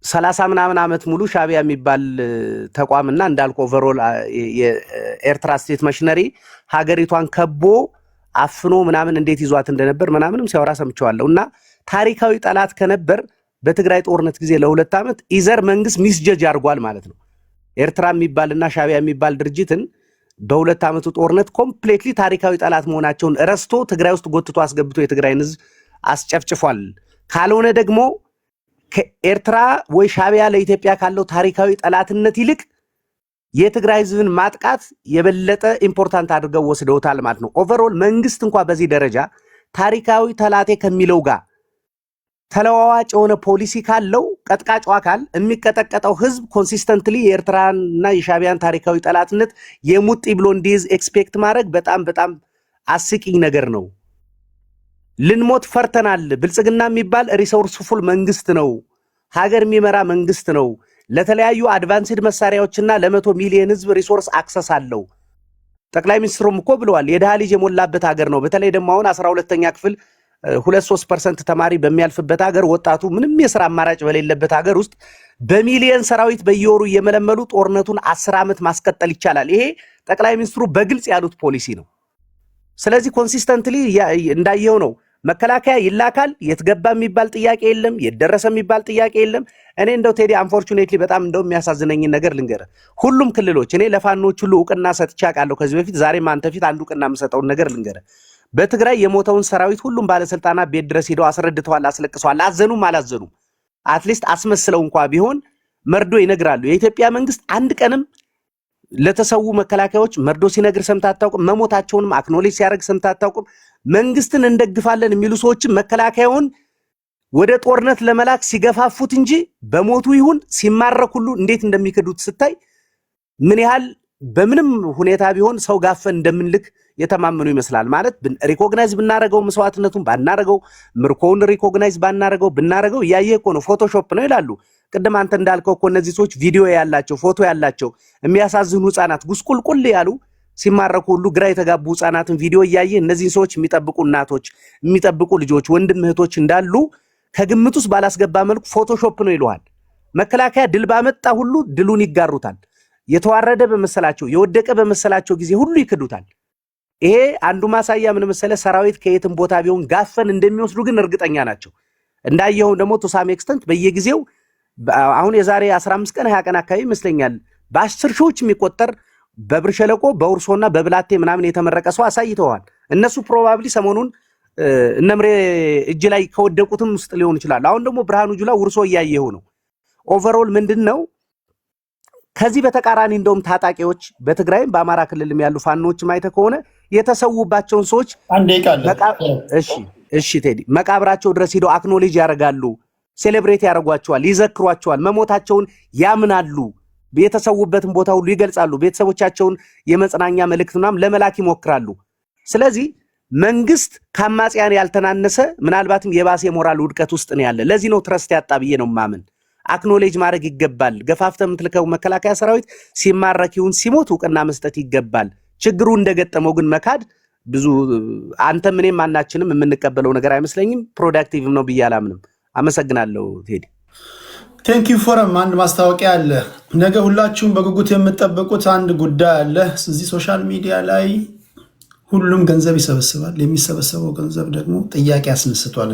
30 ምናምን ዓመት ሙሉ ሻቢያ የሚባል ተቋምና እንዳልኩ ኦቨርኦል የኤርትራ ስቴት ማሽነሪ ሀገሪቷን ከቦ አፍኖ ምናምን እንዴት ይዟት እንደነበር ምናምንም ሲያወራ ሰምቸዋለሁ። እና ታሪካዊ ጠላት ከነበር በትግራይ ጦርነት ጊዜ ለ2 ዓመት ኢዘር መንግስት ሚስጀጅ አድርጓል ማለት ነው። ኤርትራ የሚባልና ሻቢያ የሚባል ድርጅትን በ2 ዓመቱ ጦርነት ኮምፕሌትሊ ታሪካዊ ጠላት መሆናቸውን ረስቶ ትግራይ ውስጥ ጎትቶ አስገብቶ የትግራይን ህዝብ አስጨፍጭፏል። ካልሆነ ደግሞ ከኤርትራ ወይ ሻቢያ ለኢትዮጵያ ካለው ታሪካዊ ጠላትነት ይልቅ የትግራይ ህዝብን ማጥቃት የበለጠ ኢምፖርታንት አድርገው ወስደውታል ማለት ነው። ኦቨርኦል መንግስት እንኳን በዚህ ደረጃ ታሪካዊ ጠላቴ ከሚለው ጋር ተለዋዋጭ የሆነ ፖሊሲ ካለው ቀጥቃጭ አካል የሚቀጠቀጠው ህዝብ ኮንሲስተንትሊ የኤርትራና የሻቢያን ታሪካዊ ጠላትነት የሙጢ ብሎ እንዲይዝ ኤክስፔክት ማድረግ በጣም በጣም አስቂኝ ነገር ነው። ልንሞት ፈርተናል። ብልጽግና የሚባል ሪሶርስፉል መንግስት ነው፣ ሀገር የሚመራ መንግስት ነው። ለተለያዩ አድቫንስድ መሳሪያዎችና ለ100 ሚሊዮን ህዝብ ሪሶርስ አክሰስ አለው። ጠቅላይ ሚኒስትሩም እኮ ብለዋል የድሃ ልጅ የሞላበት ሀገር ነው። በተለይ ደግሞ አሁን 12ኛ ክፍል 2-3% ተማሪ በሚያልፍበት ሀገር ወጣቱ ምንም የሥራ አማራጭ በሌለበት ሀገር ውስጥ በሚሊዮን ሰራዊት በየወሩ እየመለመሉ ጦርነቱን 10 ዓመት ማስቀጠል ይቻላል። ይሄ ጠቅላይ ሚኒስትሩ በግልጽ ያሉት ፖሊሲ ነው። ስለዚህ ኮንሲስተንትሊ እንዳየው ነው። መከላከያ ይላካል። የትገባ የሚባል ጥያቄ የለም፣ የደረሰ የሚባል ጥያቄ የለም። እኔ እንደው ቴዲ አንፎርቹኔትሊ በጣም እንደው የሚያሳዝነኝ ነገር ልንገር። ሁሉም ክልሎች እኔ ለፋኖች ሁሉ እውቅና ሰጥቼ አውቃለሁ ከዚህ በፊት። ዛሬም አንተ ፊት አንዱ እውቅና የምሰጠውን ነገር ልንገር። በትግራይ የሞተውን ሰራዊት ሁሉም ባለስልጣናት ቤት ድረስ ሄደው አስረድተዋል፣ አስለቅሰዋል። አዘኑም አላዘኑም አትሊስት አስመስለው እንኳ ቢሆን መርዶ ይነግራሉ። የኢትዮጵያ መንግስት አንድ ቀንም ለተሰዉ መከላከያዎች መርዶ ሲነግር ሰምተህ አታውቅም። መሞታቸውንም አክኖሌጅ ሲያደርግ ሰምተህ አታውቅም። መንግስትን እንደግፋለን የሚሉ ሰዎችም መከላከያውን ወደ ጦርነት ለመላክ ሲገፋፉት እንጂ በሞቱ ይሁን ሲማረክ ሁሉ እንዴት እንደሚክዱት ስታይ ምን ያህል በምንም ሁኔታ ቢሆን ሰው ጋፈን እንደምንልክ የተማመኑ ይመስላል። ማለት ሪኮግናይዝ ብናረገው መስዋዕትነቱን ባናረገው ምርኮውን ሪኮግናይዝ ባናረገው ብናረገው እያየህ እኮ ነው። ፎቶሾፕ ነው ይላሉ። ቅድም አንተ እንዳልከው እኮ እነዚህ ሰዎች ቪዲዮ ያላቸው ፎቶ ያላቸው የሚያሳዝኑ ህፃናት ጉስቁልቁል ያሉ ሲማረኩ ሁሉ ግራ የተጋቡ ህፃናትን ቪዲዮ እያየህ እነዚህን ሰዎች የሚጠብቁ እናቶች የሚጠብቁ ልጆች ወንድም እህቶች እንዳሉ ከግምት ውስጥ ባላስገባ መልኩ ፎቶሾፕ ነው ይለዋል። መከላከያ ድል ባመጣ ሁሉ ድሉን ይጋሩታል። የተዋረደ በመሰላቸው የወደቀ በመሰላቸው ጊዜ ሁሉ ይክዱታል። ይሄ አንዱ ማሳያ ምን መሰለ፣ ሰራዊት ከየትም ቦታ ቢሆን ጋፈን እንደሚወስዱ ግን እርግጠኛ ናቸው። እንዳየው ደግሞ ቱ ሳም ኤክስተንት በየጊዜው አሁን የዛሬ 15 ቀን 20 ቀን አካባቢ ይመስለኛል በ10 ሺዎች የሚቆጠር በብር ሸለቆ በውርሶና በብላቴ ምናምን የተመረቀ ሰው አሳይተዋል። እነሱ ፕሮባብሊ ሰሞኑን እነምሬ እጅ ላይ ከወደቁትም ውስጥ ሊሆን ይችላል። አሁን ደግሞ ብርሃኑ ጁላ ውርሶ እያየው ነው። ኦቨርኦል ምንድነው? ከዚህ በተቃራኒ እንደውም ታጣቂዎች በትግራይም በአማራ ክልልም ያሉ ፋኖች ማይተ ከሆነ የተሰውባቸውን ሰዎች እሺ ቴዲ መቃብራቸው ድረስ ሄደው አክኖሌጅ ያደርጋሉ፣ ሴሌብሬት ያደርጓቸዋል፣ ይዘክሯቸዋል፣ መሞታቸውን ያምናሉ። የተሰዉበትን ቦታ ሁሉ ይገልጻሉ። ቤተሰቦቻቸውን የመጽናኛ መልእክት ምናምን ለመላክ ይሞክራሉ። ስለዚህ መንግስት ከአማጽያን ያልተናነሰ ምናልባትም የባሰ የሞራል ውድቀት ውስጥ ነው ያለ። ለዚህ ነው ትረስት ያጣ ብዬ ነው ማምን። አክኖሌጅ ማድረግ ይገባል። ገፋፍተህ የምትልከው መከላከያ ሰራዊት ሲማረክ ይሁን ሲሞት እውቅና መስጠት ይገባል። ችግሩ እንደገጠመው ግን መካድ ብዙ አንተ ምንም ማናችንም የምንቀበለው ነገር አይመስለኝም። ፕሮዳክቲቭ ነው ብዬ አላምንም። አመሰግናለሁ ቴዲ። ቴንክ ዩ ፎረም። አንድ ማስታወቂያ አለ። ነገ ሁላችሁም በጉጉት የምትጠብቁት አንድ ጉዳይ አለ። እዚህ ሶሻል ሚዲያ ላይ ሁሉም ገንዘብ ይሰበስባል። የሚሰበሰበው ገንዘብ ደግሞ ጥያቄ አስነስቷል።